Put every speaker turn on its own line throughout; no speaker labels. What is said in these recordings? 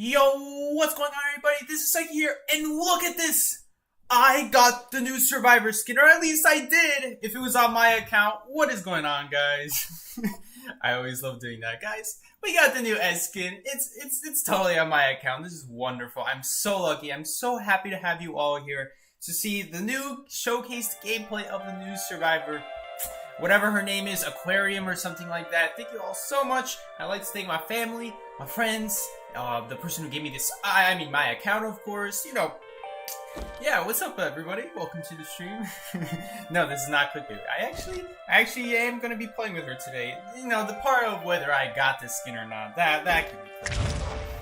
Yo, what's going on, everybody? This is Psyche here, and look at this! I got the new Survivor skin, or at least I did, if it was on my account. What is going on, guys? I always love doing that, guys. We got the new S skin. It's totally on my account. This is wonderful. I'm so lucky. I'm so happy to have you all here to see the new showcased gameplay of the new Survivor. Whatever her name is, Aquarium or something like that. Thank you all so much. I'd like to thank my family, my friends, the person who gave me this, my account, of course. You know, yeah, what's up, everybody? Welcome to the stream. No, this is not clickbait. I actually am going to be playing with her today. You know, the part of whether I got this skin or not, that can be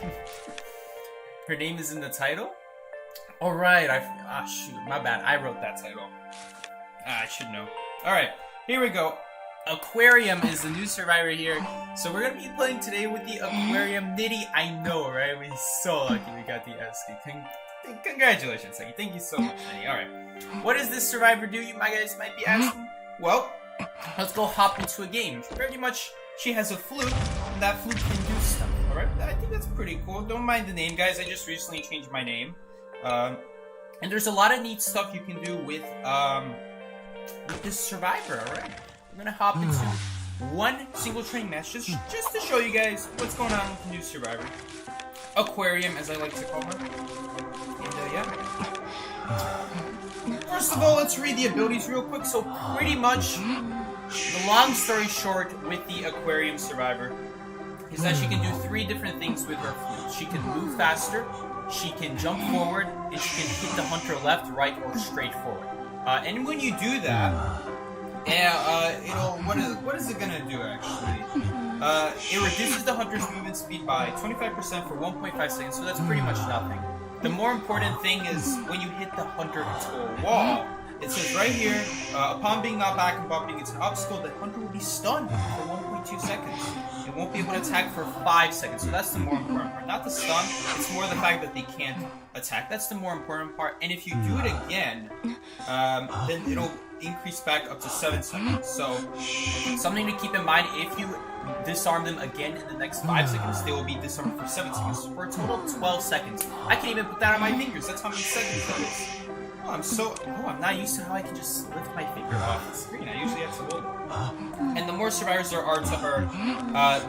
clear. Her name is in the title? Alright, shoot, my bad. I wrote that title. I should know. Alright. Here we go. Aquarium is the new Survivor here. So we're going to be playing today with the Aquarium Nitty. I know, right? We're so lucky we got the S skin. Congratulations, Saki. Thank you so much, Nitty. Alright. What does this Survivor do, you guys might be asking? Well, let's go hop into a game. Pretty much, she has a flute, and that flute can do stuff. Alright? I think that's pretty cool. Don't mind the name, guys. I just recently changed my name. And there's a lot of neat stuff you can do with this Survivor, alright? We're gonna hop into one single training match just to show you guys what's going on with the new Survivor. Aquarium, as I like to call her. And yeah. First of all, let's read the abilities real quick. So pretty much, the long story short with the Aquarium Survivor is that she can do 3 different things with her flute. She can move faster, she can jump forward, and she can hit the hunter left, right, or straight forward. And when you do that, what is it gonna do actually? It reduces the hunter's movement speed by 25% for 1.5 seconds, so that's pretty much nothing. The more important thing is when you hit the hunter into a wall, it says right here, upon being knocked back and bumping into an obstacle, the hunter will be stunned for 1.2 seconds. It won't be able to attack for 5 seconds, so that's the more important part. Not the stun, it's more the fact that they can't attack. That's the more important part. And if you do it again, then it'll increase back up to 7 seconds. So, something to keep in mind, if you disarm them again in the next 5 seconds, they will be disarmed for 7 seconds. So for a total of 12 seconds. I can't even put that on my fingers. That's how many seconds that is. I'm not used to how I can just lift my finger off the screen. I usually have to hold it. And the more survivors there are to her,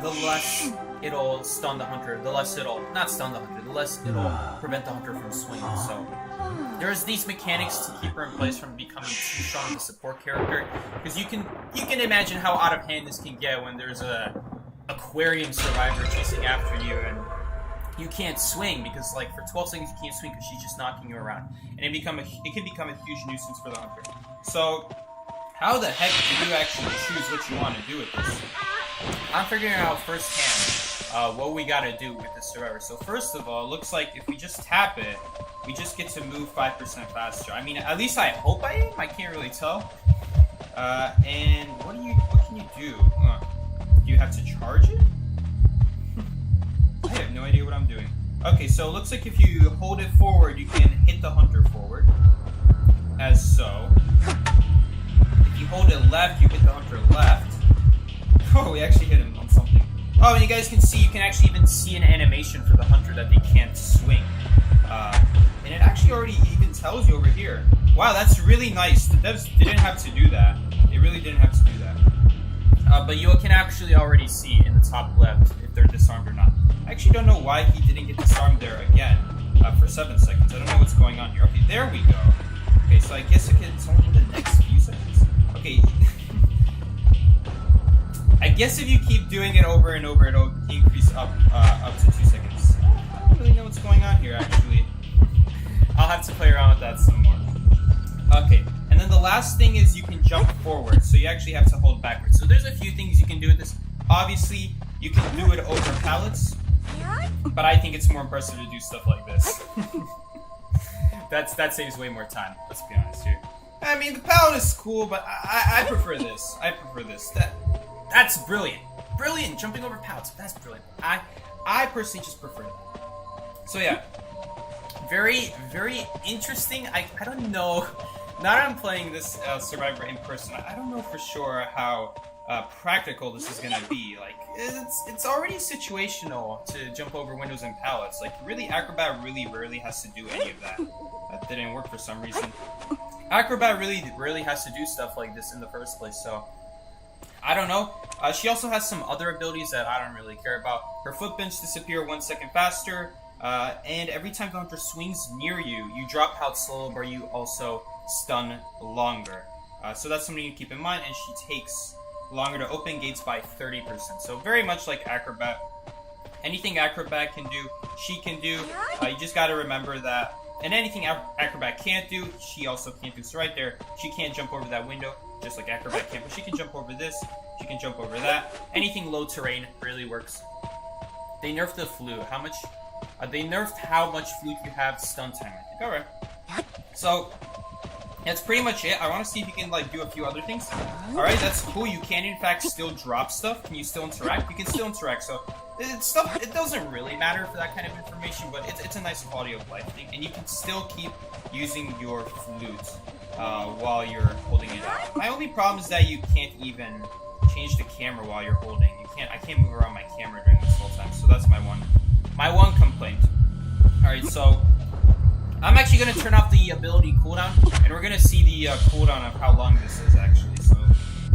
the less it'll stun the hunter. The less it'll, not stun the hunter, the less it'll prevent the hunter from swinging. So there's these mechanics to keep her in place from becoming too strong of a support character. Because you can imagine how out of hand this can get when there's a Aquarium Survivor chasing after you and you can't swing because, like, for 12 seconds you can't swing because she's just knocking you around, and it can become a huge nuisance for the hunter. So, how the heck do you actually choose what you want to do with this? I'm figuring out firsthand what we gotta do with this Survivor. So first of all, it looks like if we just tap it, we just get to move 5% faster. I mean, at least I hope I am. I can't really tell. And what can you do? Do you have to charge it? I have no idea what I'm doing. Okay, so it looks like if you hold it forward, you can hit the hunter forward. As so. If you hold it left, you hit the hunter left. Oh, we actually hit him on something. Oh, and you guys can see, you can actually even see an animation for the hunter that they can't swing. And it actually already even tells you over here. Wow, that's really nice. The devs didn't have to do that. They really didn't have to do that. But you can actually already see in the top left if they're disarmed or not. I actually don't know why he didn't get disarmed there again for 7 seconds. I don't know what's going on here. Okay, there we go. Okay, so I guess it's only the next few seconds. Okay. I guess if you keep doing it over and over, it'll increase up to 2 seconds. I don't really know what's going on here, actually. I'll have to play around with that some more. Okay, and then the last thing is you can jump forward, so you actually have to hold backwards. So there's a few things you can do with this. Obviously, you can do it over pallets, but I think it's more impressive to do stuff like this. That saves way more time, let's be honest here. I mean, the pallet is cool, but I prefer this. I prefer this. That's brilliant. Brilliant, jumping over pallets. That's brilliant. I personally just prefer that. So yeah, very, very interesting. I don't know. Now that I'm playing this Survivor in person, I don't know for sure how practical this is gonna be. Like, it's already situational to jump over windows and pallets. Like, really, Acrobat really rarely has to do any of that. That didn't work for some reason. Acrobat really rarely has to do stuff like this in the first place, so I don't know. She also has some other abilities that I don't really care about. Her footprints disappear 1 second faster, and every time the hunter swings near you, you drop health slow, but you also stun longer. So that's something you keep in mind, and she takes longer to open gates by 30%. So very much like Acrobat. Anything Acrobat can do, she can do. You just gotta remember that. And anything Acrobat can't do, she also can't do. So right there, she can't jump over that window, just like Acrobat can, but she can jump over this, she can jump over that. Anything low terrain really works. They nerfed the flute. How much? They nerfed how much flute you have stun time, I think. Alright. So, that's pretty much it. I want to see if you can, like, do a few other things. Alright, that's cool. You can, in fact, still drop stuff. Can you still interact? You can still interact, so it doesn't really matter for that kind of information, but it's a nice quality of life thing. And you can still keep using your flute while you're holding it out. My only problem is that you can't even change the camera while you're holding. I can't move around my camera during this whole time, so that's my one complaint. Alright, so I'm actually going to turn off the ability cooldown, and we're going to see the cooldown of how long this is, actually. So,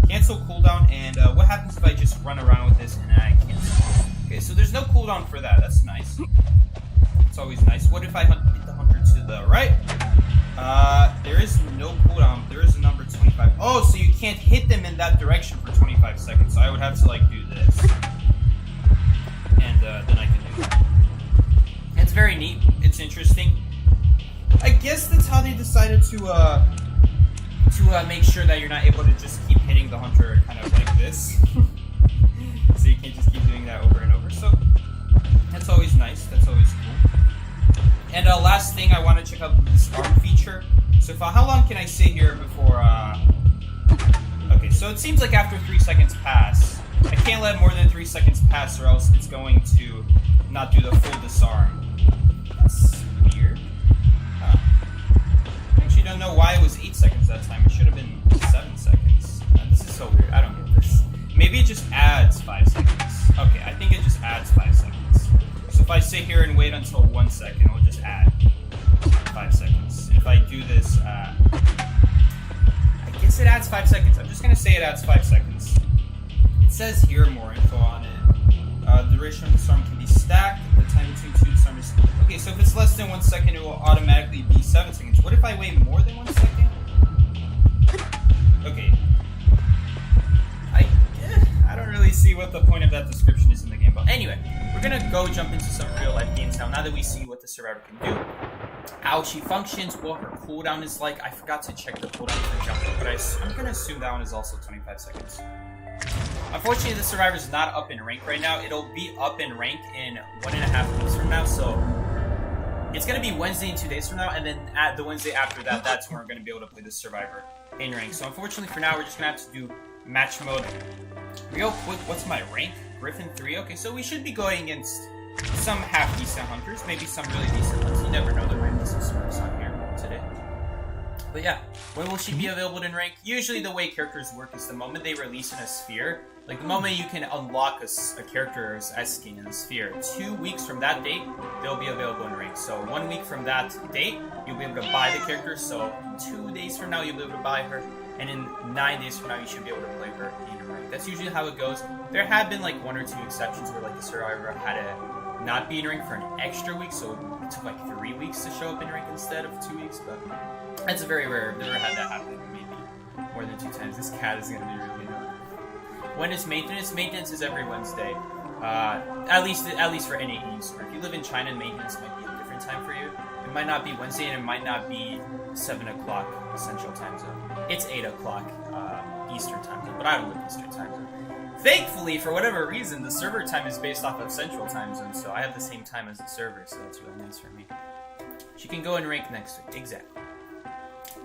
cancel cooldown, and what happens if I just run around with this and I cancel? Okay, so there's no cooldown for that. That's nice. It's always nice. What if I hit the hunter to the right? There is no cooldown. There is a number 25. Oh, so you can't hit them in that direction for 25 seconds. So I would have to, like, do this. And then I can do that. It's very neat. It's interesting. I guess that's how they decided to make sure that you're not able to just keep hitting the hunter kind of like this. So you can't just keep doing that over and over. So that's always nice. That's always cool. And last thing, I want to check out this arm feature. So how long can I sit here before... Okay, so it seems like after 3 seconds pass, I can't let more than 3 seconds pass or else it's going to not do the full disarm. That's weird. I actually don't know why it was 8 seconds that time. It should have been 7 seconds. This is so weird. I don't get this. Maybe it just adds 5 seconds. Okay, I think it just adds 5 seconds. So if I sit here and wait until 1 second, it'll just add 5 seconds. And if I do this, I guess it adds 5 seconds. I'm just going to say it adds 5 seconds. It says here more info on it. The duration of the storm can be stacked. The time between two disarms. Okay, so if it's less than 1 second, it will automatically be 7 seconds. What if I wait more than 1 second? Okay. I don't really see what the point of that description is in the game. But anyway, we're going to go jump into some real-life games now that we see what the survivor can do. How she functions, what her cooldown is like. I forgot to check the cooldown for jumping, but I'm going to assume that one is also 25 seconds. Unfortunately, the survivor is not up in rank right now. It'll be up in rank in 1.5 weeks from now, so it's going to be Wednesday and 2 days from now, and then at the Wednesday after that, that's when we're going to be able to play the survivor in rank. So unfortunately for now, we're just going to have to do match mode. Real quick, what's my rank? Griffin 3. Okay, so we should be going against some half-decent hunters, maybe some really decent ones. You never know, there might be some smurfs on here today. But yeah, when will she be available in rank? Usually the way characters work is the moment they release in a sphere, like the moment you can unlock a character's S-skin in the sphere, 2 weeks from that date, they'll be available in rank. So 1 week from that date, you'll be able to buy the character, so 2 days from now, you'll be able to buy her, and in 9 days from now, you should be able to play her in rank. That's usually how it goes. There have been like 1 or 2 exceptions where like the survivor had to not be in rank for an extra week, so it took like 3 weeks to show up in rank instead of 2 weeks, but that's very rare. I've never had that happen, maybe more than 2 times. This cat is going to be really annoying. When is maintenance? Maintenance is every Wednesday, at least for any user. If you live in China, maintenance might be a different time for you. It might not be Wednesday, and it might not be 7 o'clock Central Time Zone. It's 8 o'clock Eastern Time Zone, but I don't live Eastern Time Zone. Thankfully, for whatever reason, the server time is based off of Central Time Zone, so I have the same time as the server, so that's really nice for me. She can go in rank next week. Exactly.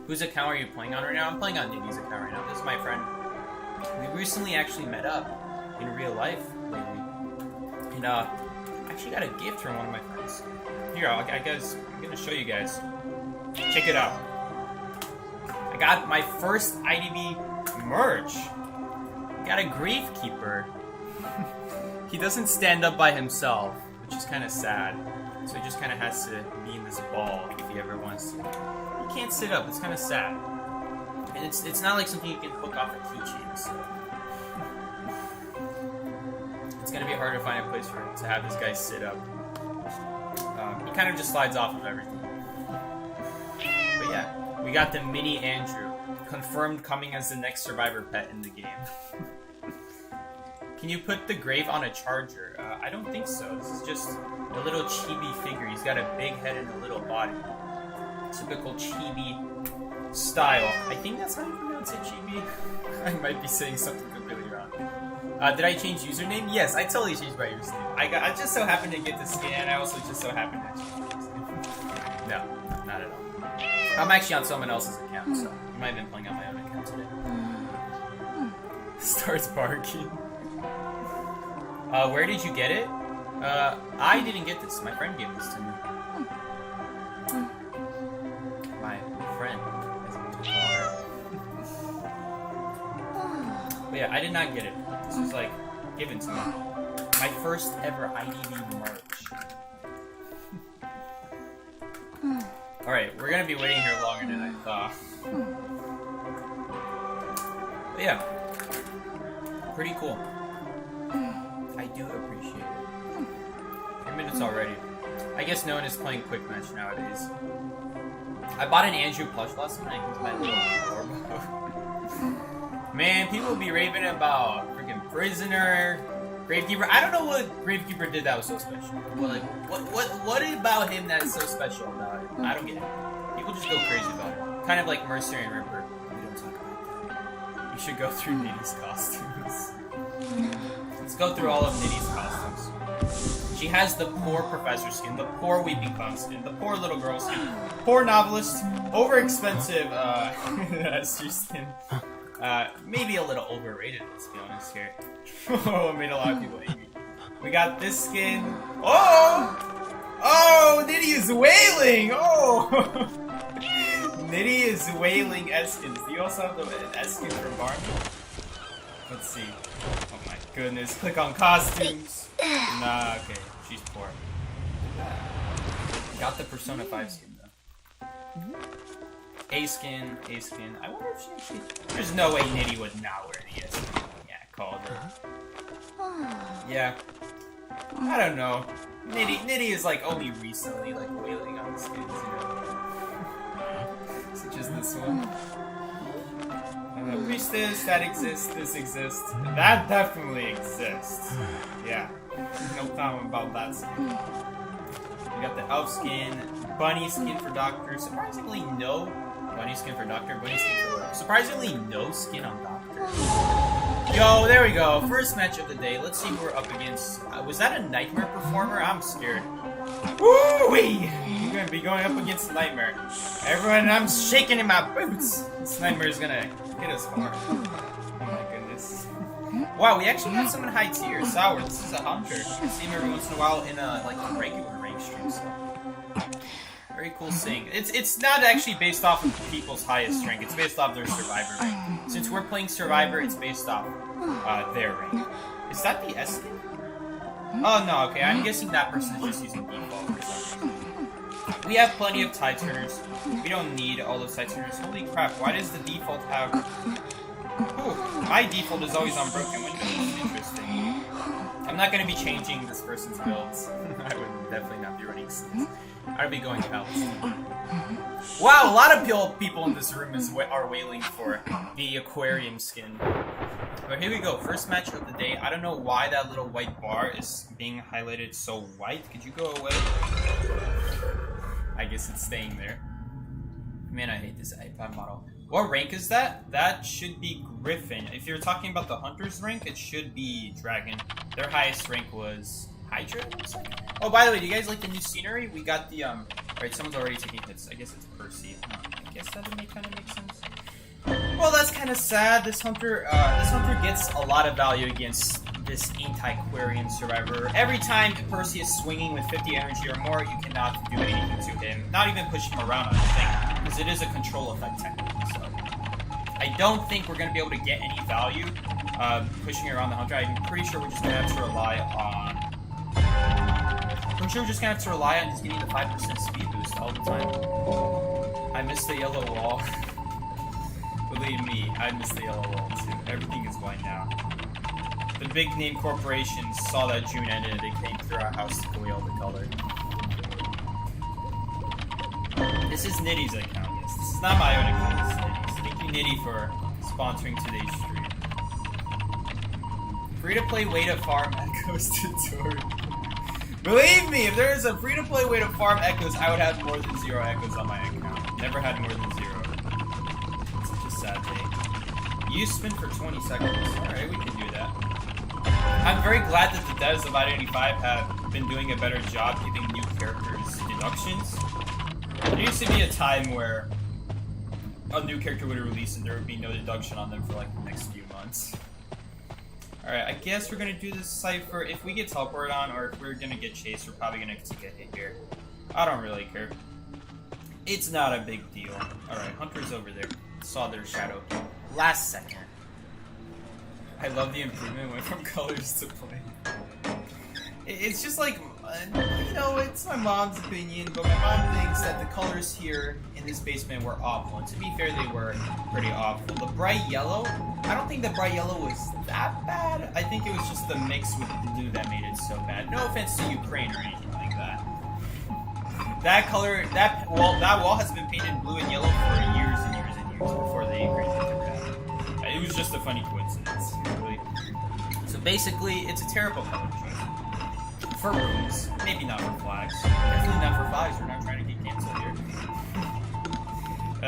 Whose account are you playing on right now? I'm playing on Nibby's account right now. This is my friend. We recently actually met up in real life lately. And I actually got a gift from one of my friends. Here, I'm going to show you guys. Check it out. I got my first IDB merch. got a Gravekeeper. He doesn't stand up by himself, which is kind of sad. So he just kind of has to be in this ball if he ever wants to. He can't sit up. It's kind of sad. And it's not like something you can hook off a keychain. So it's gonna be hard to find a place to have this guy sit up. He kind of just slides off of everything. But yeah, we got the mini Andrew, confirmed coming as the next survivor pet in the game. Can you put the grave on a charger? I don't think so. This is just a little chibi figure. He's got a big head and a little body. Typical chibi style. I think that's how you pronounce it, chibi. I might be saying something completely wrong. Did I change username? Yes, I totally changed my username. I just so happened to get the skin, and I also just so happened to change my username. No, not at all. I'm actually on someone else's account, so I might have been playing on my own account today. Starts barking. Where did you get it? I didn't get this. My friend gave this to me. My friend. But yeah, I did not get it. This was like given to me. My first ever IDV merch. Alright, we're gonna be waiting here longer than I thought. But yeah. Pretty cool. I do appreciate it. 3 minutes already. I guess no one is playing quick match nowadays. I bought an Andrew plush last night because my little Orbo. Man, people be raving about freaking Prisoner, Gravekeeper. I don't know what Gravekeeper did that was so special. But like, what about him that is so special about it? I don't get it. People just go crazy about it. Kind of like Mercer and Ripper. We don't talk about that. You should go through Nitty's costumes. Let's go through all of Nitty's costumes. She has the poor professor skin, the poor weeping clown skin, the poor little girl skin, poor novelist, overexpensive Esther skin. Maybe a little overrated, let's be honest here. Oh, it made a lot of people angry. We got this skin. Oh! Oh, Nitty is wailing! Oh! Nitty is wailing S-skins. Do you also have the S-skin for Barney? Let's see. Oh my goodness. Click on costumes. Nah, okay. She's poor. Got the Persona 5 skin though. A skin, A skin. I wonder if she actually... There's no way Nitty would not wear the S skin. Yeah, called her. Yeah. I don't know. Nitty is like only recently like wailing on the skins, you know. Such as this one. Priestess, that exists, this exists. That definitely exists. Yeah. No comment about that skin. We got the elf skin, bunny skin for Doctor. Surprisingly, no bunny skin for Doctor, bunny skin for Lord. Surprisingly, no skin on Doctor. Yo, there we go. First match of the day. Let's see who we're up against. Was that a Nightmare performer? I'm scared. Woo-wee! We're gonna be going up against Nightmare. Everyone, I'm shaking in my boots. This Nightmare is gonna hit us hard. Oh my goodness. Wow, we actually got someone high tier. Sour, this is a hunter. I see him every once in a while in a regular rank stream, so. Very cool thing. It's not actually based off of people's highest rank, it's based off their survivor rank. Since we're playing survivor, it's based off their rank. Is that the S skin? Oh no, okay, I'm guessing that person is just using default for some reason. We have plenty of tide turners. We don't need all those tide turners. Holy crap, why does the default have... Ooh, my default is always on broken windows. Interesting. I'm not going to be changing this person's builds. I would definitely not be running skins. I'd be going out. Wow, a lot of people in this room are wailing for the aquarium skin. But here we go, first match of the day. I don't know why that little white bar is being highlighted so white. Could you go away? I guess it's staying there. Man, I hate this iPad model. What rank is that? That should be Griffin. If you're talking about the Hunter's rank, it should be Dragon. Their highest rank was Hydra, it looks like. Oh, by the way, do you guys like the new scenery? We got the, Alright, someone's already taking hits. I guess it's Percy. I guess that would kind of make sense. Well, that's kind of sad. This hunter gets a lot of value against this Antiquarian survivor. Every time Percy is swinging with 50 energy or more, you cannot do anything to him. Not even push him around on the thing, because it is a control effect technically. So I I don't think we're going to be able to get any value pushing around the hunter. I'm pretty sure we're just going to have to rely on... I'm sure we're just going to have to rely on just getting the 5% speed boost all the time. I miss the yellow wall. Believe me, I miss the yellow wall too. Everything is white now. The big name corporations saw that June ended and they came through our house to delete all the color. This is Nitty's account, yes. This is not my own account, this is Nitty's. Thank you, Nitty, for sponsoring today's stream. Free-to-play way to farm echoes tutorial. Believe me, if there is a free-to-play way to farm echoes, I would have more than 0 echoes on my account. Never had more than 0. It's such a sad day. You spin for 20 seconds. Alright, we can do that. I'm very glad that the devs of I-95 have been doing a better job giving new characters deductions. There used to be a time where a new character would release and there would be no deduction on them for like the next few months. Alright, I guess we're gonna do this cipher. If we get teleported on or if we're gonna get chased, we're probably gonna take a hit here. I don't really care. It's not a big deal. Alright, Hunter's over there. Saw their shadow. Last second. I love the improvement went from colors to plain. It's just like, you know, it's my mom's opinion, but my mom thinks that the colors here in this basement were awful. And to be fair, they were pretty awful. The bright yellow, I don't think the bright yellow was that bad. I think it was just the mix with blue that made it so bad. No offense to Ukraine or anything like that. That color, that wall has been painted blue and yellow for years and years and years before the Ukraine did that. It was just a funny coincidence, really. So basically, it's a terrible color choice. For rooms, maybe not for flags. Definitely not for flags, we're not trying to get canceled here.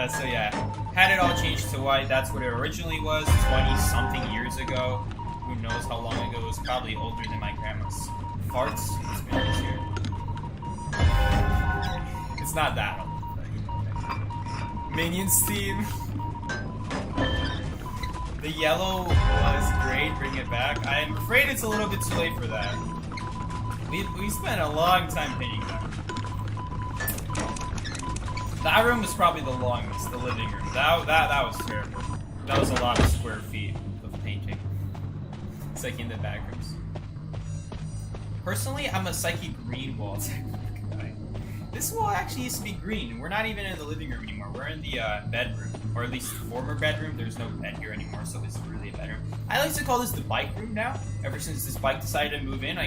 So yeah, had it all changed to white, that's what it originally was, 20-something years ago. Who knows how long ago, it was probably older than my grandma's farts. It's been this year. It's not that old. Minions team. The yellow was great, bring it back. I'm afraid it's a little bit too late for that. We spent a long time painting that. That room was probably the longest, the living room. That was terrible. That was a lot of square feet of painting. It's like in the back rooms. Personally, I'm a psyche green wall type of guy. This wall actually used to be green. We're not even in the living room anymore. We're in the bedroom, or at least former bedroom. There's no bed here anymore, so it's really a bedroom. I like to call this the bike room now. Ever since this bike decided to move in,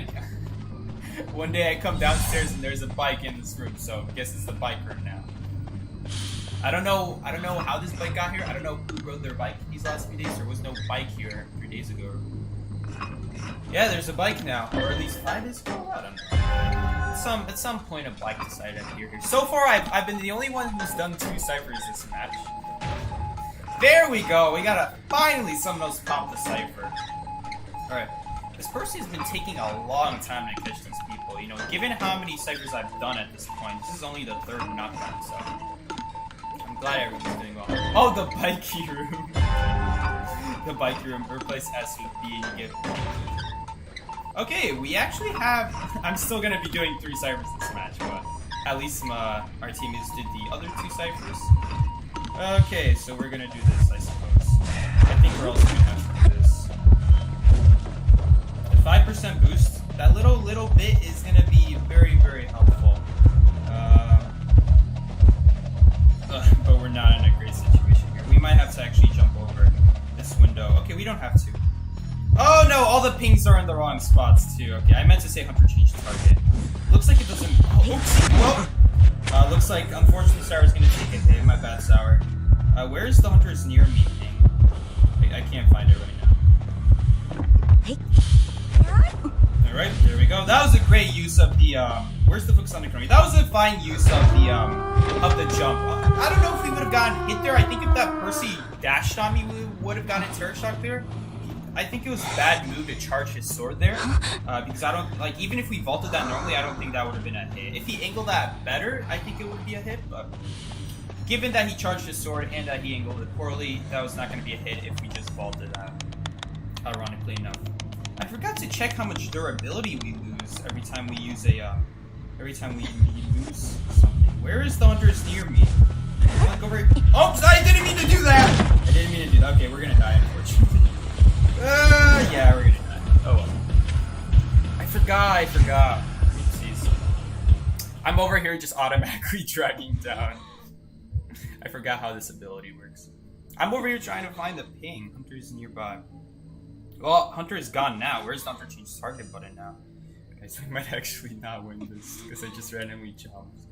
one day I come downstairs and there's a bike in this room, so I guess it's the bike room now. I don't know how this bike got here. I don't know who rode their bike these last few days. There was no bike here 3 days ago. Yeah, there's a bike now, or at least 5 days ago. I don't know. At some point, a bike decided to appear here. So far, I've been the only one who's done 2 ciphers this match. There we go. We gotta finally someone else pop the cipher. All right. This person has been taking a long time to catch these people. You know, given how many ciphers I've done at this point, this is only the 3rd knockdown, so I'm glad everyone's doing well. Oh, the bikey room. The bikey room. Replace S with B and you get. Okay, we actually have. I'm still gonna be doing 3 ciphers this match, but at least our teammates did the other 2 ciphers. Okay, so we're gonna do this, I suppose. I think we're also gonna have to do this. 5% boost, that little bit is going to be very, very helpful. But we're not in a great situation here. We might have to actually jump over this window. Okay, we don't have to. Oh no, all the pings are in the wrong spots too. Okay, I meant to say Hunter changed target. Looks like it doesn't... Oh, oopsie, whoa! Looks like, unfortunately, Sour's going to take a hit. My bad, Sour. Where's the Hunter's near me thing? Wait, I can't find it right now. Alright, there we go. That was a great use of the, where's the focus on the economy? That was a fine use of the jump. I don't know if we would have gotten hit there. I think if that Percy dashed on me, we would have gotten terror shock there. I think it was a bad move to charge his sword there. Because I don't, like, even if we vaulted that normally, I don't think that would have been a hit. If he angled that better, I think it would be a hit, but given that he charged his sword and that he angled it poorly, that was not going to be a hit if we just vaulted that. Ironically enough. I forgot to check how much durability we lose every time we use a, every time we lose something. Where is the Hunter's near me? Go right. Oops, I didn't mean to do that! I didn't mean to do that. Okay, we're gonna die, unfortunately. Yeah, we're gonna die. Oh well. I forgot. Oopsies. I'm over here just automatically dragging down. I forgot how this ability works. I'm over here trying to find the ping. Hunter's nearby. Well, Hunter is gone now. Where's the Hunter change target button now? Guys, we might actually not win this because I just randomly jumped.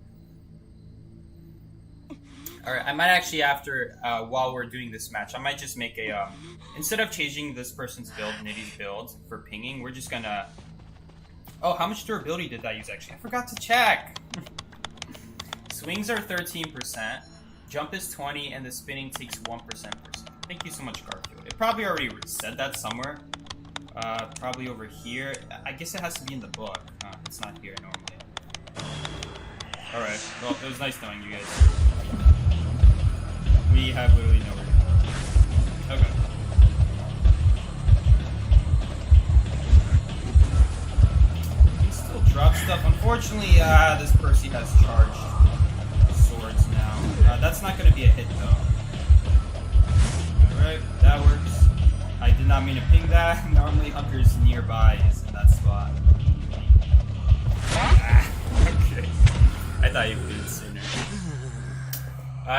Alright, I might actually after, while we're doing this match, I might just make a, instead of changing this person's build, Nitty's build, for pinging, we're just gonna... Oh, how much durability did that use actually? I forgot to check! Swings are 13%, jump is 20, and the spinning takes 1%. Thank you so much, Garfield. It probably already said that somewhere. Probably over here. I guess it has to be in the book. It's not here normally. Alright, well, it was nice knowing you guys. We have literally nowhere to go. Okay. You can still drop stuff. Unfortunately, this Percy has charged swords now. That's not going to be a hit, though. Alright, that works. I did not mean to ping that. Normally, Hunter's nearby is in that spot. Okay. I thought you would sooner.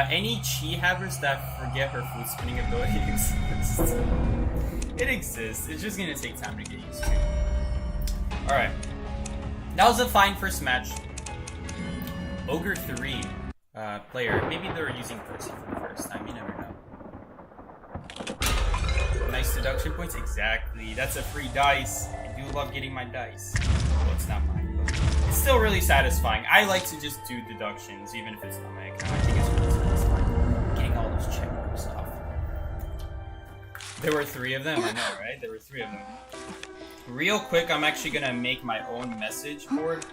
Any chi havers that forget her food spinning ability exists. It exists. It's just gonna take time to get used to. Alright. That was a fine first match. Ogre 3 player. Maybe they were using Percy for the first time. You never know. Nice deduction points. Exactly. That's a free dice. I do love getting my dice. Well, it's not mine, but it's still really satisfying. I like to just do deductions, even if it's not my account. I think it's really satisfying. Getting all those check marks off. There were 3 of them. I know, right? There were 3 of them. Real quick, I'm actually gonna make my own message board.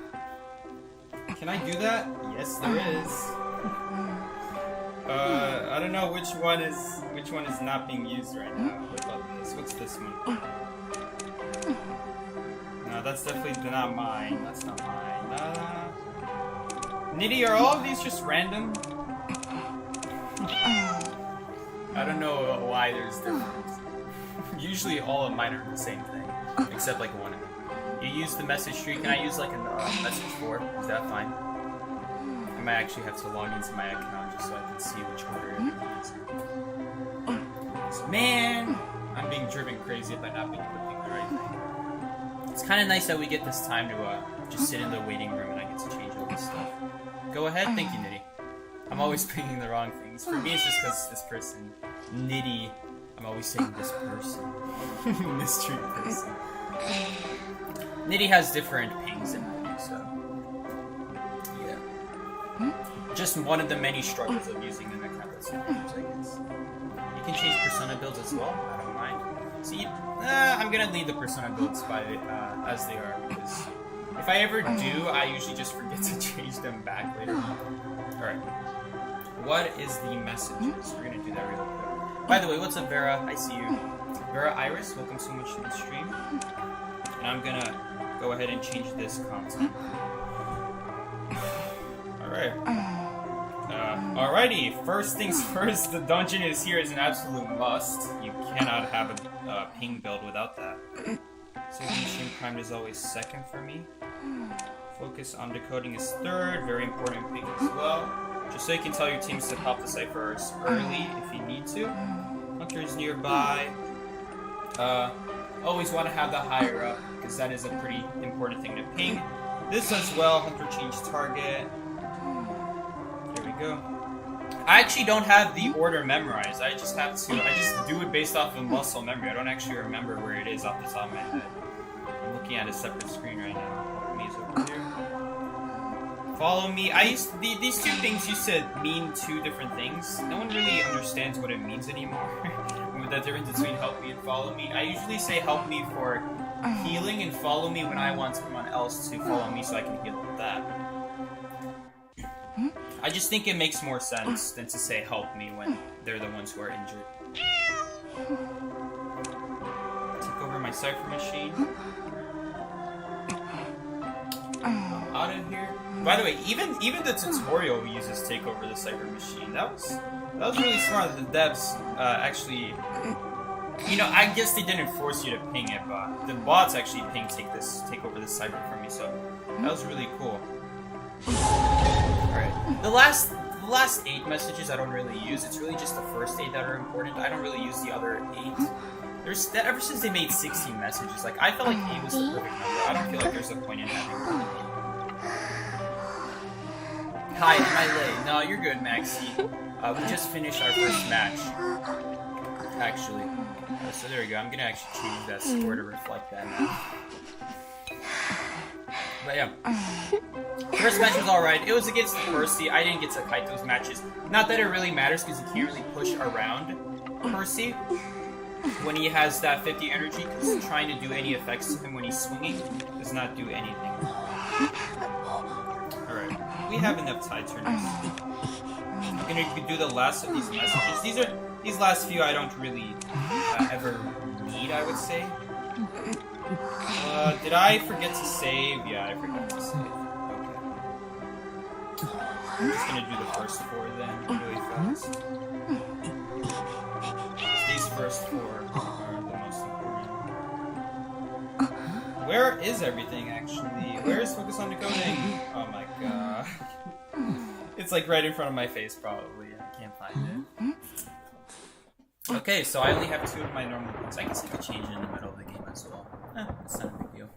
Can I do that? Yes, there is. I don't know which one is not being used right now. What about this? What's this one? No, that's definitely not mine. That's not mine. Nitty, are all of these just random? I don't know why there's difference. Usually all of mine are the same thing, except like one of them. You use the message tree. Can I use like a message board? Is that fine? I might actually have to log into my account just so I can see which order it is. Man, I'm being driven crazy by not being clicking the right thing. It's kind of nice that we get this time to just sit in the waiting room and I get to change all this stuff. Go ahead. Thank you, Nitty. I'm always picking the wrong things. For me, it's just because this person, Nitty, I'm always saying this person. Mystery person. Nitty has different pings than I do, so... yeah. Just one of the many struggles of using an account that's not used, I guess. You can change persona builds as well, I don't mind. See, I'm gonna leave the persona builds by as they are, because if I ever do, I usually just forget to change them back later on. Alright. What is the messages? We're gonna do that real quick. By the way, what's up, Vera? I see you. Vera Iris, welcome so much to the stream. And I'm gonna go ahead and change this content. Alright. Alrighty, first things first, the dungeon is here as an absolute must. You cannot have a ping build without that. Saving machine primed is always second for me. Focus on decoding is third, very important ping as well. Just so you can tell your teams to pop the ciphers early if you need to. Hunter's nearby. Always want to have the higher up, because that is a pretty important thing to ping. This as well, Hunter change target. There we go. I actually don't have the order memorized. I just do it based off of muscle memory. I don't actually remember where it is off the top of my head. I'm looking at a separate screen right now. Me's over here. Follow me. These two things used to mean 2 different things. No one really understands what it means anymore. The difference between help me and follow me. I usually say help me for healing and follow me when I want someone else to follow me so I can heal with that. I just think it makes more sense than to say help me when they're the ones who are injured. Take over my cipher machine. out of here. By the way, even the tutorial uses take over the cyber machine. That was really smart. The devs actually, you know, I guess they didn't force you to ping it, but the bots actually take over the cyber from me. So that was really cool. All right, the last 8 messages I don't really use. It's really just the first 8 that are important. I don't really use the other 8. Ever since they made 16 messages, like I felt like 8 was the perfect number. I don't feel like there's a point in having 8. Hi, am I late? No, you're good, Maxie. We just finished our first match. Actually. So there we go. I'm gonna actually change that score to reflect that now. But yeah. First match was alright. It was against Percy. I didn't get to kite those matches. Not that it really matters because you can't really push around Percy when he has that 50 energy, because trying to do any effects to him when he's swinging does not do anything. Alright, we have enough tide turners. I'm gonna do the last of these messages. These last few I don't really ever need, I would say. Did I forget to save? Yeah, I forgot to save. Okay. I'm just gonna do the first 4 then, really fast. These first 4 are the most important. Where is everything, actually? Where is Focus on Decoding? Oh my god. It's like right in front of my face, probably. I can't find it. Okay, so I only have 2 of my normal pings. I guess I could change it in the middle of the game as well. It's not a big deal.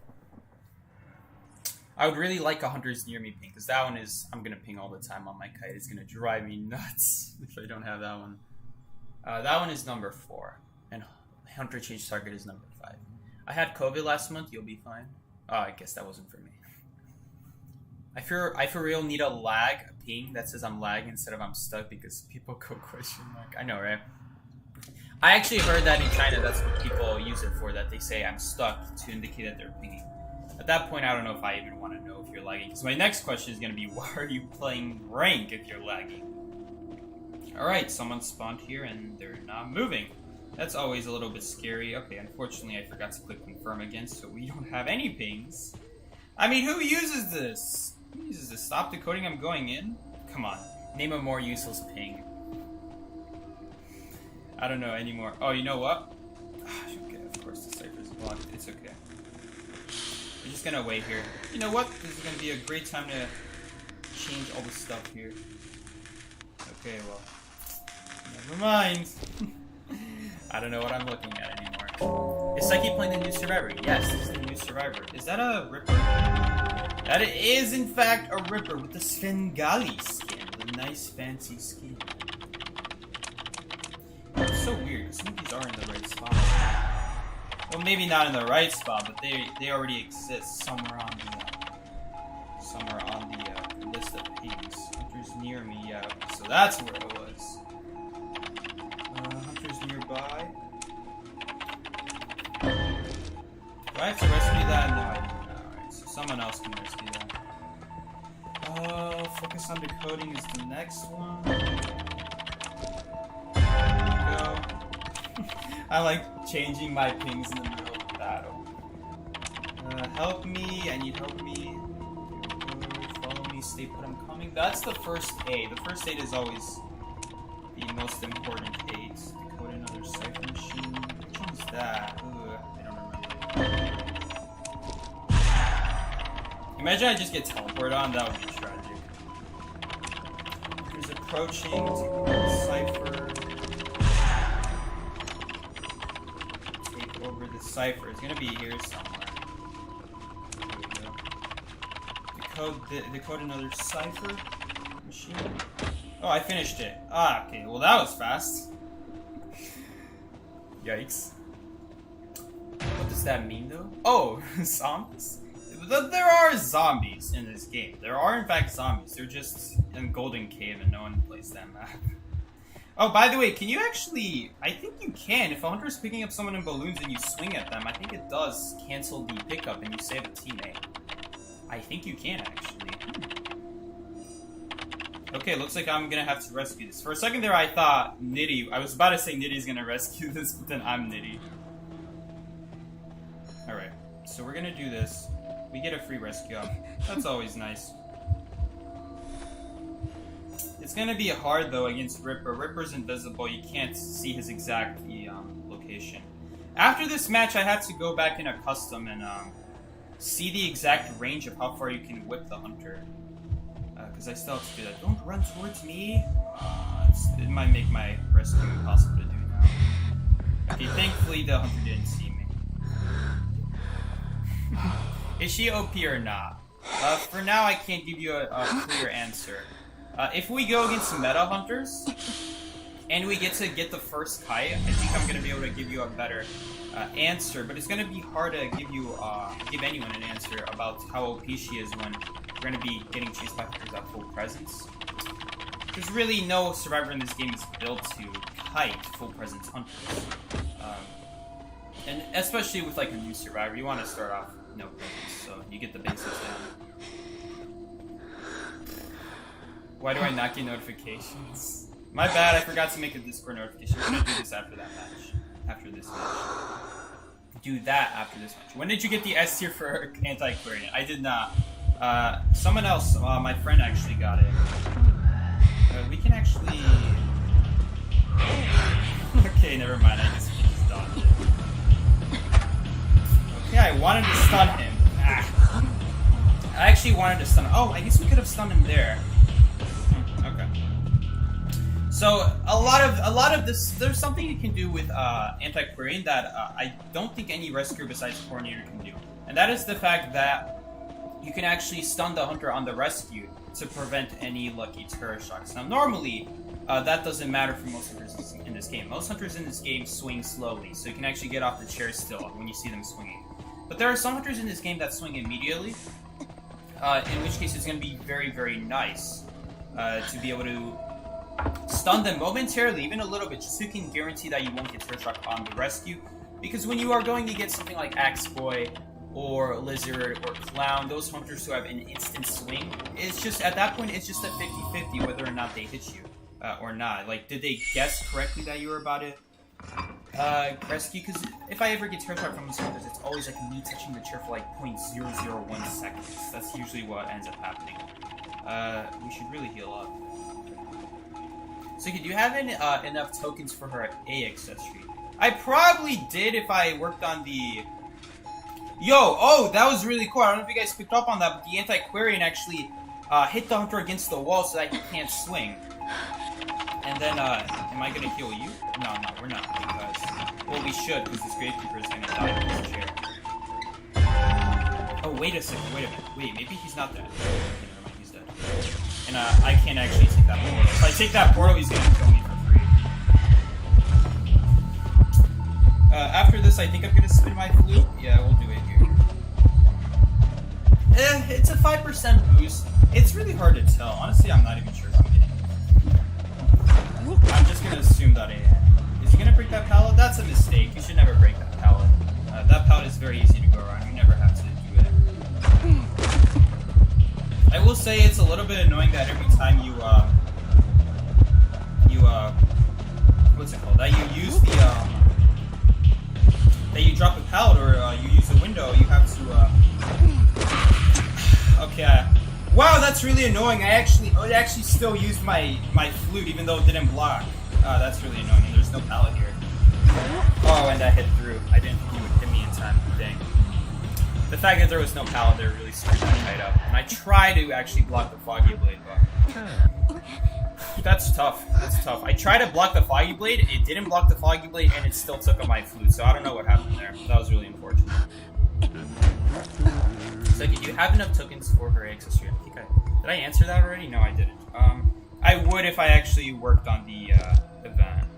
I would really like a Hunter's Near Me ping, because that one is... I'm gonna ping all the time on my kite. It's gonna drive me nuts if I don't have that one. That one is number 4, and Hunter Change Target is number 5. I had COVID last month, you'll be fine. Oh, I guess that wasn't for me. I for real need a ping that says I'm lagging instead of I'm stuck, because people go question mark. I know, right? I actually heard that in China, that's what people use it for, that they say I'm stuck to indicate that they're pinging. At that point, I don't know if I even want to know if you're lagging, because my next question is going to be, why are you playing rank if you're lagging? Alright, someone spawned here and they're not moving. That's always a little bit scary. Okay, unfortunately I forgot to click confirm again, so we don't have any pings. I mean, who uses this? Who uses this? Stop decoding, I'm going in? Come on, name a more useless ping. I don't know anymore. Oh, you know what? Okay, of course the cipher is blocked. It's okay. We're just gonna wait here. You know what? This is gonna be a great time to change all the stuff here. Okay, well, never mind. I don't know what I'm looking at anymore. Is Psyche playing the new Survivor? Yes, this is the new Survivor. Is that a Ripper? That is, in fact, a Ripper with the Svengali skin. The nice, fancy skin. It's so weird, because some of these are in the right spot. Well, maybe not in the right spot, but they already exist somewhere on the list of pings. Hunter's near me, yeah. So that's where it was. Hunter's nearby. Do I have to rescue that? No, I don't know. Alright, so someone else can rescue that. Focus on decoding is the next one. I like changing my pings in the middle of the battle. Help me, I need help me. Follow me, stay put, I'm coming. That's the first aid. The first aid is always the most important aid. Decode another cipher machine. Which one's that? I don't remember. Imagine I just get teleported on, that would be tragic. He's approaching, take the cipher. Over the cipher. It's gonna be here somewhere. There we go. Decode another cipher machine. Oh, I finished it. Ah, okay. Well, that was fast. Yikes. What does that mean, though? Oh, zombies? There are zombies in this game. There are, in fact, zombies. They're just in Golden Cave and no one plays that map. Oh, by the way, can you actually... I think you can. If a hunter is picking up someone in balloons and you swing at them, I think it does cancel the pickup and you save a teammate. I think you can, actually. Okay, looks like I'm gonna have to rescue this. For a second there, I thought Nitty... I was about to say Nitty's gonna rescue this, but then I'm Nitty. Alright, so we're gonna do this. We get a free rescue up. That's always nice. It's gonna be hard though against Ripper. Ripper's invisible. You can't see his exact location. After this match, I had to go back in a custom and see the exact range of how far you can whip the hunter. Because I still have to do that. Don't run towards me. It might make my rescue impossible to do now. Okay, thankfully the hunter didn't see me. Is she OP or not? For now, I can't give you a clear answer. If we go against some meta hunters, and we get to get the first kite, I think I'm going to be able to give you a better answer, but it's going to be hard to give anyone an answer about how OP she is when we're going to be getting chased by hunters at full presence. There's really no survivor in this game is built to kite full presence hunters. And especially with like a new survivor, you want to start off no presence, so you get the basics down. Why do I not get notifications? My bad, I forgot to make a Discord notification. We're gonna do this after that match. After this match. Do that after this match. When did you get the S tier for Antiquarian? I did not. Someone else, my friend actually got it. We can actually... Okay, never mind, I just dodged it. Okay, I wanted to stun him. Ah. I actually wanted to stun him. Oh, I guess we could have stunned him there. Okay. So a lot of this, there's something you can do with Antiquarian that I don't think any rescuer besides Coordinator can do, and that is the fact that you can actually stun the hunter on the rescue to prevent any lucky terror shocks. Now normally that doesn't matter for most hunters in this game. Most hunters in this game swing slowly, so you can actually get off the chair still when you see them swinging. But there are some hunters in this game that swing immediately, in which case it's going to be very, very nice to be able to stun them momentarily, even a little bit, just so you can guarantee that you won't get terror shock on the rescue. Because when you are going to get something like Axe Boy or Lizard or Clown, those hunters who have an instant swing, it's just, at that point, it's just a 50-50 whether or not they hit you or not. Like, did they guess correctly that you were about to rescue? Because if I ever get terror shock from these hunters, it's always like me touching the chair for like 0.001 seconds. That's usually what ends up happening. We should really heal up. So, do you have enough tokens for her A accessory? I probably did if I worked on the... Yo! Oh, that was really cool. I don't know if you guys picked up on that, but the Antiquarian actually hit the hunter against the wall so that he can't swing. And then, am I gonna heal you? No, we're not, because... Well, we should, because this Gravekeeper is gonna die in this chair. Oh, wait a second, wait a minute. Wait, maybe he's not dead. Okay, never mind, he's dead. And, I can't actually take that portal. If I take that portal, he's gonna kill me for free. After this, I think I'm gonna spin my flute. Yeah, we'll do it here. It's a 5% boost. It's really hard to tell. Honestly, I'm not even sure if I'm getting it. I'm just gonna assume that is he gonna break that pallet? That's a mistake. You should never break that pallet. That pallet is very easy to go around. You never have to do it. I will say it's a little bit annoying that every time you what's it called? That you use the that you drop a pallet or you use a window, you have to okay. Wow, that's really annoying. I actually still used my flute even though it didn't block. That's really annoying. And there's no pallet here. Oh, and that hit through. I didn't think he would hit me in time. Dang. The fact that there was no pallet there really screwed that kite up. And I tried to actually block the Foggy Blade, but... That's tough. That's tough. I tried to block the Foggy Blade, it didn't block the Foggy Blade, and it still took on my flute, so I don't know what happened there. That was really unfortunate. So, do you have enough tokens for her accessory? I think did I answer that already? No, I didn't. I would if I actually worked on the event.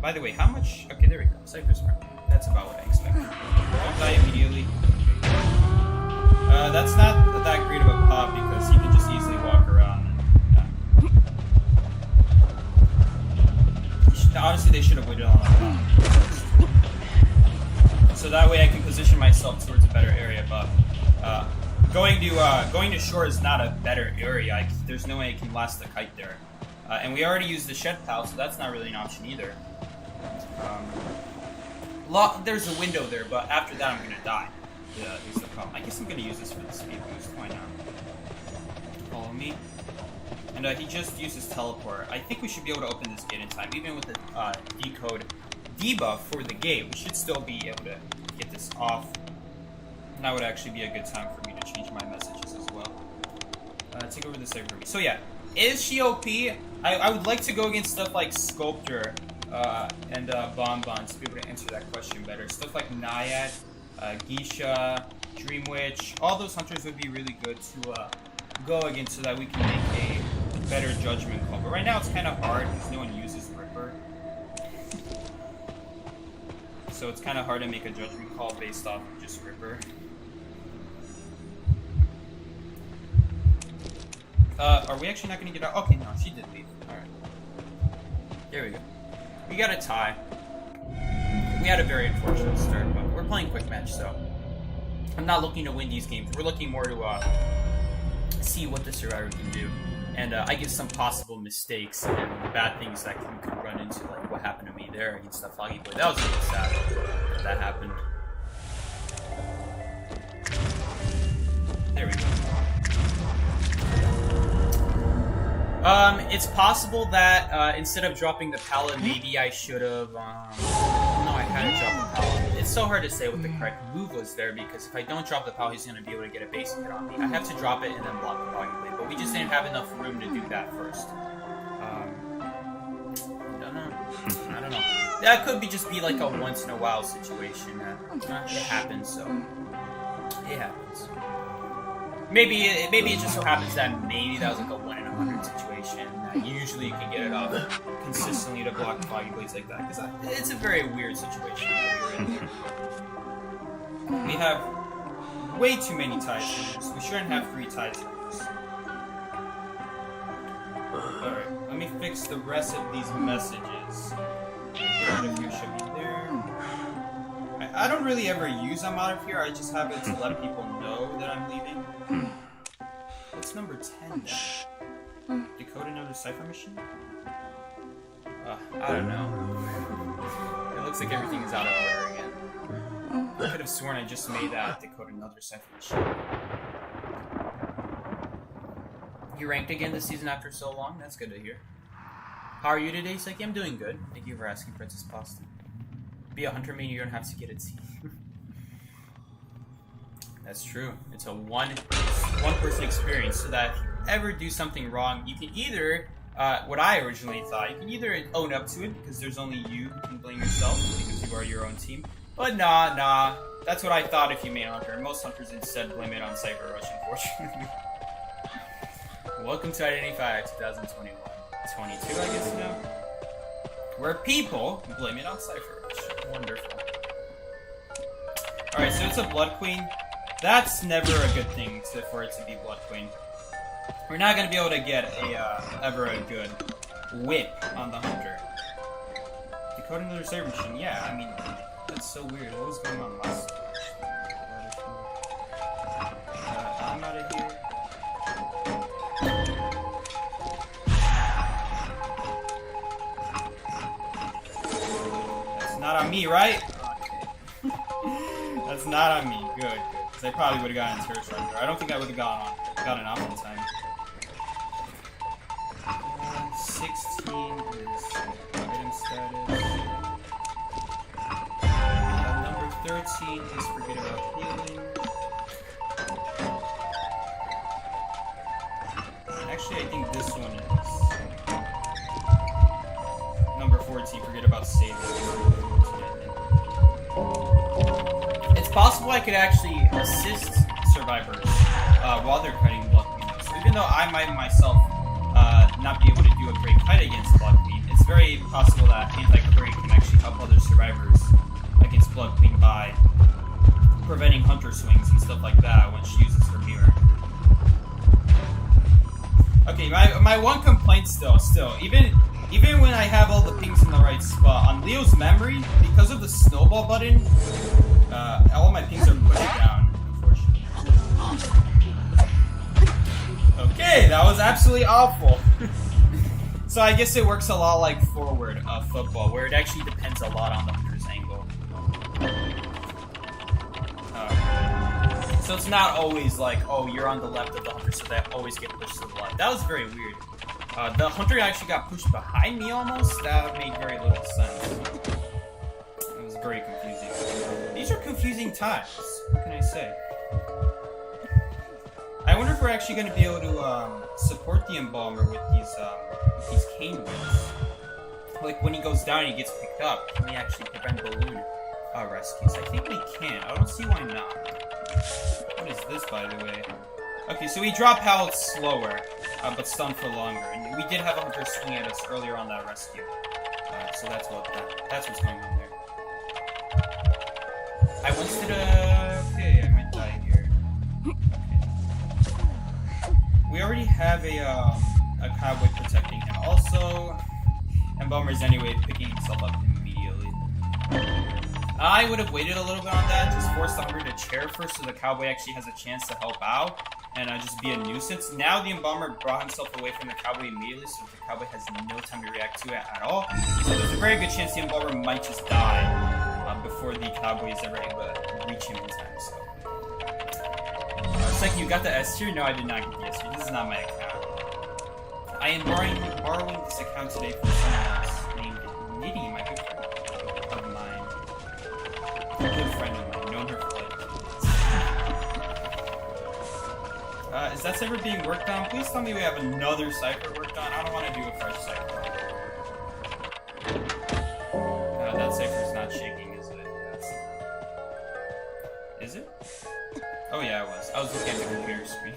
By the way, how much... Okay, there we go. Cypher's Mark. That's about what I expected. Don't die immediately. That's not that great of a pop because you can just easily walk around. And, honestly, they should have waited on that pop. So that way I can position myself towards a better area, but going to shore is not a better area. There's no way I can last the kite there. And we already used the shed pal, so that's not really an option either. There's a window there, but after that I'm gonna die. is the problem. I guess I'm gonna use this for the speed boost. Why not? Follow me. And he just uses teleport. I think we should be able to open this gate in time, even with the decode debuff for the gate. We should still be able to get this off. And that would actually be a good time for me to change my messages as well. Take over the save for me. So yeah, is she OP? I would like to go against stuff like Sculptor and Bonbon to be able to answer that question better. Stuff like Naiad, Geisha, Dream Witch, all those hunters would be really good to go against so that we can make a better judgment call. But right now it's kind of hard because no one uses Ripper. So it's kind of hard to make a judgment call based off of just Ripper. Are we actually not going to get out? Okay, no, she did leave. Alright. There we go. We got a tie. We had a very unfortunate start, but we're playing quick match, so I'm not looking to win these games. We're looking more to see what the survivor can do. And I guess some possible mistakes and bad things that you could run into, like what happened to me there against the Foggy Boy. That was really sad that happened. There we go. It's possible that instead of dropping the pallet, maybe I should have. No, I had to drop the pallet. It's so hard to say what the correct move was there because if I don't drop the pallet, he's going to be able to get a basic hit on me. I have to drop it and then block the Foggy Blade, but we just didn't have enough room to do that first. I don't know. That could just be like a once in a while situation. It happens, so it happens. Maybe it just so happens that maybe that was like a 1 in 100 situation. Usually you can get it off consistently to block Foggy Blades like that. Because it's a very weird situation that we're in here. We have way too many ties hitters. We shouldn't have 3 ties hitters. Alright, let me fix the rest of these messages. Get out of here should be there. I don't really ever use them out of here. I just have it to let people know that I'm leaving. What's number 10 then? Decode another cipher machine? I don't know. It looks like everything is out of order again. I could have sworn I just made that decode another cipher machine. You ranked again this season after so long? That's good to hear. How are you today, Seki? I'm doing good. Thank you for asking, Princess Pasta. Be a hunter meaning you don't have to get a team. That's true. It's a one-person experience, so that if you ever do something wrong, you can either, what I originally thought, you can either own up to it, because there's only you who can blame yourself, because you are your own team. But nah. That's what I thought if you made Hunter. Most hunters instead blame it on Cypher Rush, unfortunately. Welcome to Identity 5 2021. 22, I guess now. Where people blame it on Cypher Rush. Wonderful. Alright, so it's a Blood Queen. That's never a good thing for it to be Blood Queen. We're not going to be able to get ever a good whip on the Hunter. Decoding another Cyber Machine, yeah, I mean, that's so weird. What was going on last time? I'm out of here. That's not on me, right? Okay. That's not on me. Good. Because I probably would have gotten Terror Striker. I don't think I would have gotten off in time. 16 is item status. Number 13 is forget about healing. Actually, I think this one is number 14. Forget about saving. It's possible I could actually assist survivors while they're fighting Blood Queen. So even though I might myself not be able to do a great fight against Blood Queen, it's very possible that Antiquarian can actually help other survivors against Blood Queen by preventing Hunter swings and stuff like that when she uses her mirror. Okay, my one complaint still, even when I have all the pings in the right spot, on Leo's memory, because of the snowball button, all my pings are pushed down, unfortunately. Okay, that was absolutely awful. So I guess it works a lot like forward football, where it actually depends a lot on the hunter's angle. So it's not always like, oh, you're on the left of the hunter, so they always get pushed to the left. That was very weird. The hunter actually got pushed behind me almost. That made very little sense. It was very confusing. These are confusing times. What can I say? I wonder if we're actually going to be able to support the embalmer with these cane whips. Like when he goes down and he gets picked up, can we actually prevent balloon rescues? I think we can. I don't see why not. What is this, by the way? Okay, so we drop pallets slower, but stun for longer. And we did have a hunter swing at us earlier on that rescue. So that's what's going on there. I once did okay, I might die here. Okay. We already have a cowboy protecting him. Also, Embalmer's anyway picking himself up immediately. I would have waited a little bit on that, just force the hunter to chair first so the cowboy actually has a chance to help out and just be a nuisance. Now the embalmer brought himself away from the cowboy immediately, so the cowboy has no time to react to it at all. So there's a very good chance the embalmer might just die before the cowboy is ever able to reach him in time. So. It's like you got the S tier? No, I did not get the S tier. This is not my account. I am borrowing this account today from someone else named Nitty, my good friend of mine. A good friend of mine, known her for like... is that cipher being worked on? Please tell me we have another cipher worked on. I don't want to do a fresh cipher. That cipher's not shaking, is it? Is it? Oh yeah, it was. I was looking at the computer screen.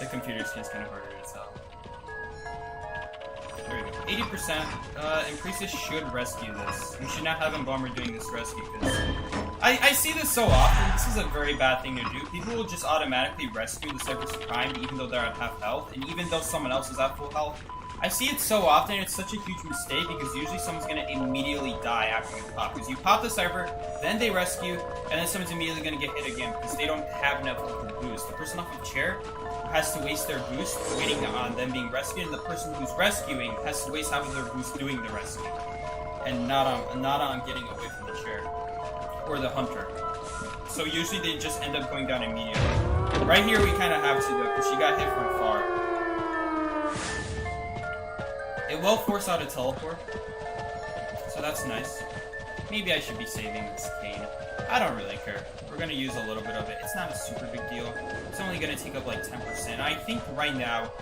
The computer screen's kind of harder to tell. There we go. 80%. Increases should rescue this. We should not have Embalmer doing this rescue, because I see this so often. This is a very bad thing to do. People will just automatically rescue the Cypress Prime even though they're at half health, and even though someone else is at full health. I see it so often, it's such a huge mistake, because usually someone's going to immediately die after you pop. Because you pop the Cypher, then they rescue, and then someone's immediately going to get hit again, because they don't have enough of the boost. The person off the chair has to waste their boost waiting on them being rescued, and the person who's rescuing has to waste half of their boost doing the rescue. And not on getting away from the chair. Or the hunter. So usually they just end up going down immediately. Right here we kind of have to, though, because she got hit from far. It will force out a teleport, so that's nice. Maybe I should be saving this cane. I don't really care. We're going to use a little bit of it. It's not a super big deal. It's only going to take up like 10%. I think right now,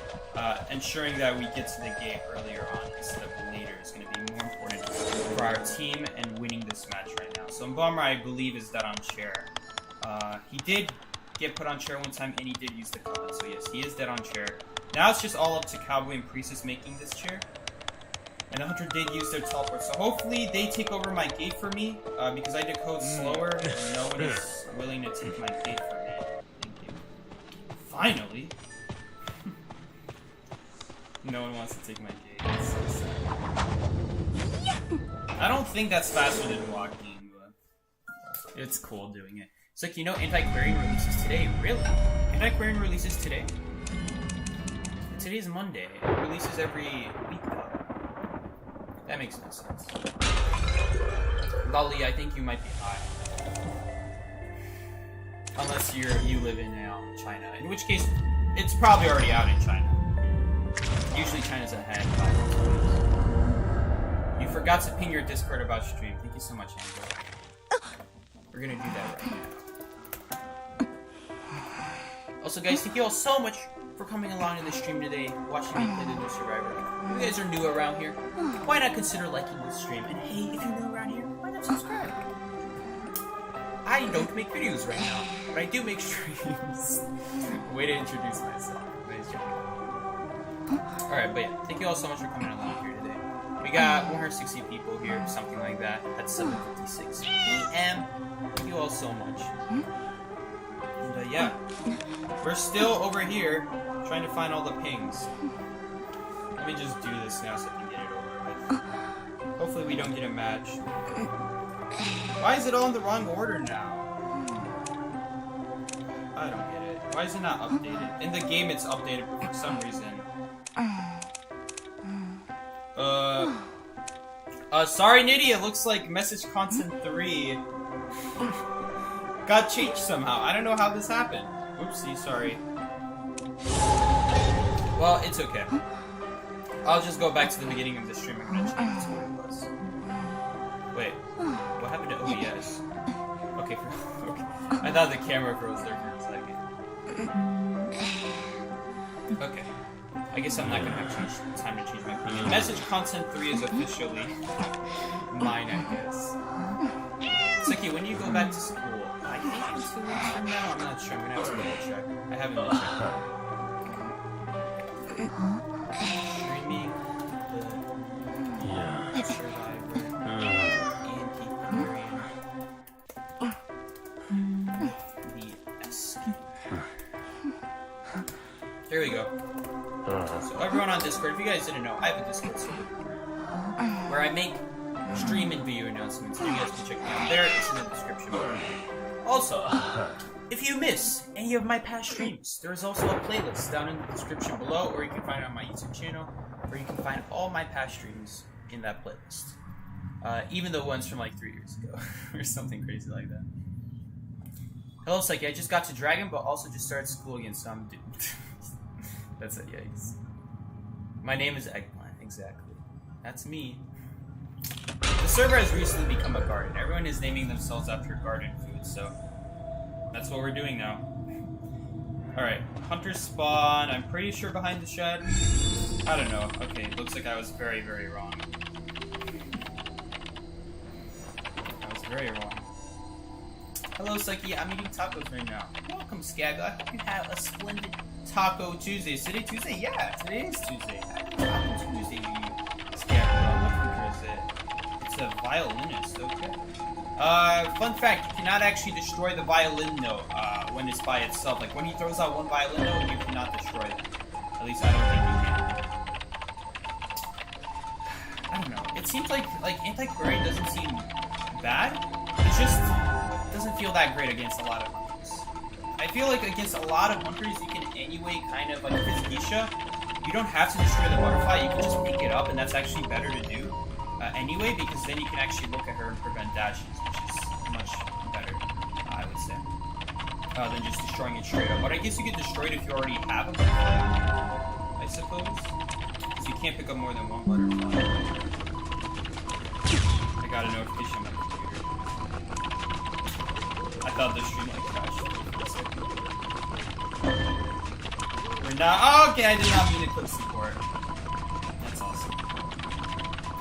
ensuring that we get to the gate earlier on instead of later is going to be more important for our team and winning this match right now. So Embalmer, I believe, is dead on chair. He did get put on chair one time, and he did use the coven. So yes, he is dead on chair. Now it's just all up to Cowboy and Priestess making this chair. And the hunter did use their teleport, so hopefully they take over my gate for me, because I decode slower, and no one is willing to take my gate for me. Thank you. Finally! No one wants to take my gate. It's so sad. I don't think that's faster than walking, but it's cool doing it. It's like, you know, Antiquarian releases today. Really? Antiquarian releases today? Today's Monday. It releases every week, though. That makes no sense. Lolly, I think you might be high. Unless you live in China. In which case, it's probably already out in China. Usually China's ahead by 2 days. You forgot to ping your Discord about stream. Thank you so much, Angela. We're gonna do that right now. Also, guys, thank you all so much for coming along in the stream today, watching me play the new Survivor. If you guys are new around here, why not consider liking the stream? And hey, if you're new around here, why not subscribe? I don't make videos right now, but I do make streams. Way to introduce myself. Nice job. Alright, but yeah, thank you all so much for coming along here today. We got 160 people here, something like that, at 7:56 p.m. Thank you all so much. And yeah, we're still over here trying to find all the pings. Let me just do this now so I can get it over with. Hopefully we don't get a match. Why is it all in the wrong order now? I don't get it. Why is it not updated? In the game it's updated, but for some reason. Sorry Nitty, it looks like message content 3 got changed somehow. I don't know how this happened. Oopsie, sorry. Well, it's okay. I'll just go back to the beginning of the stream. I'm gonna change it to what it was. Wait, what happened to OBS? Okay, okay. I thought the camera froze there for a second. Okay. I guess I'm not gonna have time to change my opinion. Message content 3 is officially mine, I guess. Suki, when do you go back to school? I think it's 2 weeks from now. I'm not sure. I'm gonna have to double check. I haven't been checking. Streaming the Survivor Antiquarian the Escape. There we go. So everyone on Discord, if you guys didn't know, I have a Discord server where I make stream and video announcements. You guys can check me out there. It's in the description below. Also, if you miss any of my past streams, there is also a playlist down in the description below, or you can find it on my YouTube channel, where you can find all my past streams in that playlist. Even the ones from like 3 years ago, or something crazy like that. Hello, Psyche. I just got to Dragon, but also just started school again, so I'm doomed. That's it, yikes. My name is Eggplant, exactly. That's me. The server has recently become a garden. Everyone is naming themselves after garden food, so that's what we're doing now. Alright, hunters spawn, I'm pretty sure behind the shed. I don't know. Okay, looks like I was very, very wrong. I was very wrong. Hello, Psyche, I'm eating tacos right now. Welcome, Skag. I hope you have a splendid Taco Tuesday. Is today Tuesday? Yeah, today is Tuesday. Happy Taco Tuesday, you Skag. What country is it? It's a violinist, okay. Fun fact, you cannot actually destroy the violin note when it's by itself. Like, when he throws out one violin note, you cannot destroy it. At least I don't think you can. I don't know. It seems like Antiquarian doesn't seem bad. It just doesn't feel that great against a lot of hunters. I feel like against a lot of hunters, you can anyway kind of, like, if it's Geisha, you don't have to destroy the butterfly, you can just pick it up, and that's actually better to do. Anyway, because then you can actually look at her and prevent dashes, which is much better, I would say, than just destroying it straight up. But I guess you get destroyed if you already have a butterfly, I suppose, because you can't pick up more than one butterfly. I got a notification on my computer. I thought the stream like crashed for a second. We're not. Oh, okay, I did not mean to click support. That's awesome.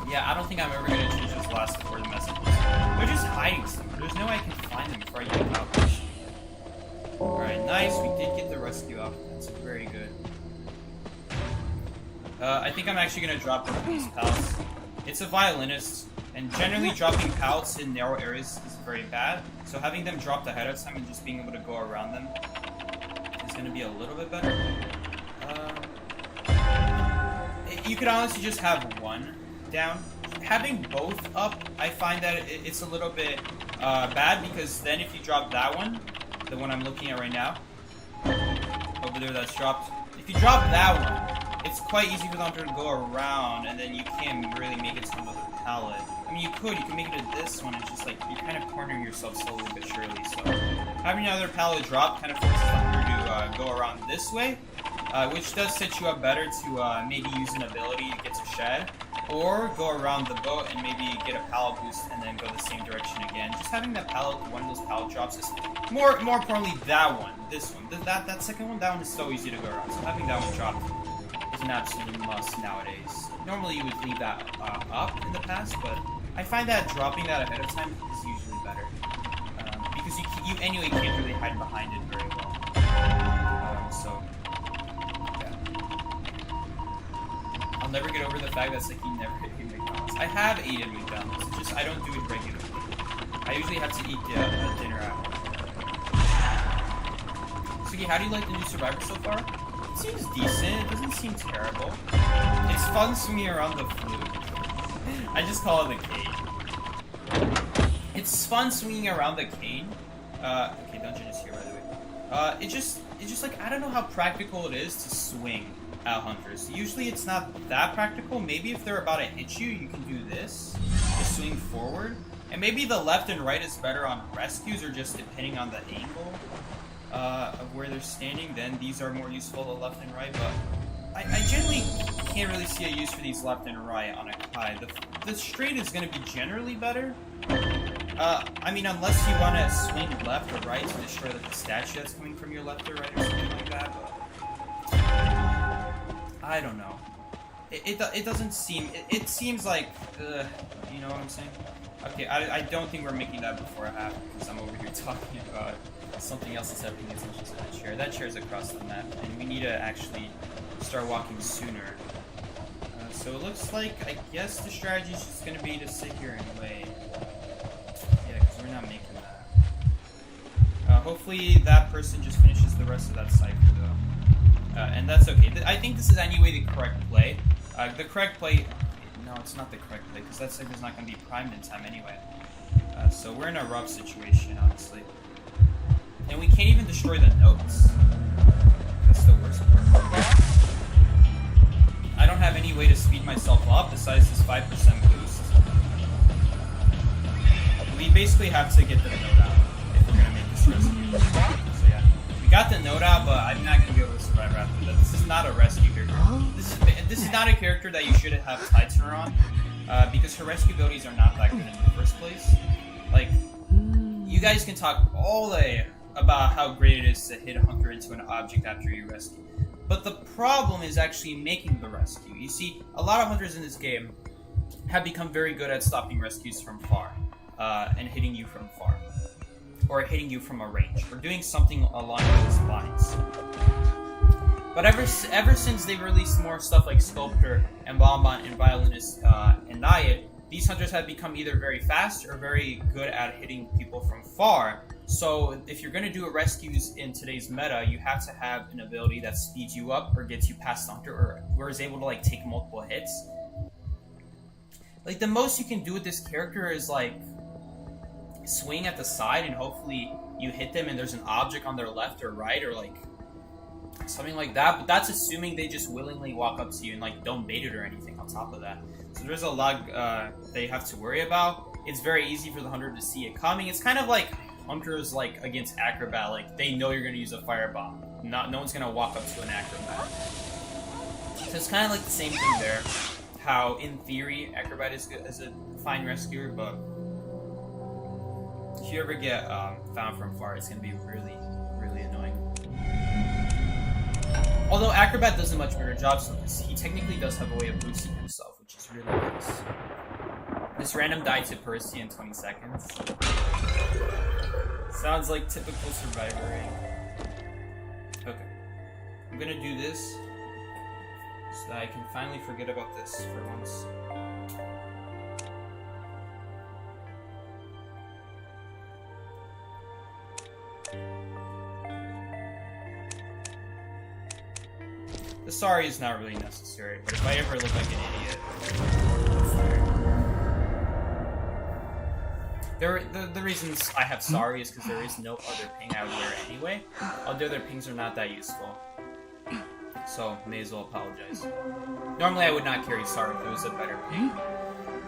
Yeah, I don't think I'm ever going to change those last 4 messages. They're just hiding somewhere. There's no way I can find them before I get accomplished. Alright, nice. We did get the rescue up. That's very good. I think I'm actually going to drop one of these pals. It's a violinist, and generally dropping pals in narrow areas is very bad. So having them dropped ahead of time and just being able to go around them is going to be a little bit better. You could honestly just have one down. Having both up, I find that it's a little bit bad, because then if you drop that one, the one I'm looking at right now, over there that's dropped, if you drop that one, it's quite easy for the hunter to go around, and then you can't really make it to another pallet. I mean, you can make it to this one, it's just like, you're kind of cornering yourself slowly but surely, so having another pallet drop kind of forces the hunter to go around this way, which does set you up better to maybe use an ability to get to shed, or go around the boat and maybe get a pallet boost and then go the same direction again. Just having that pallet, one of those pallet drops is more importantly that one, this one, that second one, that one is so easy to go around. So having that one dropped is an absolute must nowadays. Normally you would leave that up in the past, but I find that dropping that ahead of time is usually better, because you anyway can't really hide behind it very well. So. I'll never get over the fact that Siki never ate McDonald's. I have eaten McDonald's, it's just I don't do it regularly. I usually have to eat dinner at home. Siki, how do you like the new Survivor so far? It seems decent, it doesn't seem terrible. It's fun swinging around the flute. I just call it the cane. It's fun swinging around the cane. Okay, dungeon is here by the way. It's just like, I don't know how practical it is to swing at hunters. Usually it's not that practical. Maybe if they're about to hit you, you can do this, just swing forward, And maybe the left and right is better on rescues, or just depending on the angle of where they're standing, then these are more useful, the left and right. But I generally can't really see a use for these left and right on a kite. The straight is going to be generally better. I mean, unless you want to swing left or right to destroy like, the statue that's coming from your left or right or something like that. But I don't know. It doesn't seem... It seems like... you know what I'm saying? Okay, I don't think we're making that before half, because I'm over here talking about something else that's happening as much as that chair. That chair's across the map, and we need to actually start walking sooner. So it looks like, I guess the strategy is just going to be to sit here and wait. Yeah, because we're not making that. Hopefully that person just finishes the rest of that cycle, though. And that's okay. I think this is anyway the correct play. The correct play... No, it's not the correct play, because that cyber's not going to be primed in time anyway. So we're in a rough situation, honestly. And we can't even destroy the notes. That's the worst part. I don't have any way to speed myself up besides this 5% boost. We basically have to get the note out if we're going to make this rescue. So yeah, we got the note out, but I'm not going to be able to survive after that. This is not a rescue character. This is not a character that you should have Tighter on, because her rescue abilities are not that good in the first place. Like, you guys can talk all day about how great it is to hit a hunter into an object after you rescue. But the problem is actually making the rescue. You see, a lot of hunters in this game have become very good at stopping rescues from far, and hitting you from far. Or hitting you from a range, or doing something along those lines. But ever since they've released more stuff like Sculptor and Bonbon and Violinist and Naiad, these hunters have become either very fast or very good at hitting people from far. So if you're going to do a rescues in today's meta, you have to have an ability that speeds you up or gets you past the hunter, or is able to like take multiple hits. Like the most you can do with this character is like swing at the side and hopefully you hit them and there's an object on their left or right or like something like that, but that's assuming they just willingly walk up to you and like don't bait it or anything on top of that. So there's a lot they have to worry about. It's very easy for the hunter to see it coming. It's kind of like hunters like against acrobat, like they know you're going to use a firebomb. No one's going to walk up to an acrobat. So it's kind of like the same thing there. How in theory acrobat is good as a fine rescuer, but if you ever get found from far, it's going to be really, really annoying. Although Acrobat does a much better job, so he technically does have a way of boosting himself, which is really nice. This random died to Percy in 20 seconds. Sounds like typical Survivor rank. Okay. I'm gonna do this so that I can finally forget about this for once. The sorry is not really necessary, but if I ever look like an idiot... The reasons I have sorry is because there is no other ping I would wear anyway. All the other pings are not that useful. So, may as well apologize. Normally I would not carry sorry if there was a better ping.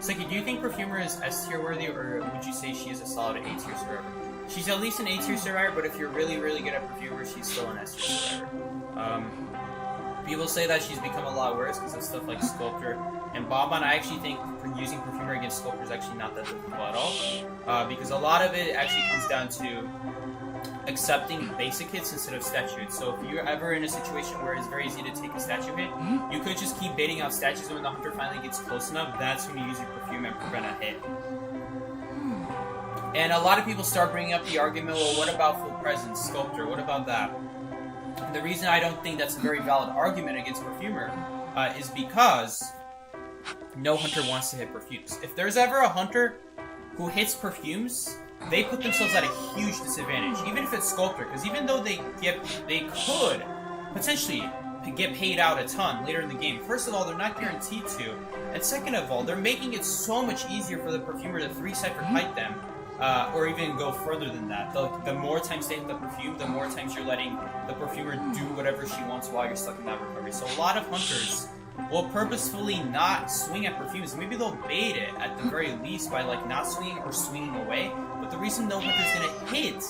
Seki, do you think Perfumer is S tier worthy, or would you say she is a solid A tier survivor? She's at least an A tier survivor, but if you're really, really good at Perfumer, she's still an S tier survivor. People say that she's become a lot worse because of stuff like Sculptor and Bonbon. I actually think using Perfumer against Sculptor is actually not that difficult at all. Because a lot of it actually comes down to accepting basic hits instead of statue hits. So if you're ever in a situation where it's very easy to take a statue hit, you could just keep baiting out statues, and when the hunter finally gets close enough, that's when you use your Perfume and prevent a hit. And a lot of people start bringing up the argument, well, what about full presence, Sculptor, what about that? And the reason I don't think that's a very valid argument against Perfumer is because no hunter wants to hit perfumes. If there's ever a hunter who hits perfumes, they put themselves at a huge disadvantage, even if it's Sculptor, because even though they could potentially get paid out a ton later in the game, first of all, they're not guaranteed to, and second of all, they're making it so much easier for the Perfumer to 3-cypher kite them, or even go further than that. The more times they hit the perfume, the more times you're letting the Perfumer do whatever she wants while you're stuck in that recovery. So a lot of hunters will purposefully not swing at perfumes. Maybe they'll bait it at the very least by like not swinging or swinging away. But the reason no hunter's gonna hit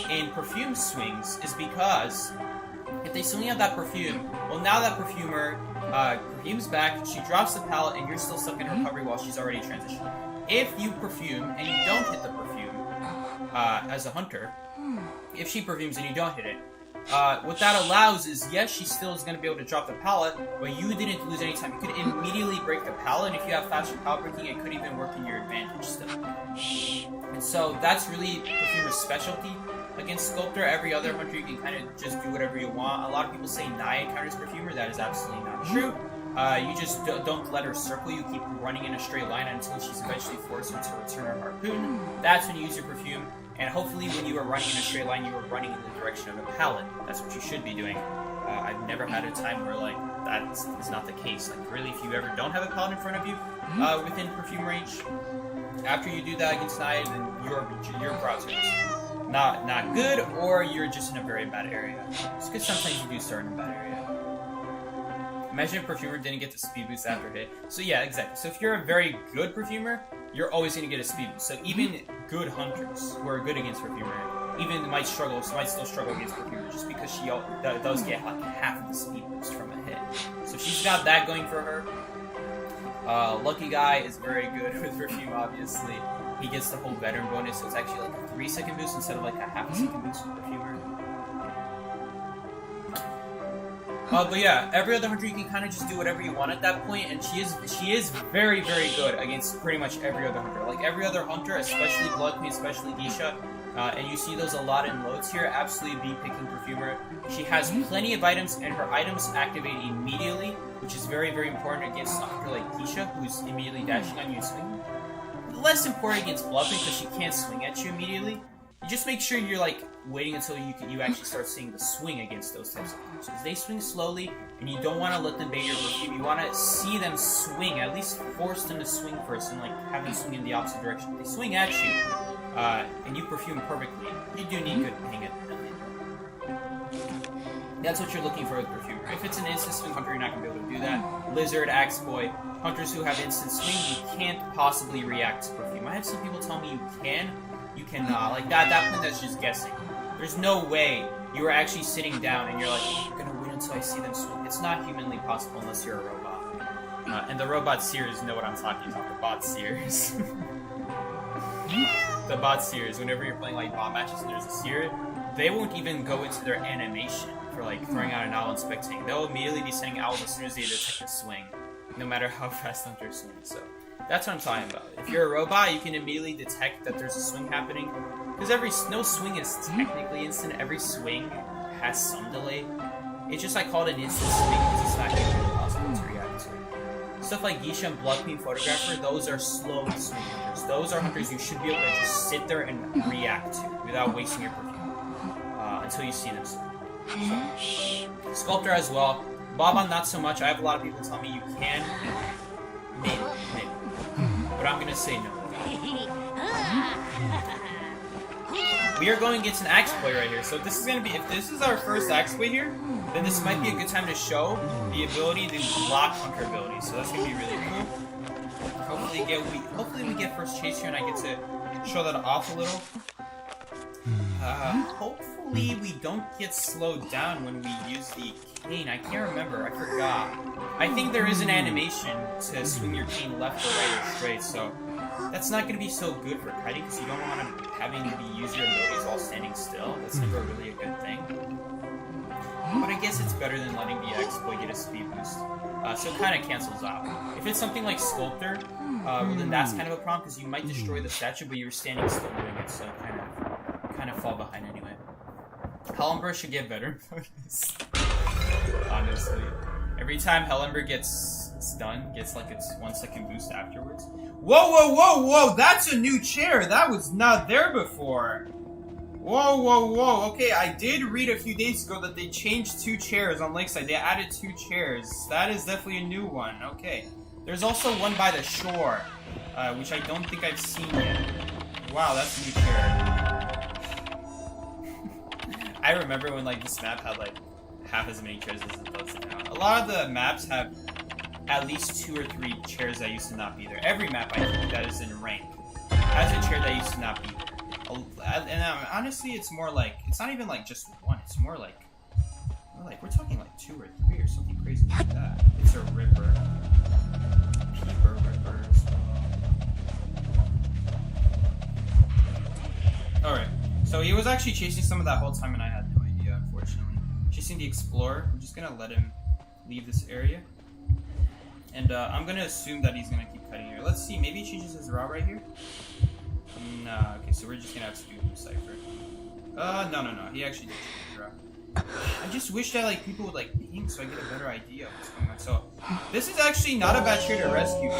in perfume swings is because if they swing at that perfume, well, now that perfume's back, she drops the pallet, and you're still stuck in recovery while she's already transitioned. If you perfume and you don't hit the perfume as a hunter, if she perfumes and you don't hit it, what that allows is, yes, she still is going to be able to drop the pallet, but you didn't lose any time. You could immediately break the pallet, and if you have faster pallet breaking, it could even work in your advantage still. And so that's really Perfumer's specialty. Against Sculptor, every other hunter, you can kind of just do whatever you want. A lot of people say Naya counters Perfumer. That is absolutely not true. You just don't let her circle you. Keep running in a straight line until she's eventually forced to return her harpoon. That's when you use your Perfume. And hopefully when you are running in a straight line, you are running in the direction of the pallet. That's what you should be doing. I've never had a time where, like, that is not the case. Like, really, if you ever don't have a pallet in front of you, within Perfume range, after you do that against Naya, then your crowds are just not good, or you're just in a very bad area. It's because sometimes you do start in a bad area. Imagine if Perfumer didn't get the speed boost after hit. So yeah, exactly. So if you're a very good Perfumer, you're always going to get a speed boost. So even good hunters who are good against Perfumer, even might still struggle against Perfumer, just because she does get like half of the speed boost from a hit. So she's got that going for her. Lucky Guy is very good with Perfume, obviously. He gets the whole veteran bonus, so it's actually like a 3-second boost instead of like a half-a-second boost with Perfumer. But yeah, every other hunter you can kind of just do whatever you want at that point, and she is very, very good against pretty much every other hunter. Like every other hunter, especially Blood Queen, especially Geisha, and you see those a lot in loads here, absolutely be picking Perfumer. She has plenty of items, and her items activate immediately, which is very, very important against a hunter like Geisha, who's immediately dashing on you and swinging. Less important against Blood Queen because she can't swing at you immediately. You just make sure you're like waiting until you actually start seeing the swing against those types of hunters. Because they swing slowly, and you don't want to let them bait your perfume. You want to see them swing, at least force them to swing first, and like have them swing in the opposite direction. If they swing at you, and you perfume perfectly, you do need good ping at the end. That's what you're looking for with Perfumer. If it's an instant swing hunter, you're not going to be able to do that. Lizard, Axe Boy, hunters who have instant swing, you can't possibly react to Perfume. I have some people tell me you can. You cannot. Like that point, that's just guessing. There's no way you are actually sitting down and you're like, I'm going to wait until I see them swing. It's not humanly possible unless you're a robot. And the robot seers know what I'm talking about. The bot seers. The bot seers, whenever you're playing like bot matches and there's a seer, they won't even go into their animation for like throwing out an owl and spectating. They'll immediately be sending owls as soon as they detect a swing, no matter how fast hunters swing. So that's what I'm talking about. If you're a robot, you can immediately detect that there's a swing happening, because no swing is technically instant. Every swing has some delay. It's just I call it an instant swing because it's not humanly possible to react to. Stuff like Geisha and Blood Queen Photographer, those are slow swing hunters. Those are hunters you should be able to just sit there and react to without wasting your perfume until you see them swing. So, Sculptor as well. Boban, not so much. I have a lot of people tell me you can. Maybe. But I'm gonna say no. We are going against an Axe Boy right here. So if this is our first Axe Boy here, then this might be a good time to show the ability to block hunter ability. So that's gonna be really cool. Hopefully we get first chase here and I get to show that off a little. Hopefully we don't get slowed down when we use the cane. I can't remember. I forgot. I think there is an animation to swing your cane left or right or straight, so that's not going to be so good for kiting because you don't want to having to use your abilities while standing still. That's never really a good thing. But I guess it's better than letting the X-Boy get a speed boost. So it kind of cancels out. If it's something like Sculptor, well then that's kind of a problem because you might destroy the statue, but you're standing still doing it, so kind of fall behind anyway. Hellenberg should get better. Honestly. Every time Hellenberg gets stunned, gets like its 1 second boost afterwards. Whoa! That's a new chair! That was not there before! Whoa! Okay, I did read a few days ago that they changed 2 chairs on Lakeside. They added 2 chairs. That is definitely a new one. Okay. There's also one by the shore, which I don't think I've seen yet. Wow, that's a new chair. I remember when like this map had like half as many chairs as it does now. A lot of the maps have at least 2 or 3 chairs that used to not be there. Every map I think that is in rank has a chair that used to not be there. And honestly, it's more like, it's not even like just one, it's more like we're talking like 2 or 3 or something crazy like that. It's a ripper. Peeper rippers. Alright, so he was actually chasing some of that whole time and I had no idea, unfortunately. Chasing the Explorer. I'm just gonna let him leave this area. And I'm gonna assume that he's gonna keep cutting here. Let's see, maybe he changes his route right here? Nah, okay, so we're just gonna have to do a Cypher. No. He actually did change his route. I just wish that like people would like ping so I get a better idea of what's going on. So this is actually not a bad chair to rescue.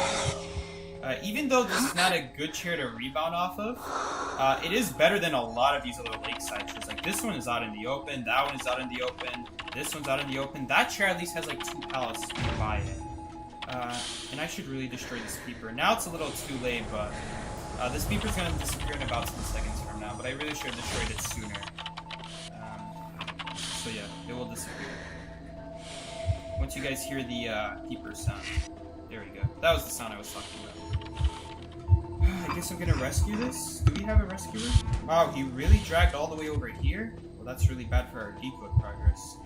Even though this is not a good chair to rebound off of, it is better than a lot of these other lakeside chairs. Like this one is out in the open, that one is out in the open, this one's out in the open. That chair at least has like 2 pallets by it. And I should really destroy this peeper. Now it's a little too late, but this peeper's gonna disappear in about 10 seconds from now. But I really should have destroyed it sooner. So yeah, it will disappear. Once you guys hear the peeper sound. There we go. That was the sound I was talking about. I guess I'm gonna rescue this. Do we have a rescuer? Wow, he really dragged all the way over here? Well, that's really bad for our decoy progress.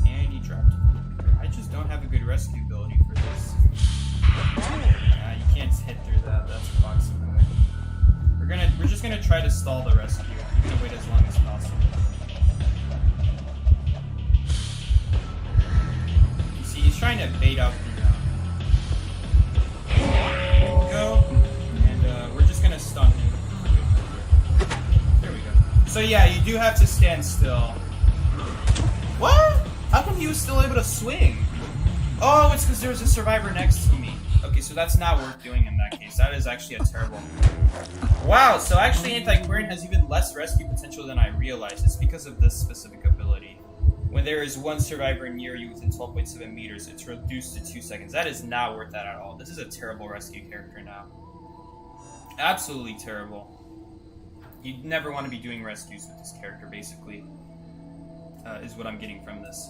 And he dropped it. I just don't have a good rescue ability for this. You can't hit through that. That's a box in the way. We're just gonna try to stall the rescue. We're gonna wait as long as possible. You see, he's trying to bait out the go, and we're just gonna stun him. There we go. So yeah, you do have to stand still. What? How come he was still able to swing? Oh, it's because there was a survivor next to me. Okay, so that's not worth doing in that case. That is actually a terrible move. Wow, so actually Antiquarian has even less rescue potential than I realized. It's because of this specific ability. When there is one survivor near you within 12.7 meters, it's reduced to 2 seconds. That is not worth that at all. This is a terrible rescue character now. Absolutely terrible. You'd never want to be doing rescues with this character, basically. Is what I'm getting from this.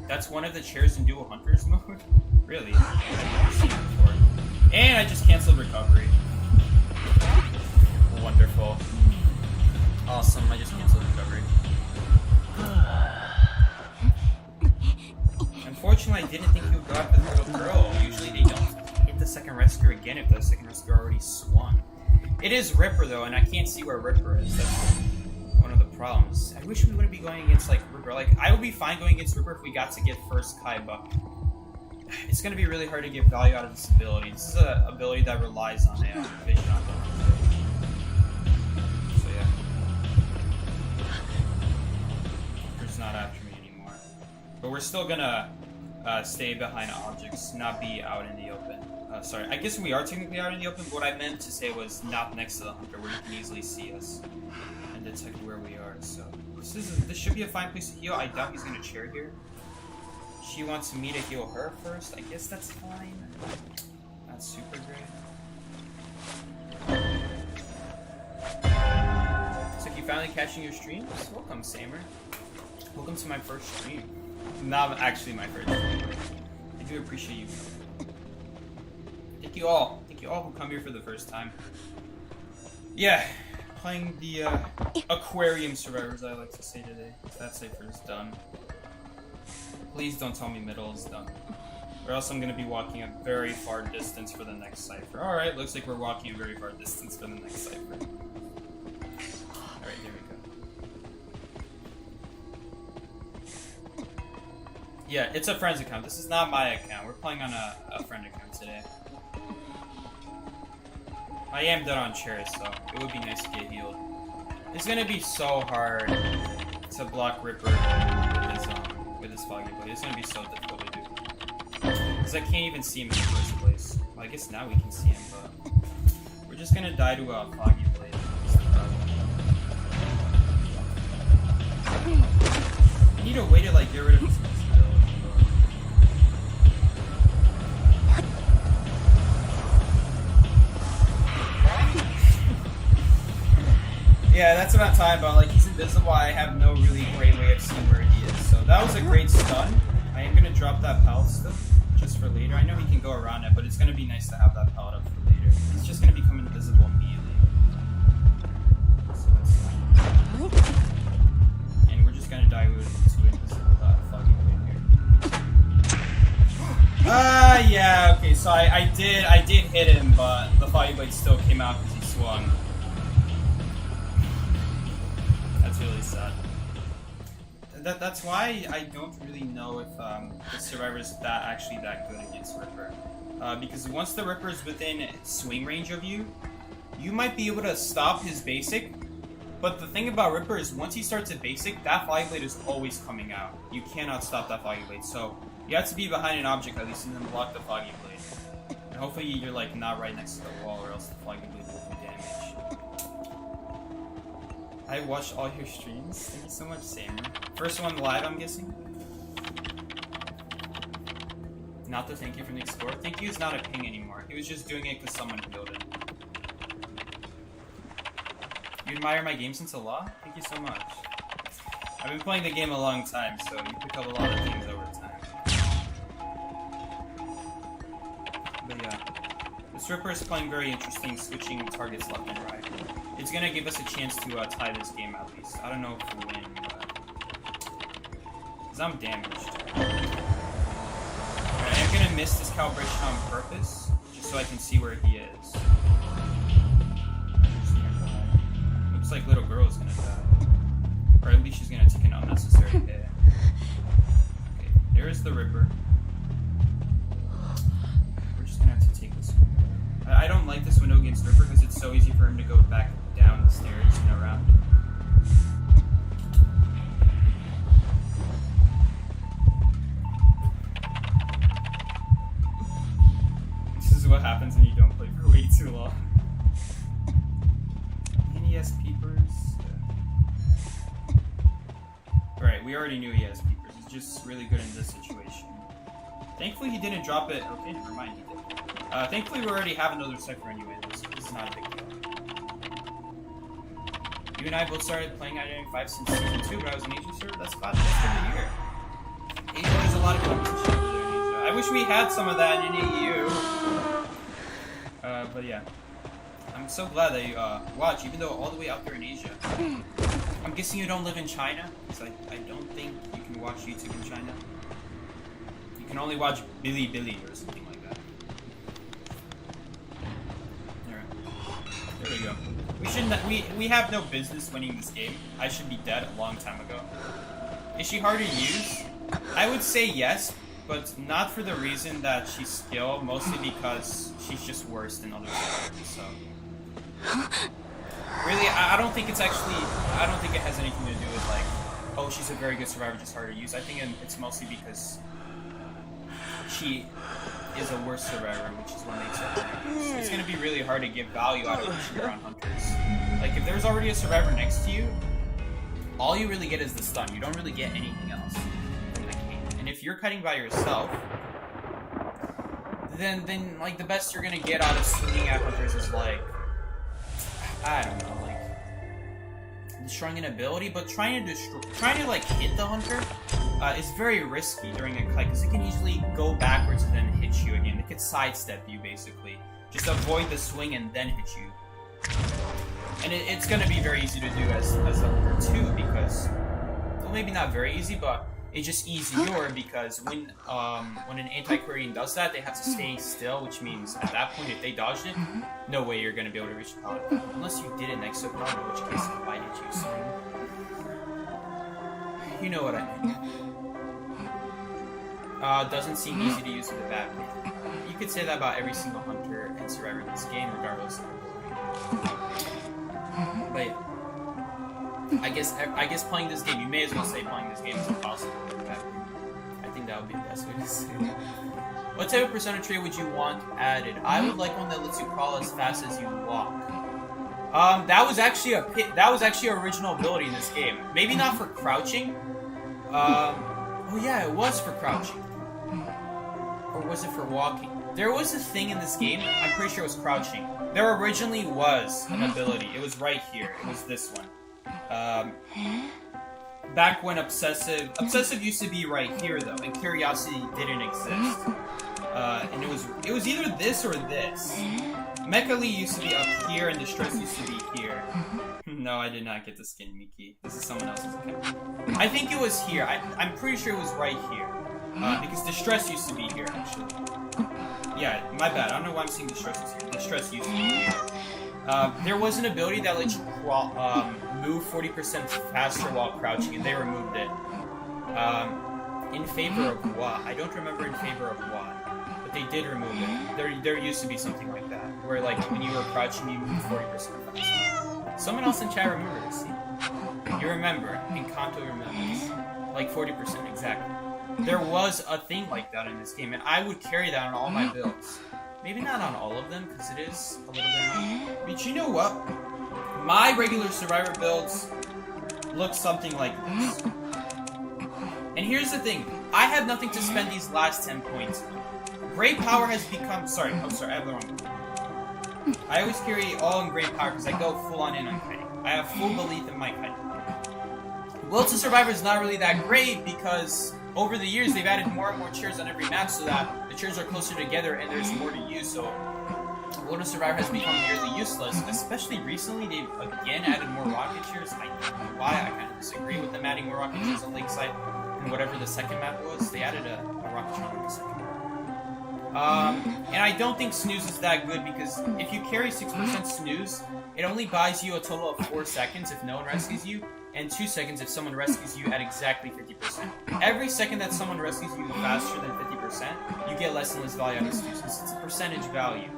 That's one of the chairs in Dual Hunters mode? Really? I've never seen it before. And I just canceled recovery. Wonderful. Awesome, I just canceled recovery. Unfortunately, I didn't think he would go after the little girl. Usually they don't hit the second rescuer again if the second rescuer already swung. It is Ripper though, and I can't see where Ripper is. That's one of the problems. I wish we wouldn't be going against like Ripper. Like I would be fine going against Ripper if we got to get first Kai, but it's gonna be really hard to get value out of this ability. This is an ability that relies on vision on them. So yeah. Ripper's not after me anymore. But we're still gonna stay behind objects, not be out in the open. Sorry, I guess we are technically out in the open, but what I meant to say was not next to the hunter where you can easily see us and detect where we are. So this should be a fine place to heal. I doubt he's gonna chair here. She wants me to heal her first. I guess that's fine. Not super great. Looks like you finally catching your streams. Welcome, Samer. Welcome to my first stream. Not actually my first stream. I do appreciate you. Thank you all who come here for the first time. Yeah, playing the aquarium survivors, I like to say today. That cipher is done. Please don't tell me middle is done, or else I'm gonna be walking a very far distance for the next cipher. All right, looks like we're walking a very far distance for the next cipher. All right, here we go. Yeah, it's a friend's account. This is not my account. We're playing on a friend account today. I am done on chairs, so it would be nice to get healed. It's gonna be so hard to block Ripper with his foggy blade. It's gonna be so difficult to do. Because I can't even see him in the first place. Well, I guess now we can see him, but we're just gonna die to a foggy blade. I need a way to like get rid of his invincibility. Yeah, that's what I'm talking about. Like, he's invisible, I have no really great way of seeing where he is. So that was a great stun. I am gonna drop that pallet stuff just for later. I know he can go around it, but it's gonna be nice to have that pallet up for later. He's just gonna become invisible immediately. So that's fine. And we're just gonna dilute to invisible foggy blade here. Yeah, okay, so I did hit him, but the foggy blade still came out because he swung. That's really sad. That's why I don't really know if the Survivor's actually that good against Ripper. Because once the Ripper is within swing range of you, you might be able to stop his basic. But the thing about Ripper is once he starts a basic, that Foggy Blade is always coming out. You cannot stop that Foggy Blade. So you have to be behind an object at least and then block the Foggy Blade. And hopefully you're like not right next to the wall or else the Foggy Blade will do damage. I watched all your streams. Thank you so much, Samer. First one live, I'm guessing. Not the thank you from the Explorer. Thank you is not a ping anymore. He was just doing it because someone killed him. You admire my game since a lot? Thank you so much. I've been playing the game a long time, so you pick up a lot of things over time. But yeah. This Ripper is playing very interesting, switching targets left and right. It's gonna give us a chance to tie this game at least. I don't know if we'll win, but... because I'm damaged. Right, I'm gonna miss this calibration on purpose, just so I can see where he is. Looks like little girl is gonna die. Or at least she's gonna take an unnecessary hit. Okay, there is the Ripper. We're just gonna have to take this window. I don't like this window against Ripper because it's so easy for him to go back down the stairs and around. This is what happens when you don't play for way too long. NES peepers. Alright, we already knew he has peepers. He's just really good in this situation. Thankfully he didn't drop it. Okay, never mind, he did. Thankfully we already have another sector anyway. This is not a big deal. You and I both started playing Identity 5 since Season 2, but I was an Asia server. That's about the best of the year. Asia has a lot of competition over there in Asia. I wish we had some of that in EU. But yeah. I'm so glad that you watch, even though all the way out there in Asia. I'm guessing you don't live in China, because I don't think you can watch YouTube in China. You can only watch Bilibili or something like that. Alright. There we go. We have no business winning this game. I should be dead a long time ago. Is she hard to use? I would say yes, but not for the reason that she's skilled, mostly because she's just worse than other survivors, so... Really, I don't think it's actually... I don't think it has anything to do with, like, oh, she's a very good survivor, just hard to use. I think it's mostly because she is a worse survivor, which is what makes it hard to use. It's going to be really hard to get value out of each year on Hunters. Like, if there's already a survivor next to you, all you really get is the stun. You don't really get anything else from the game. And if you're cutting by yourself, then like, the best you're going to get out of swinging at Hunters is, like, I don't know, like, destroying an ability, but trying to like hit the Hunter is very risky during a kite because it can easily go backwards and then hit you again. It could sidestep you basically, just avoid the swing and then hit you. And it's gonna be very easy to do as the Hunter too, because well, maybe not very easy, but it's just easier because when an Antiquarian does that, they have to stay still, which means at that point, if they dodged it, no way you're gonna be able to reach the pallet. Unless you did it next to a pallet, in which case, why did you swing? You know what I mean. Doesn't seem easy to use with a bad pick. You could say that about every single Hunter and Survivor in this game, regardless of ability. But yeah. I guess playing this game, you may as well say playing this game is impossible. I think that would be the best way to say it. What type of persona trait would you want added? I would like one that lets you crawl as fast as you walk. That was actually an original ability in this game. Maybe not for crouching. Oh yeah, it was for crouching. Or was it for walking? There was a thing in this game, I'm pretty sure it was crouching. There originally was an ability. It was right here. It was this one. Back when obsessive used to be right here though, and curiosity didn't exist. And it was either this or this. Mechally used to be up here, and distress used to be here. No, I did not get the skin, Miki. This is someone else's account. I think it was here. I'm pretty sure it was right here. Because distress used to be here, actually. Yeah, my bad. I don't know why I'm seeing distress is here. Distress used to be here. There was an ability that let you move 40% faster while crouching, and they removed it. In favor of what? I don't remember in favor of what. But they did remove it. There used to be something like that, where like when you were crouching, you moved 40% faster. Someone else in chat remembers. See? You remember. Encanto remembers. Like 40% exactly. There was a thing like that in this game, and I would carry that on all my builds. Maybe not on all of them, because it is a little bit... But you know what? My regular Survivor builds look something like this. And here's the thing. I have nothing to spend these last 10 points on. Great Power has become... Sorry, I have the wrong one. I always carry all in Great Power, because I go full on in on kiting. I have full belief in my kiting. Will to Survivor is not really that great, because... over the years, they've added more and more chairs on every map so that the chairs are closer together and there's more to use, so Will to Survivor has become nearly useless, especially recently. They've again added more rocket chairs. I don't know why, I kind of disagree with them adding more rocket chairs on Lakeside and whatever the second map was. They added a rocket chair on the second map. And I don't think snooze is that good, because if you carry 6% snooze, it only buys you a total of 4 seconds if no one rescues you, and 2 seconds if someone rescues you at exactly 50%. Every second that someone rescues you faster than 50%, you get less and less value out of snooze, because it's a percentage value.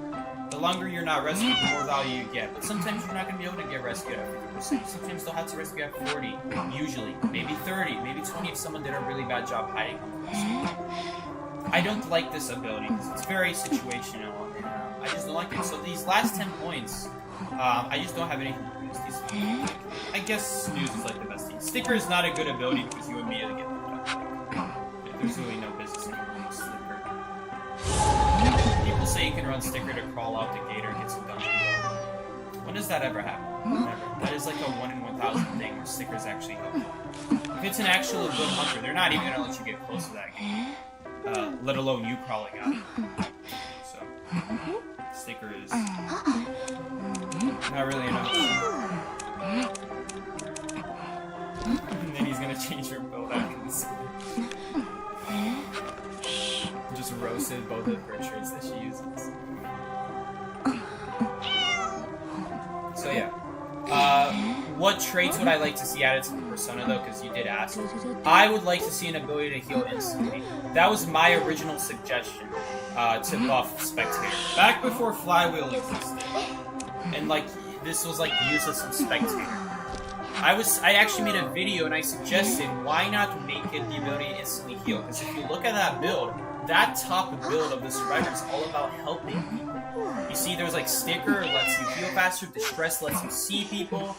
The longer you're not rescued, the more value you get. But sometimes you're not going to be able to get rescued at 50%. Sometimes they'll have to rescue at 40, usually. Maybe 30, maybe 20 if someone did a really bad job hiding on the I don't like this ability, because it's very situational, and I just don't like it. So these last 10 points, I just don't have anything to use. I guess snooze is like the best thing. Sticker is not a good ability because you immediately get looked up. There's really no business in using Sticker. People say you can run Sticker to crawl out the gate or get some dungeon gold. When does that ever happen? Never. That is like a 1 in 1,000 thing where Stickers actually help you. If it's an actual good hunter, they're not even going to let you get close to that gate. Let alone you crawling out. So, Sticker is not really enough. And then he's gonna change her build after this. Just roasted both of her traits that she uses. So yeah. What traits would I like to see added to the persona though, because you did ask. I would like to see an ability to heal instantly. That was my original suggestion to buff Spectator. Back before Flywheel existed. And like, this was like useless in Spectator. I actually made a video and I suggested why not make it the ability to instantly heal, because if you look at that build, that top build of the Survivor is all about helping people. You see, there's like Sticker lets you heal faster, Distress lets you see people,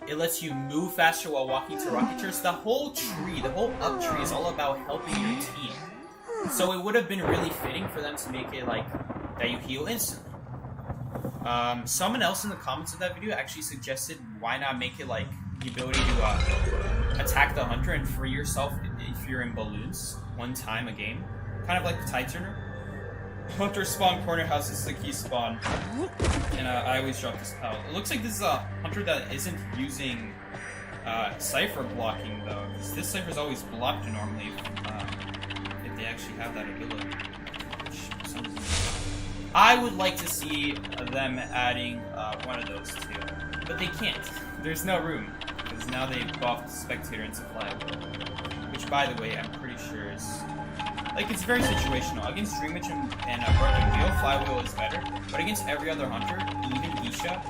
it lets you move faster while walking to rocket chairs. The whole tree, the whole up tree is all about helping your team. So it would have been really fitting for them to make it like that you heal instantly. Someone else in the comments of that video actually suggested why not make it like the ability to attack the hunter and free yourself if you're in balloons one time a game. Kind of like the Tide Turner. Hunter spawn corner house is the key spawn. And I always drop this out. It looks like this is a hunter that isn't using Cypher blocking though, because this Cypher is always blocked normally if they actually have that ability. I would like to see them adding one of those two, but they can't. There's no room, because now they've buffed Spectator into Flywheel, which, by the way, I'm pretty sure is... like, it's very situational. Against Dream Witch and Broken Wheel, Flywheel is better, but against every other hunter, even Isha,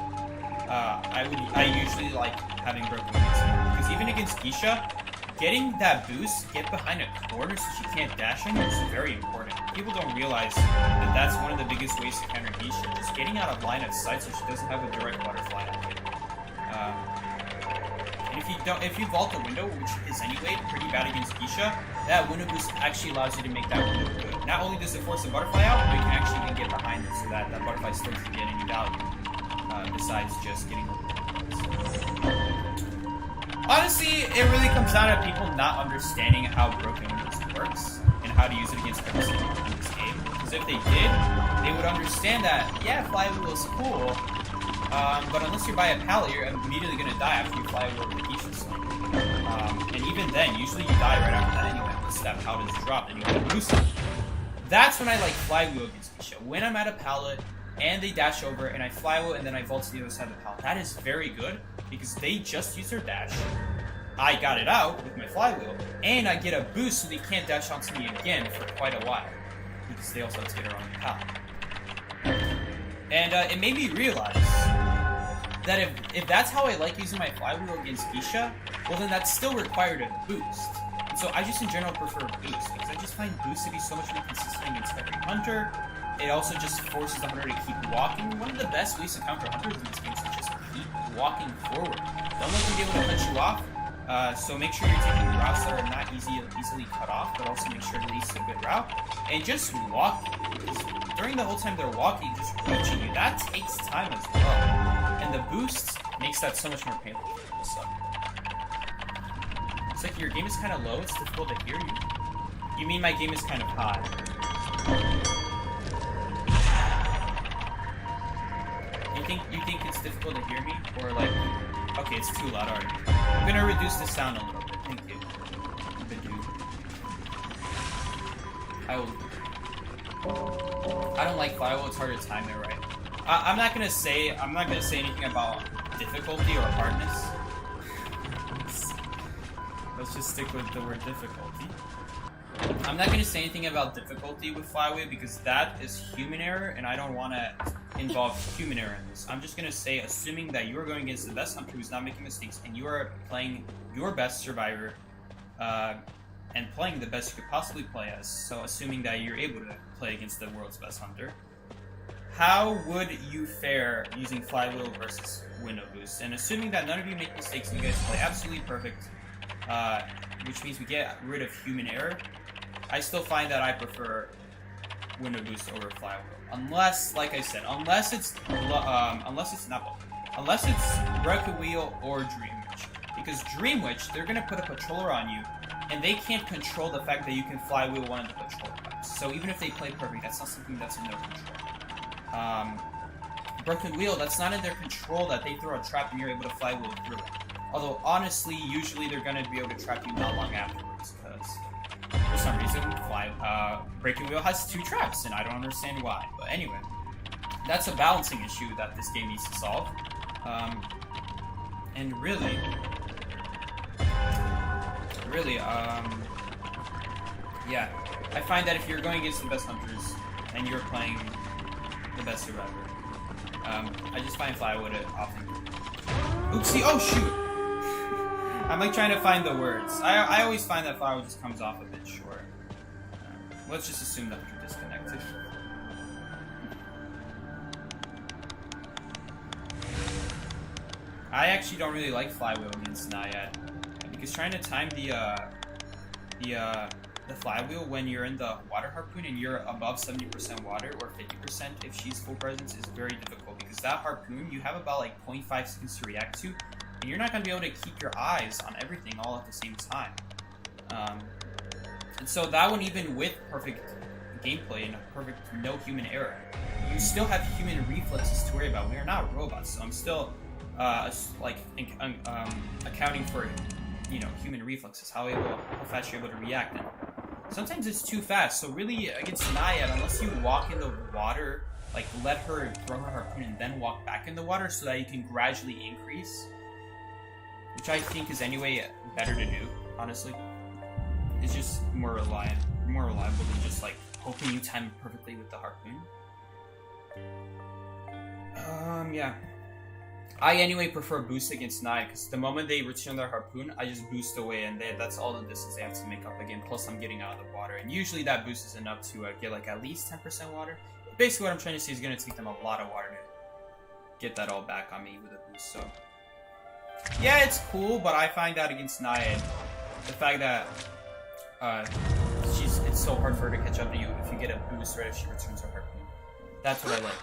I usually like having Broken Wheel, because even against Isha, getting that boost, get behind a corner so she can't dash in, is very important. People don't realize that that's one of the biggest ways to counter Isha, just getting out of line of sight so she doesn't have a direct butterfly on you. And if you vault a window, which is anyway pretty bad against Isha, that window boost actually allows you to make that window good. Not only does it force the butterfly out, but you can actually even get behind it so that that butterfly still doesn't get any value, besides just getting over the window. Honestly, it really comes down to people not understanding how broken windows works and how to use it against every single in this game. Because if they did, they would understand that, yeah, flywheel is cool, but unless you buy a pallet, you're immediately going to die after you fly over the Geisha Sling. And even then, usually you die right after that anyway, unless that pallet is dropped and you get boosted. That's when I like flywheel against Geisha. When I'm at a pallet, and they dash over, and I flywheel, and then I vault to the other side of the pallet. That is very good, because they just used their dash. I got it out with my flywheel, and I get a boost so they can't dash onto me again for quite a while, because they also have to get around the pallet. And it made me realize that if that's how I like using my flywheel against Geisha, well then that's still required a boost. And so I just in general prefer boost, because I just find boost to be so much more consistent against every hunter. It also just forces the hunter to keep walking. One of the best ways to counter hunters in this game is to just keep walking forward. Don't let them be able to cut you off. So make sure you're taking routes that are not easily cut off, but also make sure it leads to a good route. And just walk. Because during the whole time they're walking, just reaching you, that takes time as well. And the boost makes that so much more painful for them. So it's like your game is kind of low. It's difficult to hear you. You mean my game is kind of high? You think it's difficult to hear me? Or like, okay, it's too loud already. I'm gonna reduce the sound a little bit, thank you. I don't like flywheel, it's hard to time it right. I'm not gonna say anything about difficulty or hardness. Let's just stick with the word difficulty. I'm not gonna say anything about difficulty with flywheel because that is human error, and I don't want to involve human error in this. I'm just gonna say, assuming that you are going against the best hunter who's not making mistakes, and you are playing your best survivor, and playing the best you could possibly play as. So, assuming that you're able to play against the world's best hunter, how would you fare using flywheel versus window boost? And assuming that none of you make mistakes and you guys play absolutely perfect, which means we get rid of human error, I still find that I prefer window boost over flywheel. Unless, like I said, unless it's Wreck-A Wheel or Dream Witch. Because Dream Witch, they're gonna put a patroller on you, and they can't control the fact that you can flywheel one of the patroller guys. So even if they play perfect, that's not something that's in their control. Broken Wheel, that's not in their control that they throw a trap and you're able to flywheel through it. Although honestly, usually they're gonna be able to trap you not long afterwards, because for some reason, Breaking Wheel has 2 traps, and I don't understand why. But anyway, that's a balancing issue that this game needs to solve. And really, yeah, I find that if you're going against the best hunters and you're playing the best survivor, I just find flywheel to often. Oopsie! Oh shoot! I'm like trying to find the words. I always find that flywheel just comes off a bit short. Let's just assume that you're disconnected. I actually don't really like flywheel against Naiad, because trying to time the flywheel when you're in the water harpoon and you're above 70% water or 50% if she's full presence is very difficult, because that harpoon you have about like 0.5 seconds to react to, and you're not going to be able to keep your eyes on everything all at the same time. And so that one, even with perfect gameplay and perfect no human error, you still have human reflexes to worry about. We are not robots, so I'm still accounting for, you know, human reflexes, how fast you're able to react. And sometimes it's too fast, so really against Naiad, unless you walk in the water, like let her throw her harpoon and then walk back in the water so that you can gradually increase, which I think is anyway better to do, honestly. It's just more reliable than just like hoping you time it perfectly with the harpoon. Yeah. I anyway prefer boost against Nai, because the moment they return their harpoon, I just boost away, and that's all the distance they have to make up again, plus I'm getting out of the water. And usually that boost is enough to get like at least 10% water. Basically what I'm trying to say is going to take them a lot of water to get that all back on me with a boost, so. Yeah, it's cool, but I find that against Nai, the fact that it's so hard for her to catch up to you if you get a boost right if she returns her harpoon. That's what I like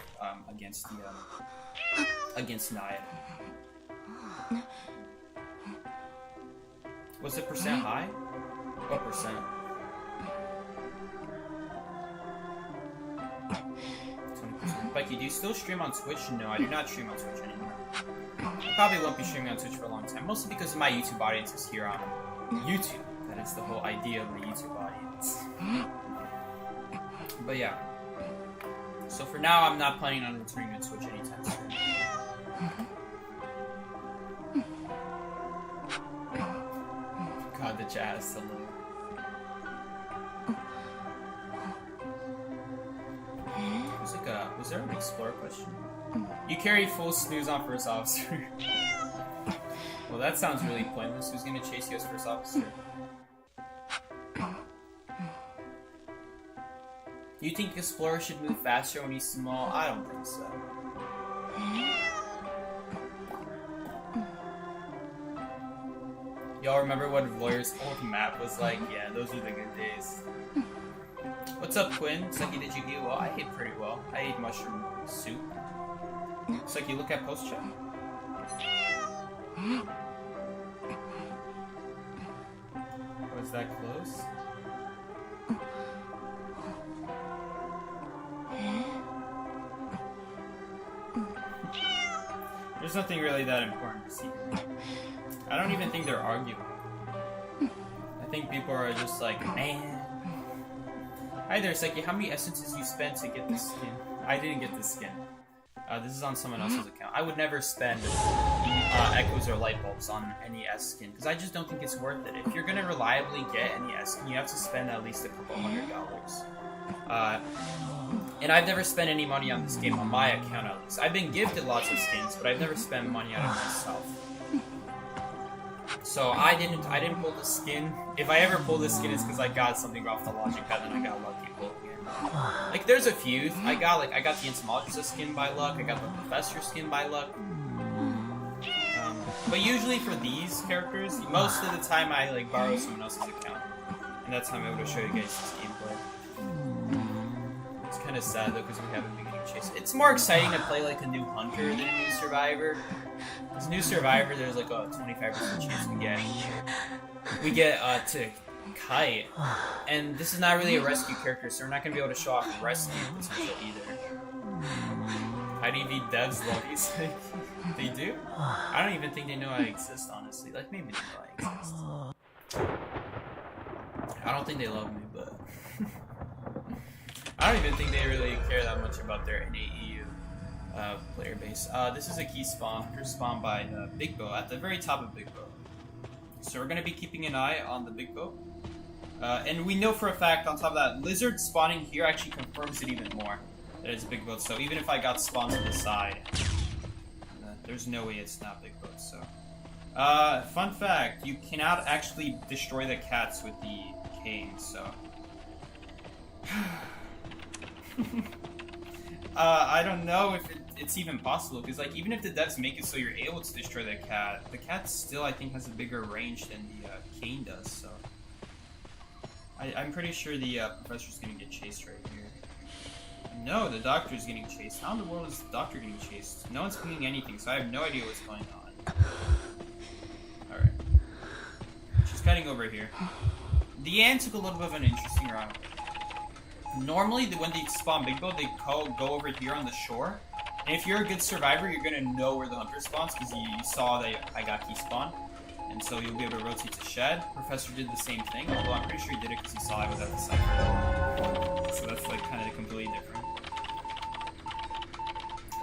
against Naiad. Was the percent high? What percent? 20%. Becky, do you still stream on Twitch? No, I do not stream on Twitch anymore. I probably won't be streaming on Twitch for a long time, mostly because my YouTube audience is here on YouTube. That is the whole idea of my YouTube audience. But yeah. So for now, I'm not planning on returning to Twitch anytime soon. God, the chat is so low. Was there an Explorer question? You carry full snooze on First Officer. Well, that sounds really pointless. Who's gonna chase you as First Officer? You think Explorer should move faster when he's small? I don't think so. Y'all remember what Voyer's old map was like? Yeah, those were the good days. What's up, Quinn? Sucky, did you eat well? I ate pretty well. I ate mushroom soup. Sucky, look at post chat. Was that close? There's nothing really that important to see. I don't even think they're arguing. I think people are just like, man. Hi there, Seki. How many essences you spent to get this skin? I didn't get this skin. This is on someone else's account. I would never spend echoes or light bulbs on any S skin because I just don't think it's worth it. If you're gonna reliably get any S skin, you have to spend at least a couple $100. And I've never spent any money on this game on my account at least. I've been gifted lots of skins, but I've never spent money on it myself. So I didn't pull the skin. If I ever pull this skin, it's because I got something off the logic pad and I got lucky pulling it. Like there's a few. I got the entomologist skin by luck. I got the professor skin by luck. But usually for these characters, most of the time I like borrow someone else's account, and that's how I'm able to show you guys this gameplay. It's kind of sad though because we haven't been getting chased. It's more exciting to play like a new hunter than a new survivor. This new survivor, there's like a 25% chance we get to kite, and this is not really a rescue character, so we're not gonna be able to show off rescue potential either. IDV devs love you, they do? I don't even think they know I exist, honestly. Like maybe they know I exist. I don't think they love me, but I don't even think they really care that much about their innate EU player base. This is a key spawn. Hunters spawn by Big Bow at the very top of Big Bow. So we're going to be keeping an eye on the Big Bow. And we know for a fact, on top of that, Lizard spawning here actually confirms it even more. That it's Big Bow. So even if I got spawned to the side, there's no way it's not Big Bow. So, fun fact, you cannot actually destroy the cats with the cane, so... I don't know if it's even possible, because like even if the devs make it so you're able to destroy the cat still I think has a bigger range than the cane does, so I'm pretty sure the professor's gonna get chased right here. No, the doctor's getting chased. How in the world is the doctor getting chased? No one's pinging anything, so I have no idea what's going on. Alright. She's cutting over here. The ant took a little bit of an interesting route. Normally, when they spawn Big Bow, they go over here on the shore. And if you're a good survivor, you're gonna know where the hunter spawns because you saw that I got key spawn. And so you'll be able to rotate to shed. Professor did the same thing, although I'm pretty sure he did it because he saw I was at the cipher. So that's like kind of completely different.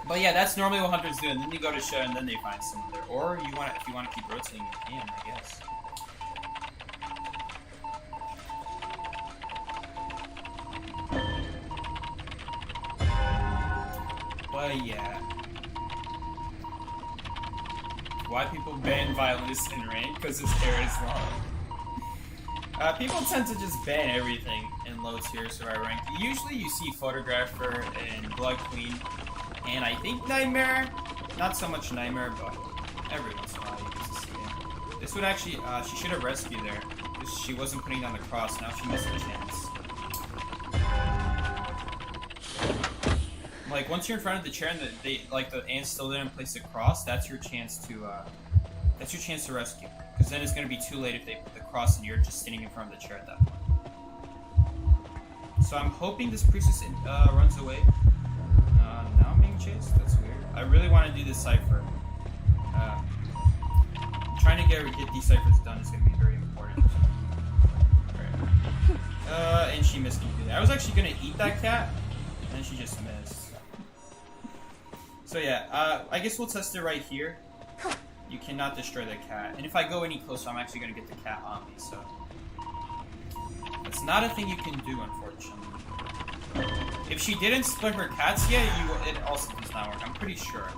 But yeah, that's normally what hunters do, and then you go to shed and then they find someone there. Or if you want to keep rotating, you can, I guess. But yeah. Why people ban violinists in rank? Because his hair is long. People tend to just ban everything in low tier survivor rank. Usually you see Photographer and Blood Queen, and I think Nightmare. Not so much Nightmare, but every once in a while you get to see it. This would actually, she should have rescued there. Because she wasn't putting down the cross, now she missed the chance. Like, once you're in front of the chair and the ants still didn't place a cross, that's your chance to that's your chance to rescue. Because then it's going to be too late if they put the cross and you're just sitting in front of the chair at that point. So I'm hoping this priestess runs away. Now I'm being chased? That's weird. I really want to do this cipher. Trying to get these ciphers done is going to be very important. Alright. And she missed completely. I was actually going to eat that cat, and then she just missed. So yeah, I guess we'll test it right here. You cannot destroy the cat. And if I go any closer, I'm actually going to get the cat on me, so... It's not a thing you can do, unfortunately. If she didn't split her cats yet, it also does not work. I'm pretty sure.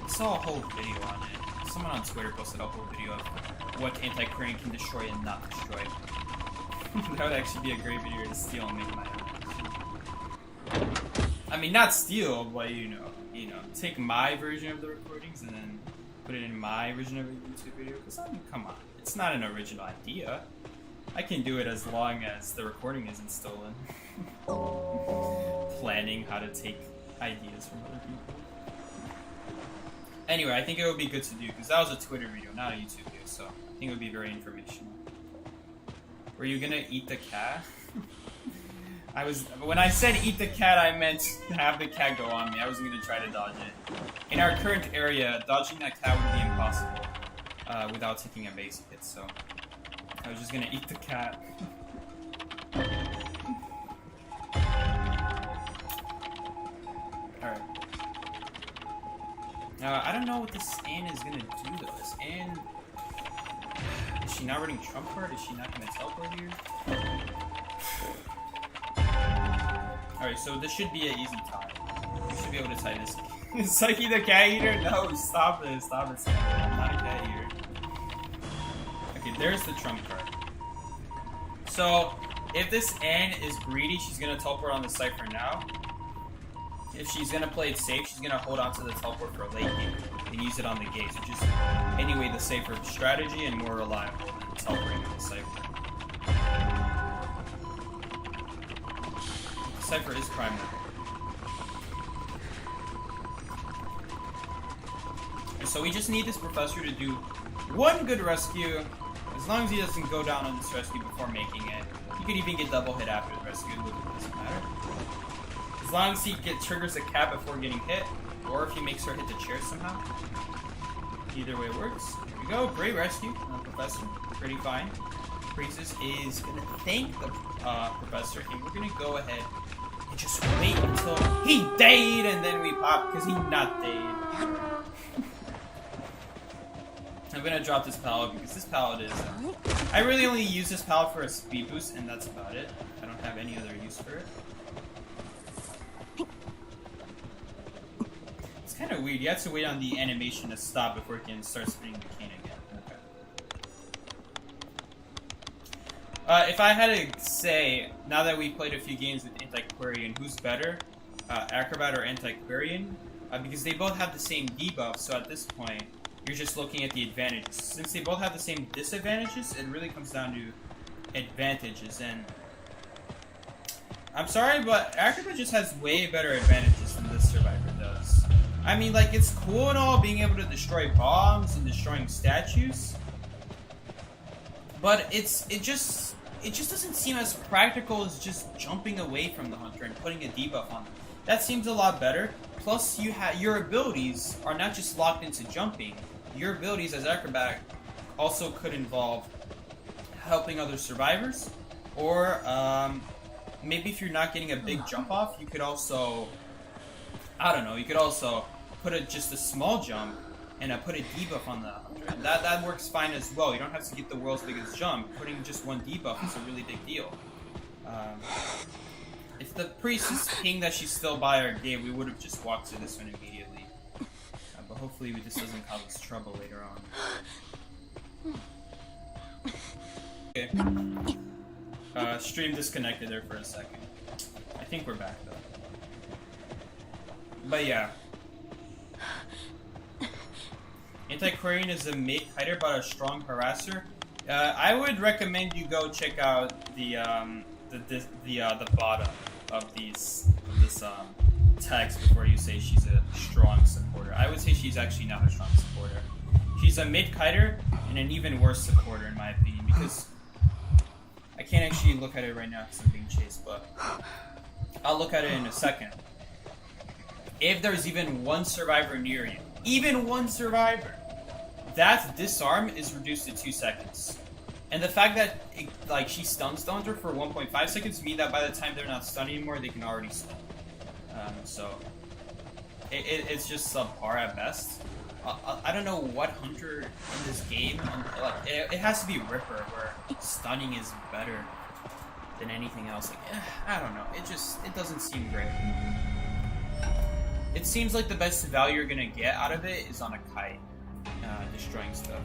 I saw a whole video on it. Someone on Twitter posted a whole video of what Antiquarian can destroy and not destroy. That would actually be a great video to steal and make my own. I mean, not steal, but you know, take my version of the recordings and then put it in my version of a YouTube video. Because I mean, come on, it's not an original idea. I can do it as long as the recording isn't stolen. Planning how to take ideas from other people. Anyway, I think it would be good to do, because that was a Twitter video, not a YouTube video, so I think it would be very informational. Were you gonna eat the cat? When I said eat the cat, I meant have the cat go on me. I wasn't gonna try to dodge it. In our current area, dodging that cat would be impossible without taking a basic hit, so I was just gonna eat the cat. Alright. I don't know what this Anne is gonna do though. This Anne... Is she not running trump card? Is she not gonna teleport here? Alright, so this should be an easy tie. We should be able to tie this. Psyche the cat eater? No, stop it, stop it. I'm not a cat eater. Okay, there's the trump card. So, if this Anne is greedy, she's gonna teleport on the cipher now. If she's gonna play it safe, she's gonna hold on to the teleport for a late game and use it on the gates, which is anyway the safer strategy and more reliable than teleporting on the cipher. The cipher is primary. And so we just need this professor to do one good rescue. As long as he doesn't go down on this rescue before making it. He could even get double hit after the rescue, it doesn't matter. As long as he triggers a cat before getting hit, or if he makes her hit the chair somehow. Either way works. Here we go, great rescue. Professor, pretty fine. Priestess is gonna thank the professor, and we're gonna go ahead and just wait until he died, and then we pop, because he not died. I'm gonna drop this pallet because this pallet is... I really only use this pallet for a speed boost, and that's about it. I don't have any other use for it. It's kind of weird. You have to wait on the animation to stop before you can start spinning the cane again. Okay. If I had to say, now that we played a few games with Antiquarian, who's better? Acrobat or Antiquarian? Because they both have the same debuff, so at this point... You're just looking at the advantages. Since they both have the same disadvantages, it really comes down to advantages. And I'm sorry, but Acrobat just has way better advantages than this Survivor does. I mean, like, it's cool and all being able to destroy bombs and destroying statues, but it just doesn't seem as practical as just jumping away from the hunter and putting a debuff on them. That seems a lot better. Plus, your abilities are not just locked into jumping. Your abilities as Acrobat also could involve helping other survivors, or maybe if you're not getting a big jump off, you could also, I don't know, you could also put just a small jump and put a debuff on the hunter. And that works fine as well. You don't have to get the world's biggest jump. Putting just one debuff is a really big deal. If the priestess pinged that she's still by our gate, we would have just walked to this one immediately. But hopefully this doesn't cause us trouble later on. Okay. Stream disconnected there for a second. I think we're back though. But yeah. Antiquarian is a mid hider but a strong harasser. I would recommend you go check out the bottom of this text before you say she's a strong supporter. I would say she's actually not a strong supporter. She's a mid-kiter and an even worse supporter in my opinion, because I can't actually look at it right now because I'm being chased, but I'll look at it in a second. If there's even one survivor near you, even one survivor, that disarm is reduced to 2 seconds. And the fact that she stuns her for 1.5 seconds mean that by the time they're not stunned anymore, they can already stun. So it's just subpar at best. I don't know what hunter in this game, it has to be Ripper, where stunning is better than anything else. I don't know. It doesn't seem great. It seems like the best value you're gonna get out of it is on a kite, destroying stuff.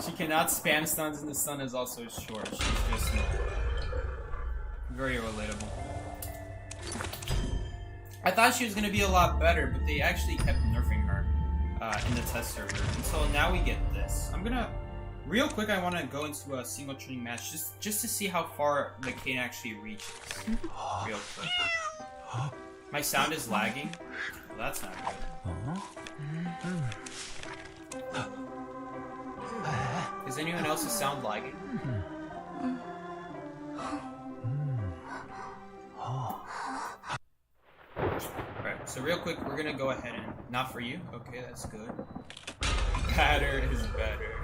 She cannot spam stuns, and the stun is also short. She's just very relatable. I thought she was gonna be a lot better, but they actually kept nerfing her in the test server. Until now we get this. I'm gonna, real quick, I want to go into a single training match just to see how far the cane actually reaches. Real quick. My sound is lagging. Well, that's not good. Is anyone else's sound lagging? Alright, so real quick, we're gonna go ahead and... Not for you? Okay, that's good. Batter is better.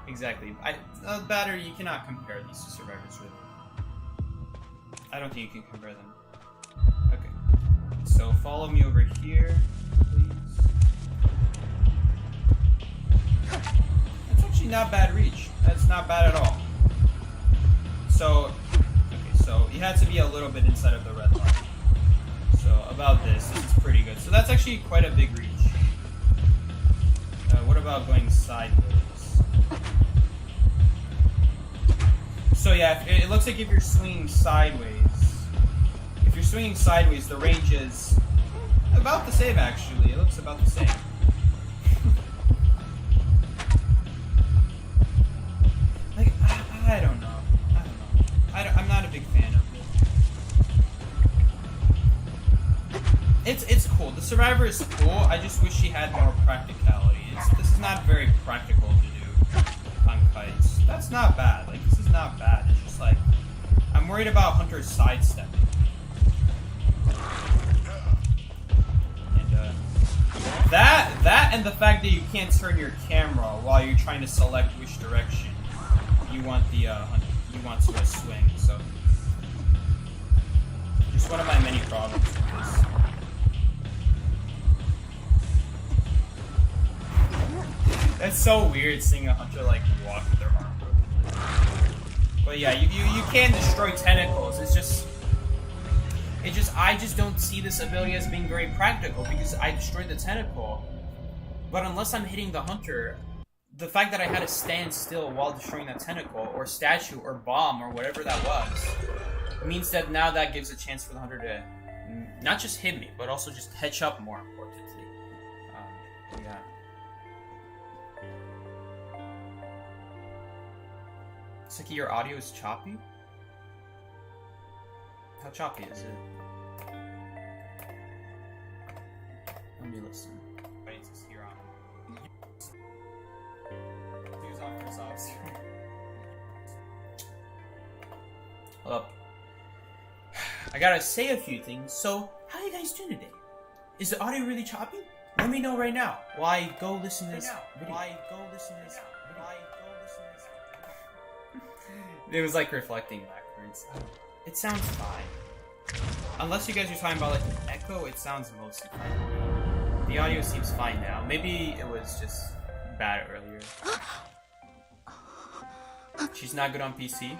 Exactly. Batter, you cannot compare these two survivors, really. I don't think you can compare them. Okay. So, follow me over here, please. That's actually not bad reach. That's not bad at all. So, okay, so you had to be a little bit inside of the red line. So, about this is pretty good. So that's actually quite a big reach. What about going sideways? So yeah, it looks like if you're swinging sideways, the range is about the same actually. It looks about the same. Like, I don't know. I'm not a big fan of it. It's cool. The survivor is cool. I just wish she had more practicality. This is not very practical to do on kites. That's not bad. Like, this is not bad. It's just like, I'm worried about Hunter's sidestepping. And that and the fact that you can't turn your camera while you're trying to select which direction you want the you want to swing. So, just one of my many problems with this. That's so weird seeing a hunter like walk with their arm broken. But yeah, you can destroy tentacles. I just don't see this ability as being very practical because I destroyed the tentacle. But unless I'm hitting the hunter, the fact that I had to stand still while destroying that tentacle, or statue, or bomb, or whatever that was, means that now that gives a chance for the hunter to not just hit me, but also just catch up more importantly. Yeah. It's like your audio is choppy? How choppy is it? Let me listen. Right, it's here on. Dude's on first officer. Hold up. I gotta say a few things. So, how are you guys doing today? Is the audio really choppy? Let me know right now. Why go listen to this video. It was like reflecting backwards. It sounds fine. Unless you guys are talking about like an echo, it sounds mostly fine. The audio seems fine now. Maybe it was just bad earlier. She's not good on PC.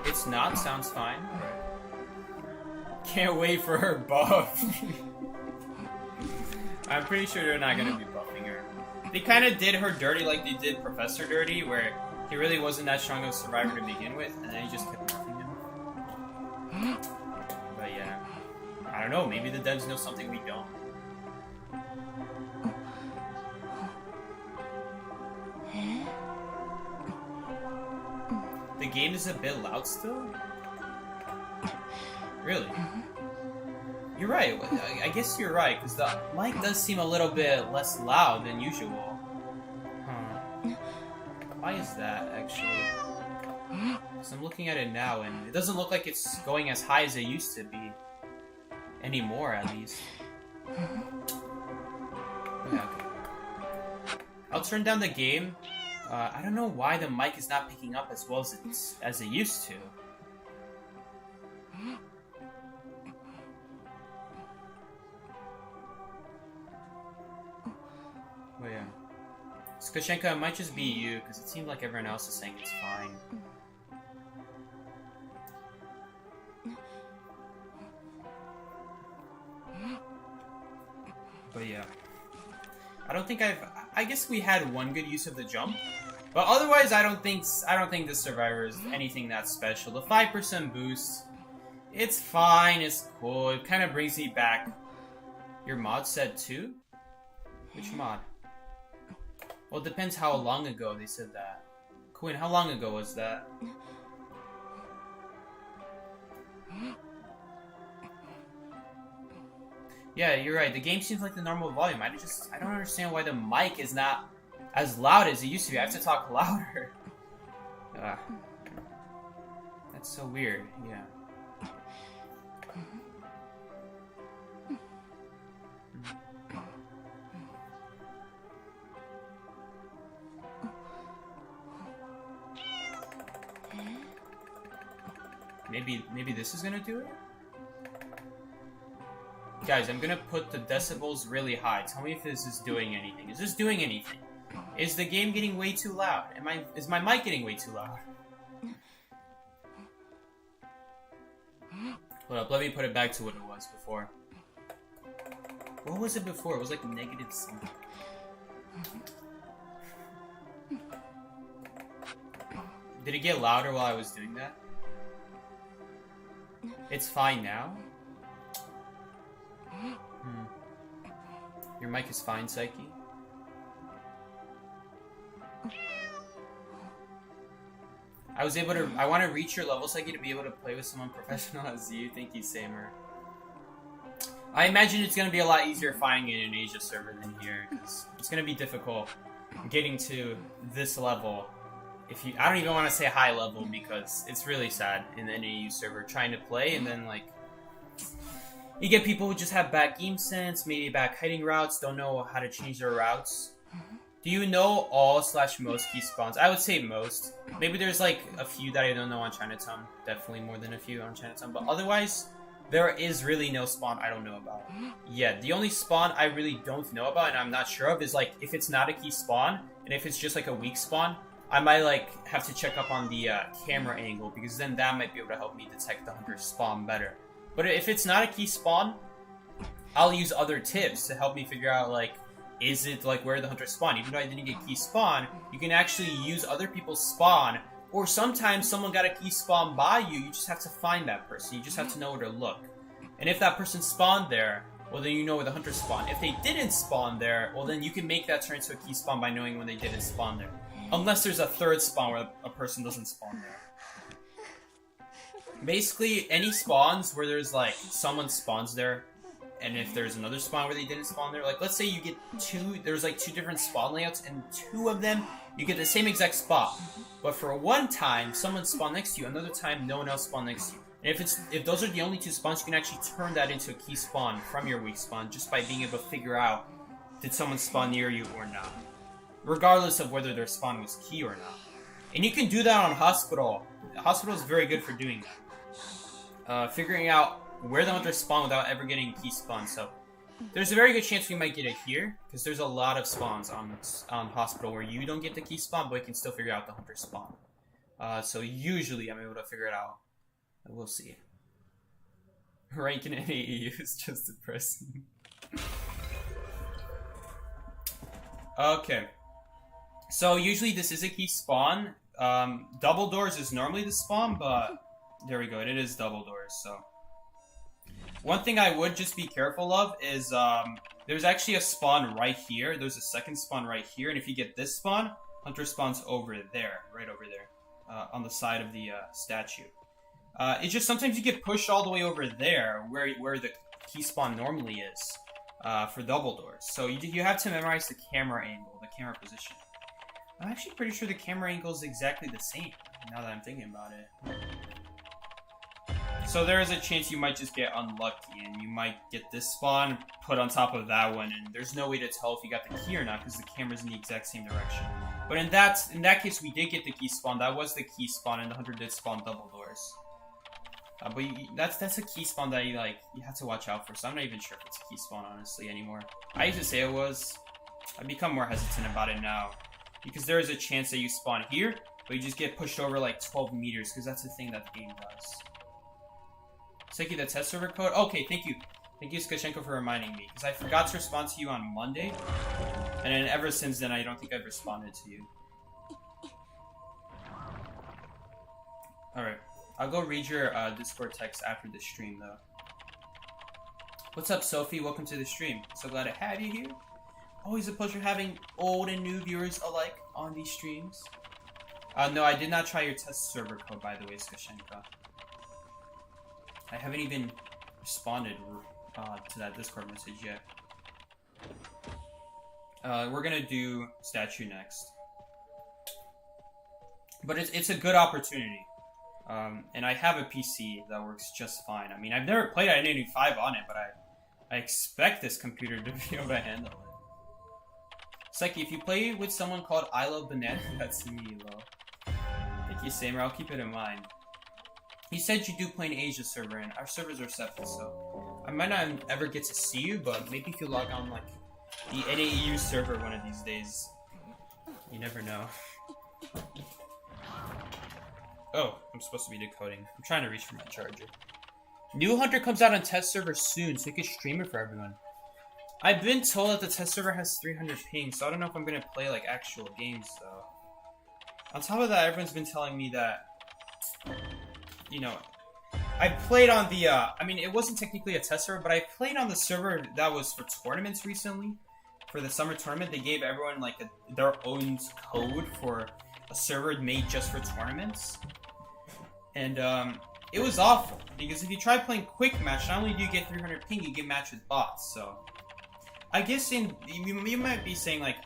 It's not, sounds fine. Can't wait for her buff. I'm pretty sure they're not gonna be buffing her. They kind of did her dirty like they did Professor dirty, where he really wasn't that strong of a survivor to begin with, and then he just kept buffing him. But yeah, I don't know, maybe the devs know something we don't. The game is a bit loud still? Really? You're right. I guess you're right, because the mic does seem a little bit less loud than usual. Huh. Why is that, actually? Because I'm looking at it now, and it doesn't look like it's going as high as it used to be. Anymore, at least. Okay. I'll turn down the game. I don't know why the mic is not picking up as well as it used to. Oh yeah. Skoshenka, it might just be you, because it seemed like everyone else is saying it's fine. But yeah. I guess we had one good use of the jump. But otherwise, I don't think this Survivor is anything that special. The 5% boost, it's fine, it's cool. It kind of brings me back. Your mod said 2? Which mod? Well, it depends how long ago they said that. Quinn, how long ago was that? Yeah, you're right. The game seems like the normal volume. I don't understand why the mic is not as loud as it used to be. I have to talk louder. That's so weird. Yeah. Maybe this is gonna do it? Guys, I'm gonna put the decibels really high. Tell me if this is doing anything. Is this doing anything? Is the game getting way too loud? Is my mic getting way too loud? Hold up, let me put it back to what it was before. What was it before? It was like negative something. Did it get louder while I was doing that? It's fine now? Your mic is fine, Psyche? I want to reach your level, Psyche, to be able to play with someone professional as you. Thank you, Samer. I imagine it's going to be a lot easier finding it in an Asia server than here, because it's going to be difficult getting to this level. I don't even want to say high level, because it's really sad in the NAU server trying to play, and then, like, you get people who just have bad game sense, maybe bad kiting routes, don't know how to change their routes. Do you know all/most key spawns? I would say most. Maybe there's like a few that I don't know on Chinatown. Definitely more than a few on Chinatown. But otherwise, there is really no spawn I don't know about. Yeah, the only spawn I really don't know about and I'm not sure of is like if it's not a key spawn and if it's just like a weak spawn, I might like have to check up on the camera angle because then that might be able to help me detect the hunter spawn better. But if it's not a key spawn, I'll use other tips to help me figure out like, is it like where the hunter spawn? Even though I didn't get key spawn, you can actually use other people's spawn, or sometimes someone got a key spawn by you, you just have to find that person. You just have to know where to look. And if that person spawned there, well then you know where the hunter spawned. If they didn't spawn there, well then you can make that turn into a key spawn by knowing when they didn't spawn there. Unless there's a third spawn where a person doesn't spawn there. Basically, any spawns where there's like, someone spawns there, and if there's another spawn where they didn't spawn there, like let's say you get there's like two different spawn layouts, and two of them, you get the same exact spot. But for one time, someone spawned next to you, another time, no one else spawned next to you. And if those are the only two spawns, you can actually turn that into a key spawn from your weak spawn, just by being able to figure out, did someone spawn near you or not. Regardless of whether their spawn was key or not. And you can do that on Hospital. Hospital is very good for doing that. Figuring out where the hunter spawn without ever getting key spawn. So there's a very good chance we might get it here, because there's a lot of spawns on Hospital where you don't get the key spawn, but you can still figure out the hunter spawn. So usually I'm able to figure it out. We'll see. Ranking in AEU is just depressing. Okay. So usually this is a key spawn. Double doors is normally the spawn, but there we go. It is double doors, so. One thing I would just be careful of is there's actually a spawn right here. There's a second spawn right here, and if you get this spawn, hunter spawns over there, right over there. on the side of the statue. It's just sometimes you get pushed all the way over there where the key spawn normally is for double doors. So you have to memorize the camera angle, the camera position. I'm actually pretty sure the camera angle is exactly the same now that I'm thinking about it. So there is a chance you might just get unlucky and you might get this spawn put on top of that one, and there's no way to tell if you got the key or not because the camera's in the exact same direction. But in that case, we did get the key spawn. That was the key spawn, and the hunter did spawn double doors. But that's a key spawn that you have to watch out for. So I'm not even sure if it's a key spawn honestly anymore. I used to say it was. I've become more hesitant about it now because there is a chance that you spawn here, but you just get pushed over like 12 meters because that's the thing that the game does. Seki, the test server code? Okay, thank you. Thank you, Skashenko, for reminding me. Because I forgot to respond to you on Monday. And then ever since then, I don't think I've responded to you. Alright. I'll go read your Discord text after the stream, though. What's up, Sophie? Welcome to the stream. So glad to have you here. Always a pleasure having old and new viewers alike on these streams. No, I did not try your test server code, by the way, Skashenko. I haven't even responded to that Discord message yet. We're gonna do statue next. But it's a good opportunity. And I have a PC that works just fine. I mean, I've never played Identity 5 on it, but I expect this computer to be able to handle it. Psyche, if you play with someone called I Love Banana, that's me, lol. Thank you, Samer. I'll keep it in mind. He said you do play an Asia server, and our servers are separate, so I might not ever get to see you, but maybe if you log on, like, the NAEU server one of these days. You never know. Oh, I'm supposed to be decoding. I'm trying to reach for my charger. New Hunter comes out on test server soon, so you can stream it for everyone. I've been told that the test server has 300 ping, so I don't know if I'm gonna play, like, actual games, though. On top of that, everyone's been telling me that, you know, I played on the, I mean, it wasn't technically a test server, but I played on the server that was for tournaments recently. For the summer tournament, they gave everyone, like, their own code for a server made just for tournaments. And, it was awful, because if you try playing quick match, not only do you get 300 ping, you get matched with bots, so. I guess you might be saying, like,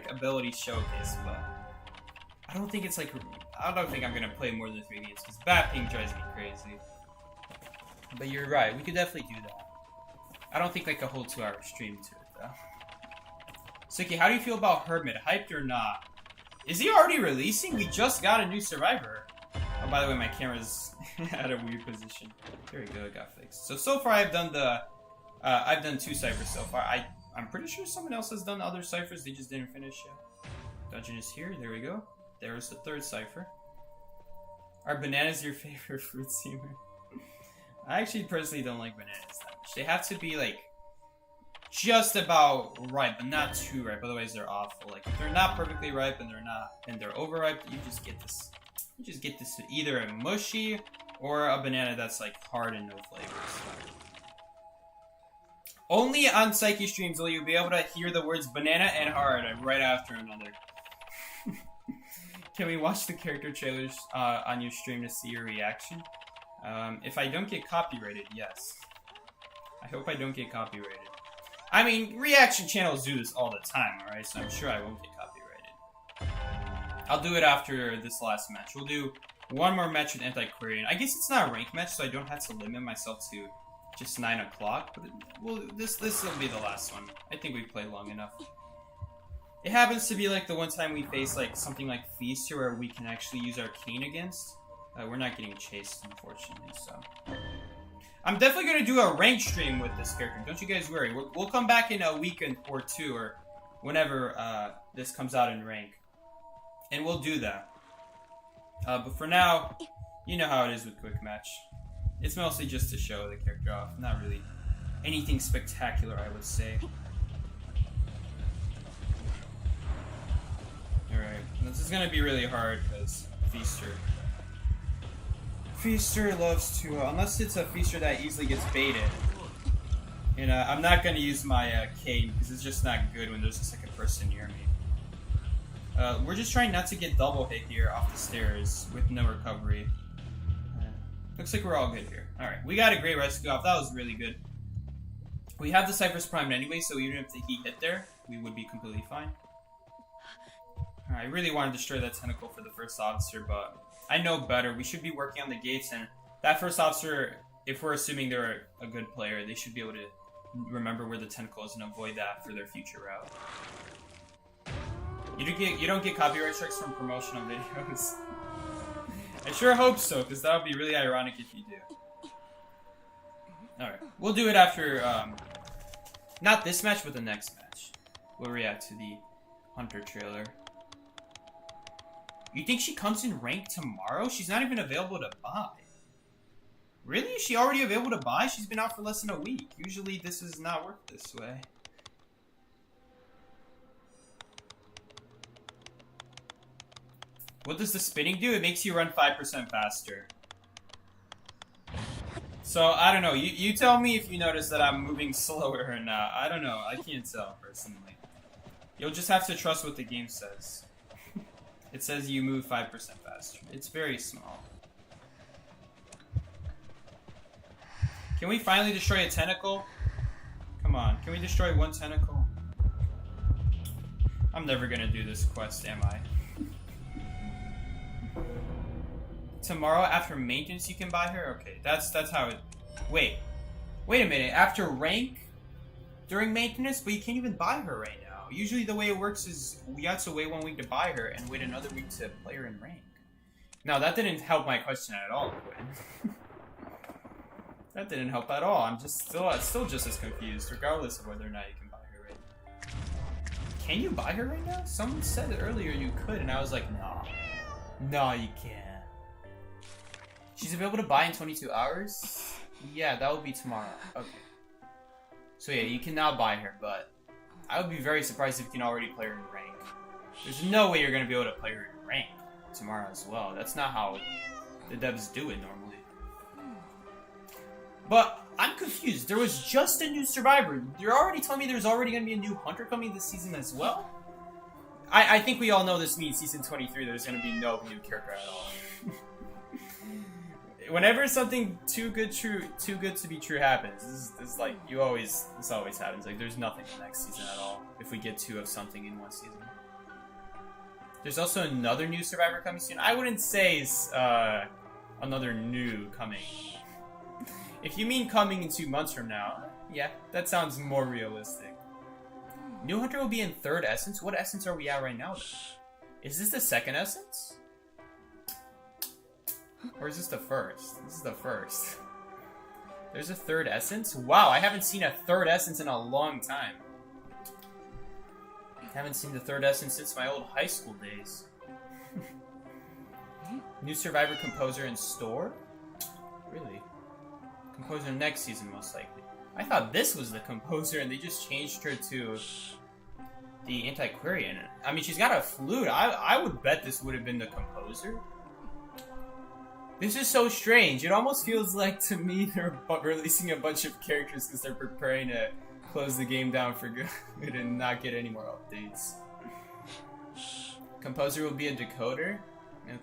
ability showcase, but I don't think it's, like, I don't think I'm gonna play more than 3 games, because bad ping drives me crazy. But you're right, we could definitely do that. I don't think, like, a whole 2-hour stream to it, though. Suki, how do you feel about Hermit? Hyped or not? Is he already releasing? We just got a new Survivor. Oh, by the way, my camera's at a weird position. There we go, it got fixed. So far I've done I've done 2 ciphers so far. I'm pretty sure someone else has done other ciphers, they just didn't finish yet. Dungeon is here, there we go. There's the 3rd cipher. Are bananas your favorite fruit seamer? I actually personally don't like bananas that much. They have to be, like, just about ripe, but not too ripe, otherwise they're awful. Like, if they're not perfectly ripe and they're overripe, you just get this. You just get this either a mushy or a banana that's, like, hard and no flavors. Only on Psyche streams will you be able to hear the words banana and hard right after another. Can we watch the character trailers on your stream to see your reaction? If I don't get copyrighted, yes. I hope I don't get copyrighted. I mean, reaction channels do this all the time, alright? So I'm sure I won't get copyrighted. I'll do it after this last match. We'll do one more match with Antiquarian. I guess it's not a rank match, so I don't have to limit myself to just 9 o'clock. But this will be the last one. I think we've played long enough. It happens to be like the one time we face like something like Feaster where we can actually use Arcane against. We're not getting chased, unfortunately, so. I'm definitely going to do a rank stream with this character. Don't you guys worry. We'll come back in a week or 2 or whenever this comes out in rank. And we'll do that. But for now, you know how it is with Quick Match. It's mostly just to show the character off. Not really anything spectacular, I would say. Alright, this is going to be really hard because Feaster loves to, unless it's a Feaster that easily gets baited. And I'm not going to use my cane because it's just not good when there's a second person near me. We're just trying not to get double hit here off the stairs with no recovery. Looks like we're all good here. Alright, we got a great rescue off. That was really good. We have the Cypher's primed anyway, so even if he hit there, we would be completely fine. I really want to destroy that tentacle for the first officer, but I know better. We should be working on the gates, and that first officer, if we're assuming they're a good player, they should be able to remember where the tentacle is and avoid that for their future route. You don't get copyright strikes from promotional videos. I sure hope so, because that would be really ironic if you do. Alright, we'll do it after, not this match, but the next match. We'll react to the Hunter trailer. You think she comes in rank tomorrow? She's not even available to buy. Really? Is she already available to buy? She's been out for less than a week. Usually this does not work this way. What does the spinning do? It makes you run 5% faster. So, I don't know. You tell me if you notice that I'm moving slower or not. I don't know. I can't tell, personally. You'll just have to trust what the game says. It says you move 5% faster. It's very small. Can we finally destroy a tentacle? Come on, can we destroy one tentacle? I'm never gonna do this quest, am I? Tomorrow after maintenance you can buy her? Okay, that's how it... Wait a minute, after rank? During maintenance? But you can't even buy her right now. Usually the way it works is we have to wait 1 week to buy her and wait another week to play her in rank. Now that didn't help my question at all, Quinn. That didn't help at all. I'm just still just as confused, regardless of whether or not you can buy her right now. Can you buy her right now? Someone said it earlier you could, and I was like, nah. No, you can't. She's available to buy in 22 hours? Yeah, that will be tomorrow. Okay. So yeah, you can now buy her, but I would be very surprised if you can already play her in rank. There's no way you're going to be able to play her in rank tomorrow as well. That's not how the devs do it normally. But I'm confused. There was just a new survivor. You're already telling me there's already going to be a new hunter coming this season as well? I think we all know this means season 23 there's going to be no new character at all. Whenever something too good to be true happens, this is like this always happens. Like there's nothing in the next season at all if we get 2 of something in one season. There's also another new survivor coming soon. I wouldn't say it's another new coming. If you mean coming in 2 months from now, yeah, that sounds more realistic. New Hunter will be in 3rd Essence? What Essence are we at right now, then? Is this the 2nd Essence? Or is this the 1st? This is the 1st. There's a 3rd Essence? Wow, I haven't seen a 3rd Essence in a long time. I haven't seen the 3rd Essence since my old high school days. New Survivor Composer in store? Really? Composer next season, most likely. I thought this was the composer and they just changed her to the Antiquarian. I mean, she's got a flute. I would bet this would have been the composer. This is so strange. It almost feels like, to me, they're releasing a bunch of characters because they're preparing to close the game down for good and not get any more updates. Composer will be a decoder?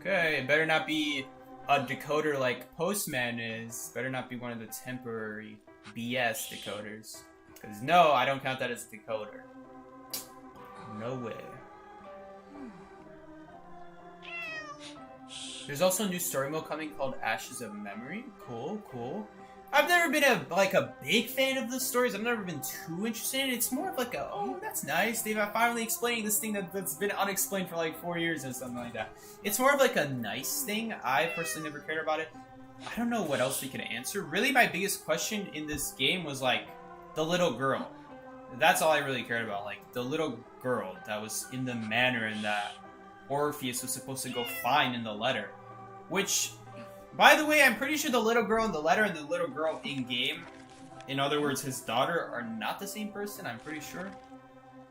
Okay, it better not be a decoder like Postman is. Better not be one of the temporary BS decoders. Because no, I don't count that as a decoder. No way. There's also a new story mode coming called Ashes of Memory. Cool, cool. I've never been a big fan of the stories. I've never been too interested in it. It's more of like a, oh, that's nice. They've finally explaining this thing that's been unexplained for like 4 years or something like that. It's more of like a nice thing. I personally never cared about it. I don't know what else we could answer. Really, my biggest question in this game was like the little girl. That's all I really cared about. Like the little girl that was in the manor and that Orpheus was supposed to go find in the letter. Which, by the way, I'm pretty sure the little girl in the letter and the little girl in-game, in other words, his daughter, are not the same person, I'm pretty sure.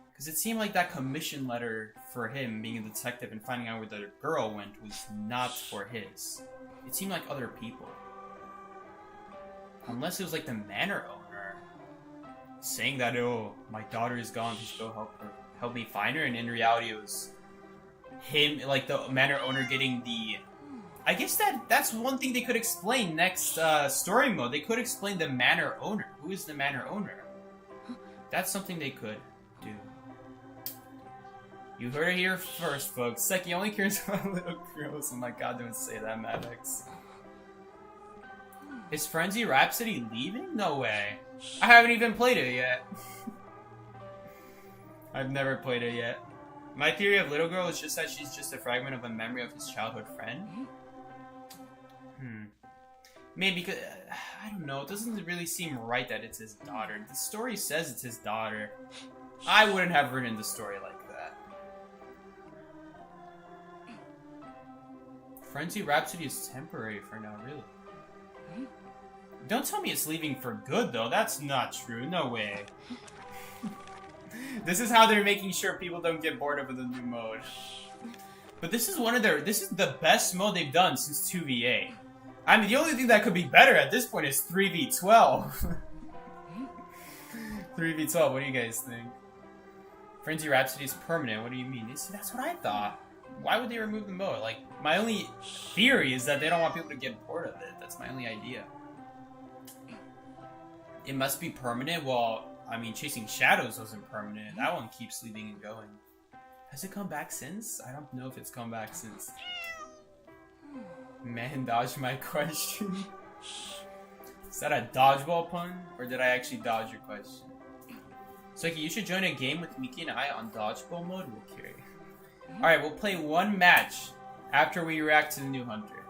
Because it seemed like that commission letter for him being a detective and finding out where the girl went was not for his. It seemed like other people. Unless it was like the manor owner saying that, oh, my daughter is gone, you should go help me find her, and in reality it was him, like the manor owner, getting the. I guess that's one thing they could explain next story mode. They could explain the manor owner. Who is the manor owner? That's something they could do. You heard it here first, folks. Seki only cares about little girls. Oh my god, don't say that, Maddox. Is Frenzy Rhapsody leaving? No way. I haven't even played it yet. I've never played it yet. My theory of Little Girl is just that she's just a fragment of a memory of his childhood friend. Maybe because... I don't know, it doesn't really seem right that it's his daughter. The story says it's his daughter. I wouldn't have written the story like that. Frenzy Rhapsody is temporary for now, really. Don't tell me it's leaving for good, though. That's not true. No way. This is how they're making sure people don't get bored of the new mode. But this is this is the best mode they've done since 2v8. I mean, the only thing that could be better at this point is 3v12. 3v12, what do you guys think? Frenzy Rhapsody is permanent, what do you mean? That's what I thought. Why would they remove the mode? Like, my only theory is that they don't want people to get bored of it. That's my only idea. It must be permanent? Well, I mean, Chasing Shadows wasn't permanent. That one keeps leaving and going. Has it come back since? I don't know if it's come back since. Man, dodge my question. Is that a dodgeball pun? Or did I actually dodge your question? Seki, you should join a game with Miki and I on dodgeball mode. We'll carry. Alright, we'll play one match after we react to the new hunter.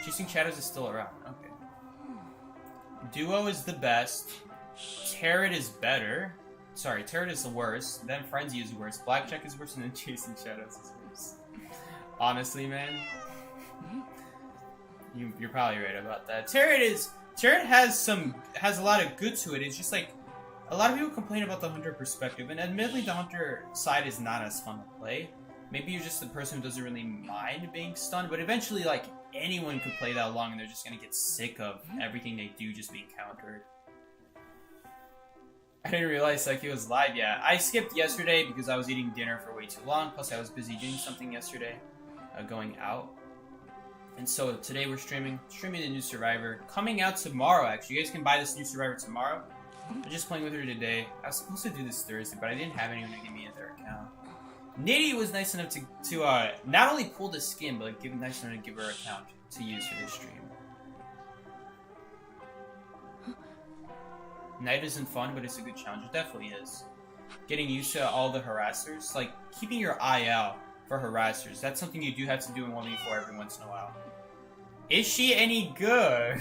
Chasing Shadows is still around. Okay. Duo is the best. Tarot is better. Sorry, Tarot is the worst. Then Frenzy is worse. Blackjack is worse, and then Chasing Shadows is worse. Honestly, man. You're probably right about that. Tarot has a lot of good to it. It's just like a lot of people complain about the hunter perspective, and admittedly the hunter side is not as fun to play. Maybe you're just the person who doesn't really mind being stunned, but eventually like anyone could play that long and they're just gonna get sick of everything they do just being countered. I didn't realize Seki was live yet. I skipped yesterday because I was eating dinner for way too long, plus I was busy doing something yesterday, going out. And so today we're streaming the new Survivor. Coming out tomorrow, actually. You guys can buy this new Survivor tomorrow. I'm just playing with her today. I was supposed to do this Thursday, but I didn't have anyone to give me their account. Nitty was nice enough to not only pull the skin, but nice enough to give her account to use for this stream. Night isn't fun, but it's a good challenge. It definitely is. Getting used to all the harassers, like keeping your eye out for harassers. That's something you do have to do in 1v4 every once in a while. Is she any good?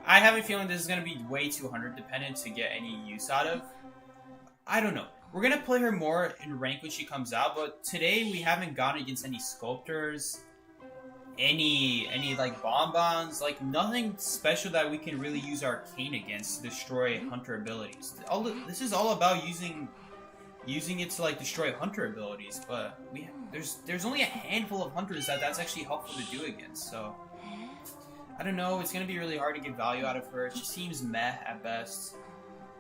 I have a feeling this is going to be way too hunter dependent to get any use out of. I don't know. We're going to play her more in rank when she comes out, but today we haven't gone against any sculptors, any like bonbons, like nothing special that we can really use arcane against to destroy hunter abilities. This is all about using it to like destroy hunter abilities, but there's only a handful of hunters that's actually helpful to do against, so I don't know, it's gonna be really hard to get value out of her. She seems meh at best.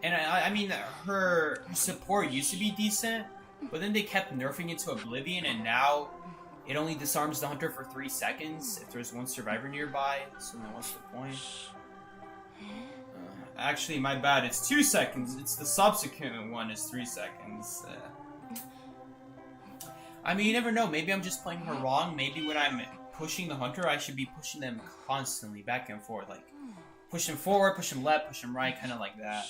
And I mean, her support used to be decent, but then they kept nerfing it to Oblivion, and now it only disarms the hunter for 3 seconds if there's one survivor nearby, so then what's the point? Actually, my bad, it's 2 seconds. It's the subsequent one is 3 seconds. I mean, you never know. Maybe I'm just playing her wrong. Maybe when I'm pushing the hunter, I should be pushing them constantly, back and forth. Like, push them forward, push them left, push them right, kind of like that.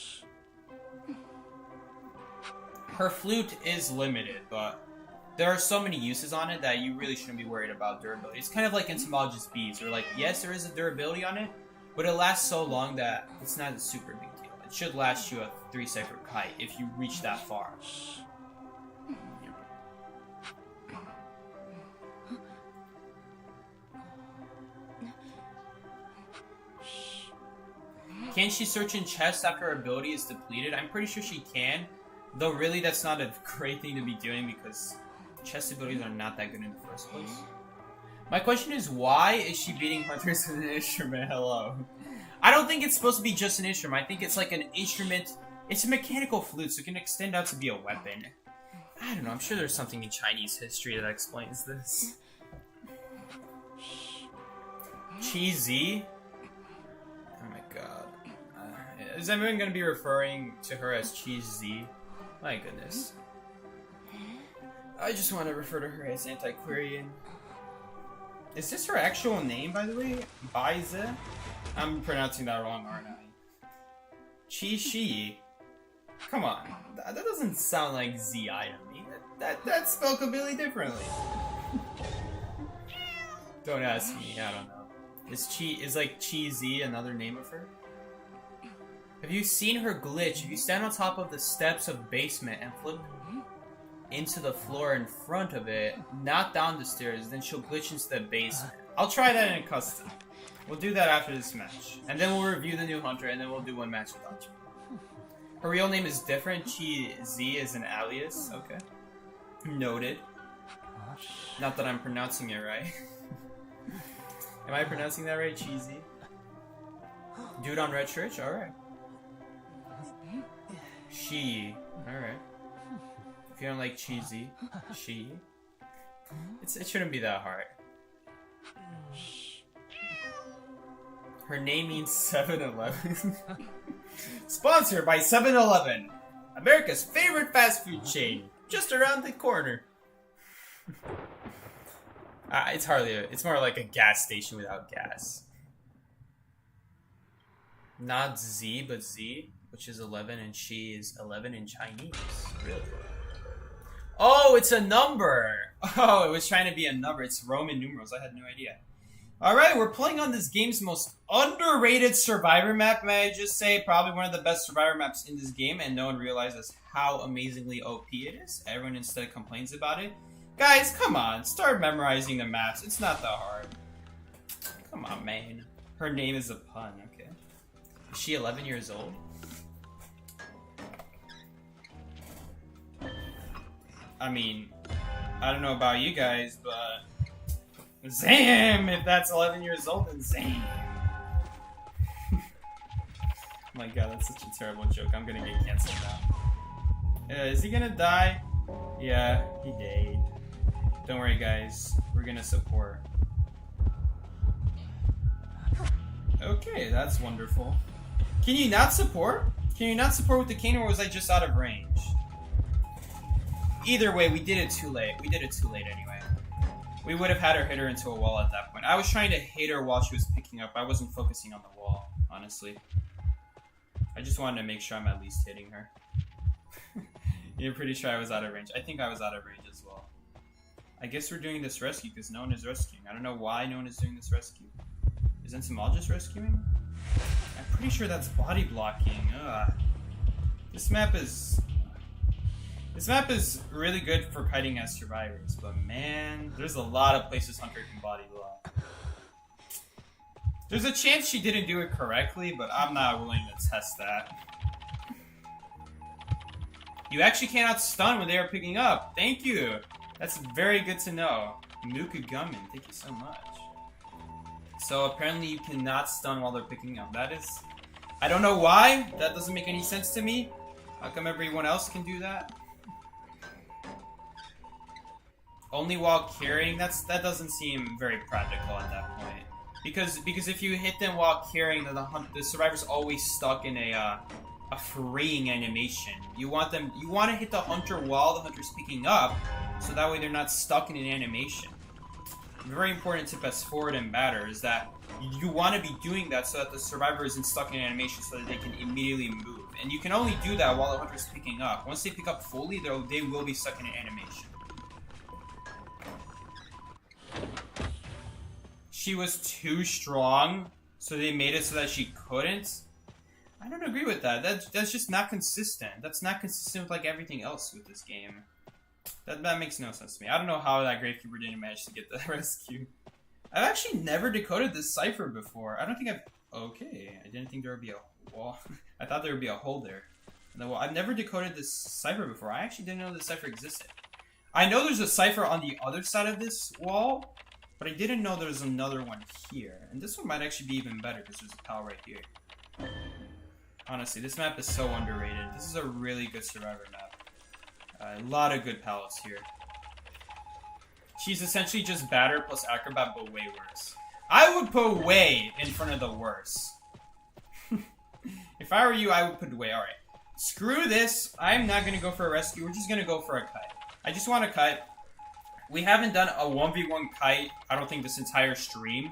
Her flute is limited, but there are so many uses on it that you really shouldn't be worried about durability. It's kind of like Entomologist's Beads, where like, yes, there is a durability on it, but it lasts so long that it's not a super big deal. It should last you a 3-second kite if you reach that far. Can she search in chests after her ability is depleted? I'm pretty sure she can, though really that's not a great thing to be doing because chest abilities are not that good in the first place. My question is, why is she beating hunters with an instrument? Hello. I don't think it's supposed to be just an instrument. I think it's like an instrument. It's a mechanical flute, so it can extend out to be a weapon. I don't know, I'm sure there's something in Chinese history that explains this. Cheesy? Oh my god. Is everyone gonna be referring to her as Cheesy? My goodness. I just want to refer to her as Antiquarian. Is this her actual name, by the way? Baize? I'm pronouncing that wrong, aren't I? Chi-Shi? Come on. That doesn't sound like Z-I to me. That's spelled completely differently. Don't ask me, I don't know. Is like Cheesy another name of her? Have you seen her glitch? If you stand on top of the steps of basement and flip into the floor in front of it, not down the stairs, then she'll glitch into the basement. I'll try that in custom. We'll do that after this match. And then we'll review the new hunter, and then we'll do one match without you. Her real name is different. Chi-Z is an alias. Okay. Noted. Not that I'm pronouncing it right. Am I pronouncing that right? Cheesy? Dude on Red Church? Alright. She. Alright. If you don't like cheesy, she. It shouldn't be that hard. Her name means 7-Eleven. Sponsored by 7-Eleven, America's favorite fast food chain, just around the corner. It's more like a gas station without gas. Not Z, but Z, which is 11, and she is 11 in Chinese. Really? Oh, it's a number! Oh, it was trying to be a number. It's Roman numerals. I had no idea. Alright, we're playing on this game's most underrated survivor map, may I just say. Probably one of the best survivor maps in this game, and no one realizes how amazingly OP it is. Everyone instead complains about it. Guys, come on. Start memorizing the maps. It's not that hard. Come on, man. Her name is a pun, okay. Is she 11 years old? I mean, I don't know about you guys, but Zam! If that's 11 years old, then Zam! Oh my god, that's such a terrible joke. I'm gonna get canceled now. Is he gonna die? Yeah, he died. Don't worry, guys. We're gonna support. Okay, that's wonderful. Can you not support? Can you not support with the cane, or was I just out of range? Either way, we did it too late. We did it too late anyway. We would have had her hit her into a wall at that point. I was trying to hit her while she was picking up. I wasn't focusing on the wall, honestly. I just wanted to make sure I'm at least hitting her. You're pretty sure I was out of range. I think I was out of range as well. I guess we're doing this rescue because no one is rescuing. I don't know why no one is doing this rescue. Isn't Samal just rescuing? I'm pretty sure that's body blocking. Ugh. This map is really good for kiting as survivors, but man, there's a lot of places Hunter can body block. There's a chance she didn't do it correctly, but I'm not willing to test that. You actually cannot stun when they are picking up. Thank you. That's very good to know. Nuka Gummin, thank you so much. So apparently you cannot stun while they're picking up. That is... I don't know why. That doesn't make any sense to me. How come everyone else can do that? Only while carrying? That doesn't seem very practical at that point. Because if you hit them while carrying, then the survivor's always stuck in a freeing animation. You want to hit the hunter while the hunter's picking up, so that way they're not stuck in an animation. A very important tip as forward and batter is that you want to be doing that so that the survivor isn't stuck in animation so that they can immediately move. And you can only do that while the hunter's picking up. Once they pick up fully, they will be stuck in an animation. She was too strong, so they made it so that she couldn't? I don't agree with that. That's just not consistent. That's not consistent with like everything else with this game. That makes no sense to me. I don't know how that Gravekeeper didn't manage to get the rescue. I've actually never decoded this cipher before. I don't think I've... Okay, I didn't think there would be a wall. I thought there would be a hole there. No, I've never decoded this cipher before. I actually didn't know this cipher existed. I know there's a cipher on the other side of this wall, but I didn't know there was another one here. And this one might actually be even better because there's a pal right here. Honestly, this map is so underrated. This is a really good survivor map. A lot of good pallets here. She's essentially just batter plus acrobat, but way worse. I would put way in front of the worse. If I were you, I would put way. Alright. Screw this. I'm not going to go for a rescue. We're just going to go for a kite. I just want a kite. We haven't done a 1v1 kite, I don't think, this entire stream.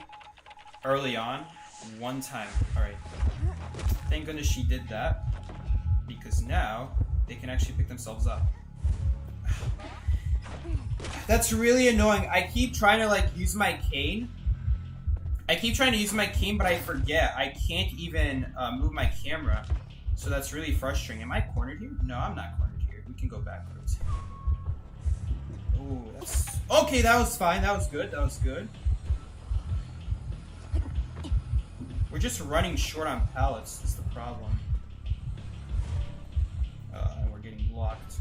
Early on. One time. Alright. Thank goodness she did that. Because now, they can actually pick themselves up. That's really annoying. I keep trying to, like, use my cane. But I forget. I can't even move my camera. So that's really frustrating. Am I cornered here? No, I'm not cornered here. We can go backwards. Oh, that's... Okay, that was fine. That was good. That was good. We're just running short on pallets. That's the problem. And we're getting blocked.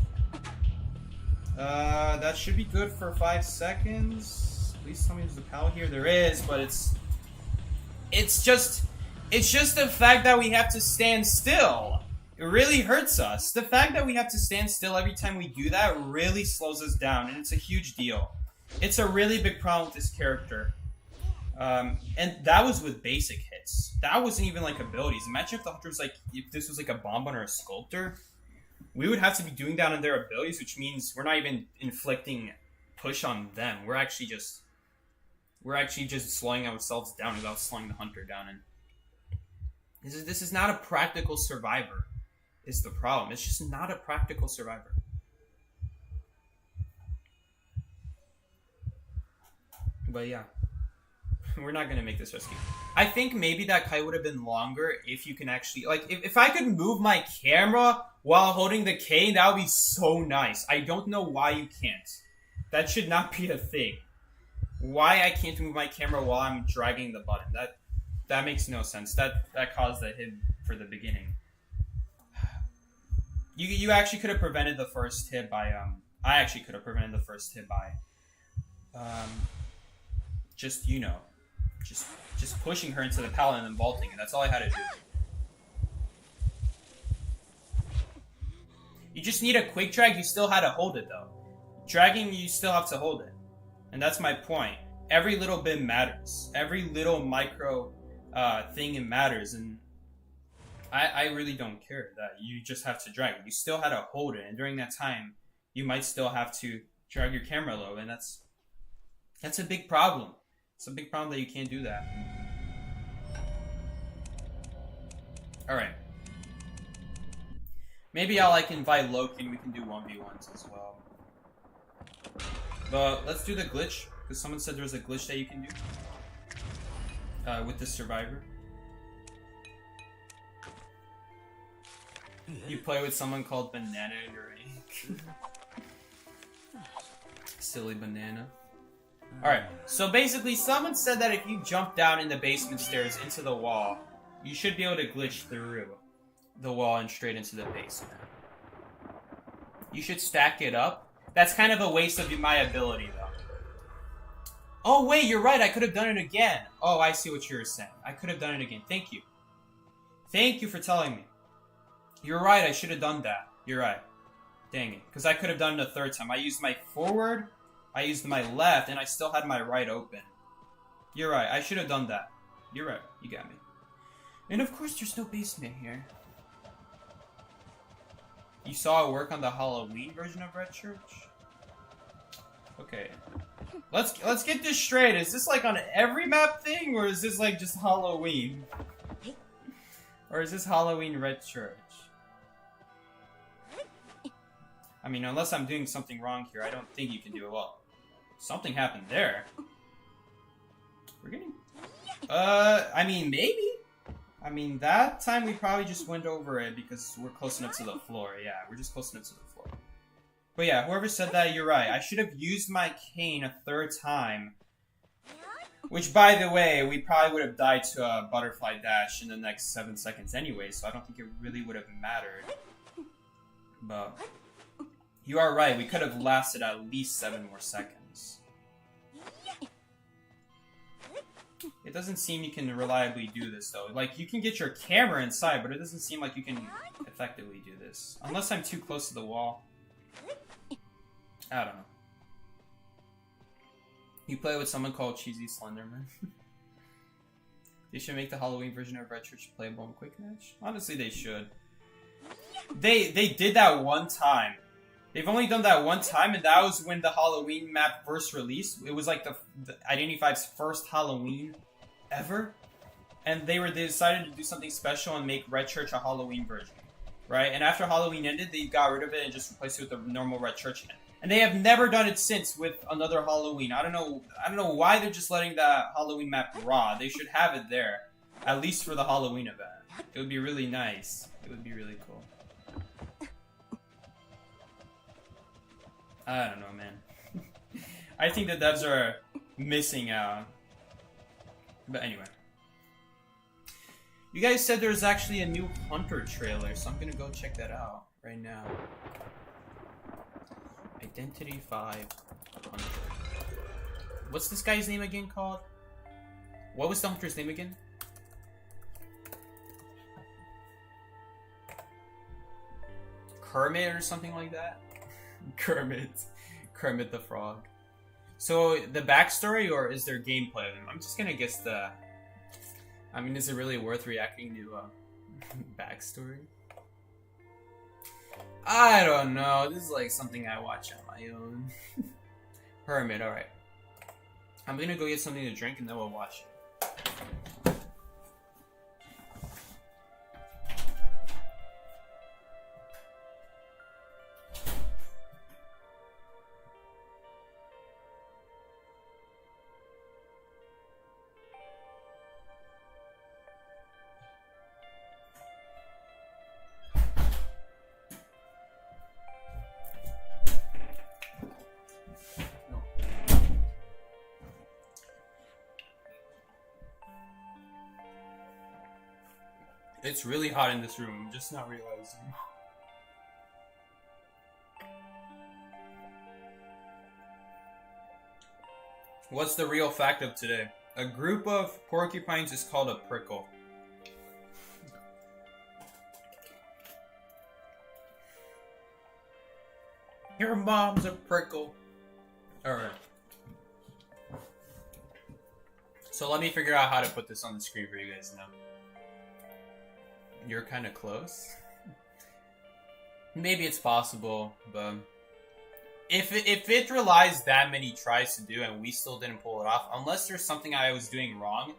That should be good for 5 seconds. Please tell me there's a pallet here. There is, but it's just the fact that we have to stand still. It really hurts us. The fact that we have to stand still every time we do that really slows us down, and it's a huge deal. It's a really big problem with this character. And that was with basic hits. That wasn't even like abilities. Imagine if the hunter was like, if this was like a bonbon or a sculptor, we would have to be doing that on their abilities, which means we're not even inflicting push on them. We're actually just slowing ourselves down without slowing the hunter down. And this is not a practical survivor, is the problem. It's just not a practical survivor. But yeah, we're not going to make this rescue. I think maybe that kite would have been longer if you can actually, like, if I could move my camera while holding the cane, that would be so nice. I don't know why you can't. That should not be a thing. Why I can't move my camera while I'm dragging the button. That makes no sense. That caused the hit for the beginning. You actually could have prevented the first hit by I actually could have prevented the first hit by just, you know, just pushing her into the pallet and then vaulting, and that's all I had to do. You just need a quick drag. You still had to hold it though. Dragging, you still have to hold it. And that's my point. Every little bit matters. Every little micro thing, it matters. And I really don't care that you just have to drag it. You still had to hold it. And during that time, you might still have to drag your camera low. And that's a big problem. It's a big problem that you can't do that. Alright. Maybe I'll like invite Loki and we can do 1v1s as well. But let's do the glitch, because someone said there was a glitch that you can do with the survivor. You play with someone called Banana in your ink. Silly banana. Alright, so basically someone said that if you jump down in the basement stairs into the wall, you should be able to glitch through the wall and straight into the basement. You should stack it up. That's kind of a waste of my ability, though. Oh, wait, you're right. I could have done it again. Oh, I see what you're saying. I could have done it again. Thank you. Thank you for telling me. You're right. I should have done that. You're right. Dang it. Because I could have done it a third time. I used my forward, I used my left, and I still had my right open. You're right. I should have done that. You're right. You got me. And of course, there's no basement here. You saw it work on the Halloween version of Red Church? Okay. Let's get this straight. Is this like on every map thing, or is this like just Halloween? Or is this Halloween Red Church? I mean, unless I'm doing something wrong here, I don't think you can do it well. Something happened there. We're getting... I mean, maybe? I mean, that time we probably just went over it because we're close enough to the floor. Yeah, we're just close enough to the floor. But yeah, whoever said that, you're right. I should have used my cane a third time. Which, by the way, we probably would have died to a butterfly dash in the next 7 seconds anyway, so I don't think it really would have mattered. But you are right. We could have lasted at least 7 more seconds. It doesn't seem you can reliably do this, though. Like, you can get your camera inside, but it doesn't seem like you can effectively do this. Unless I'm too close to the wall. I don't know. You play with someone called Cheesy Slenderman. They should make the Halloween version of Red Church playable in Quick Match. Honestly, they should. They did that one time. They've only done that one time, and that was when the Halloween map first released. It was like the Identify's first Halloween ever. And they decided to do something special and make Red Church a Halloween version. Right? And after Halloween ended, they got rid of it and just replaced it with the normal Red Church again. And they have never done it since with another Halloween. I don't know why they're just letting that Halloween map raw. They should have it there. At least for the Halloween event. It would be really nice. It would be really cool. I don't know, man. I think the devs are missing out. But anyway. You guys said there's actually a new Hunter trailer, so I'm gonna go check that out right now. Identity 5 Hunter. What's this guy's name again called? What was the Hunter's name again? Kermit or something like that? Kermit the Frog. So the backstory, or is there gameplay of him? I'm just gonna guess the... I mean, is it really worth reacting to backstory? I don't know. This is like something I watch on my own. Hermit, alright. I'm gonna go get something to drink and then we'll watch it. It's really hot in this room, I'm just not realizing. What's the real fact of today? A group of porcupines is called a prickle. Your mom's a prickle. Alright. So let me figure out how to put this on the screen for you guys now. You're kind of close. Maybe it's possible, but if it relies that many tries to do and we still didn't pull it off, unless there's something I was doing wrong,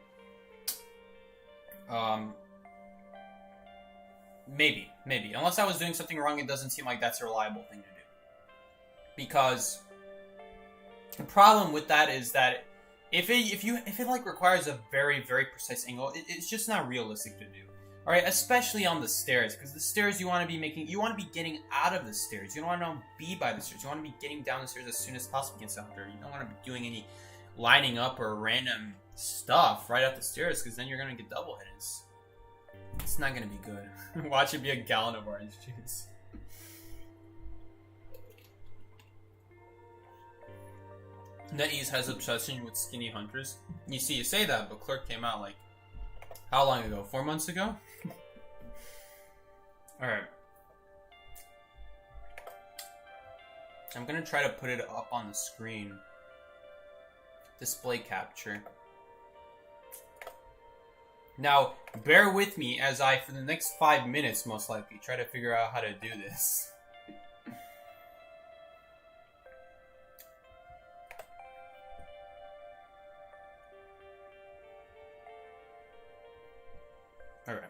maybe. Unless I was doing something wrong, it doesn't seem like that's a reliable thing to do. Because the problem with that is that if it like requires a very, very precise angle, it's just not realistic to do. Alright, especially on the stairs, because the stairs you want to be getting out of the stairs. You don't want to be by the stairs. You want to be getting down the stairs as soon as possible against the hunter. You don't want to be doing any lining up or random stuff right up the stairs, because then you're going to get double hit. It's not going to be good. Watch it be a gallon of orange juice. NetEase has obsession with skinny hunters. You see, you say that, but Clerk came out like, how long ago? 4 months ago? Alright. I'm gonna try to put it up on the screen. Display capture. Now, bear with me as I, for the next 5 minutes most likely, try to figure out how to do this. Alright.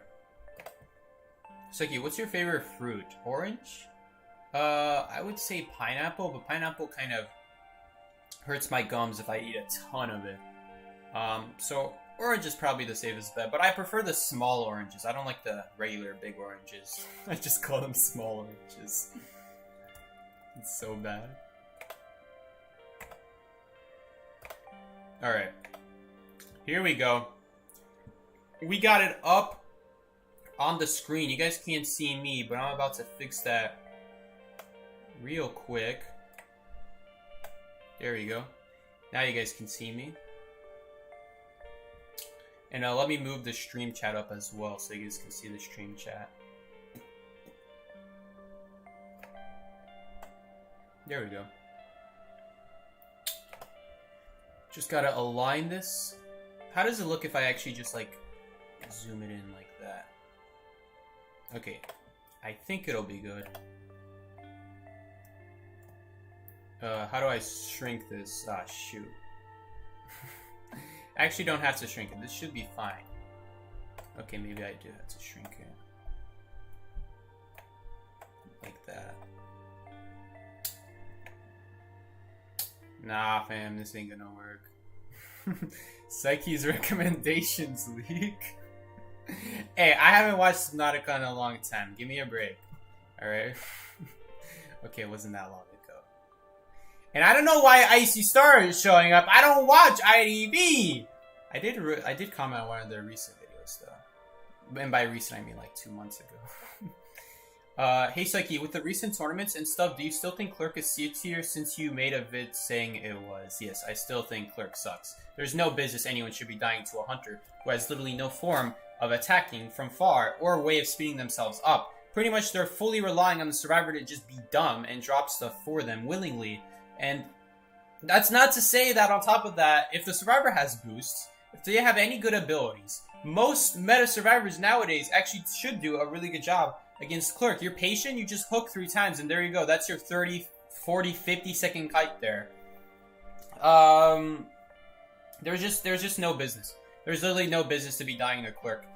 Suki, what's your favorite fruit? Orange? I would say pineapple, but pineapple kind of hurts my gums if I eat a ton of it. So orange is probably the safest bet, but I prefer the small oranges. I don't like the regular big oranges. I just call them small oranges. It's so bad. Alright. Here we go. We got it up on the screen. You guys can't see me, but I'm about to fix that real quick. There you go. Now you guys can see me. And let me move the stream chat up as well so you guys can see the stream chat. There we go. Just gotta align this. How does it look if I actually just like zoom it in like that? Okay, I think it'll be good. How do I shrink this? Ah, shoot. I actually don't have to shrink it. This should be fine. Okay, maybe I do have to shrink it. Like that. Nah, fam, this ain't gonna work. Psyche's recommendations leak. Hey, I haven't watched Subnautica in a long time. Give me a break. Alright? Okay, it wasn't that long ago. And I don't know why Icy Star is showing up. I don't watch IDV! I did comment on one of their recent videos, though. And by recent, I mean like 2 months ago. Hey Psyche, with the recent tournaments and stuff, do you still think Clerk is C tier since you made a vid saying it was? Yes, I still think Clerk sucks. There's no business anyone should be dying to a hunter who has literally no form of attacking from far or a way of speeding themselves up. Pretty much they're fully relying on the survivor to just be dumb and drop stuff for them willingly. And that's not to say that on top of that, if the survivor has boosts, if they have any good abilities, most meta survivors nowadays actually should do a really good job against Clerk. You're patient, you just hook 3 times, and there you go. That's your 30, 40, 50 second kite there. There's just no business. There's literally no business to be dying to Clerk.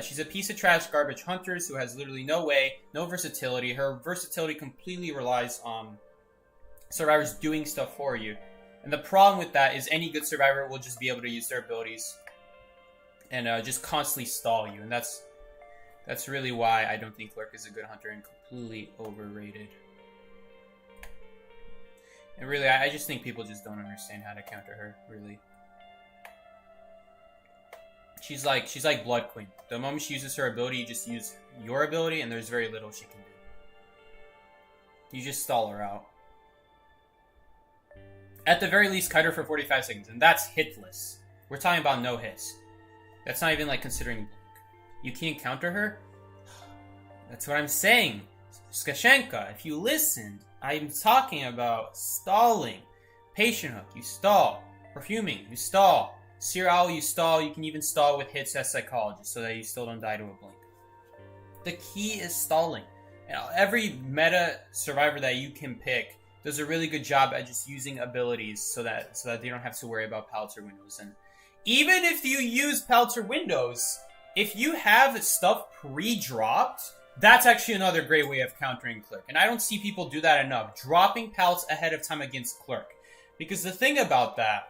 She's a piece of trash garbage hunters who has literally no way, no versatility. Her versatility completely relies on survivors doing stuff for you. And the problem with that is any good survivor will just be able to use their abilities and just constantly stall you. And that's really why I don't think Clerk is a good hunter and completely overrated. And really, I just think people just don't understand how to counter her, really. She's like Blood Queen. The moment she uses her ability, you just use your ability, and there's very little she can do. You just stall her out. At the very least, kite her for 45 seconds, and that's hitless. We're talking about no hits. That's not even like considering blink. You can't counter her? That's what I'm saying. Skashenka, if you listened, I'm talking about stalling. Patient Hook, you stall. Perfuming, you stall. Seer Owl, you stall. You can even stall with hits as Psychologist so that you still don't die to a blink. The key is stalling. Every meta survivor that you can pick does a really good job at just using abilities so that they don't have to worry about Pelter Windows. And even if you use Pelter Windows, if you have stuff pre-dropped, that's actually another great way of countering Clerk. And I don't see people do that enough. Dropping pallets ahead of time against Clerk. Because the thing about that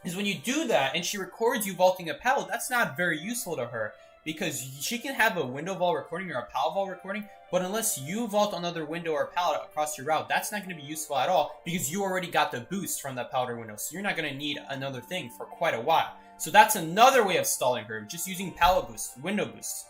is when you do that and she records you vaulting a pallet, that's not very useful to her. Because she can have a window vault recording or a pallet vault recording, but unless you vault another window or pallet across your route, that's not going to be useful at all because you already got the boost from that powder window. So you're not going to need another thing for quite a while. So that's another way of stalling her, just using pallet boosts, window boosts.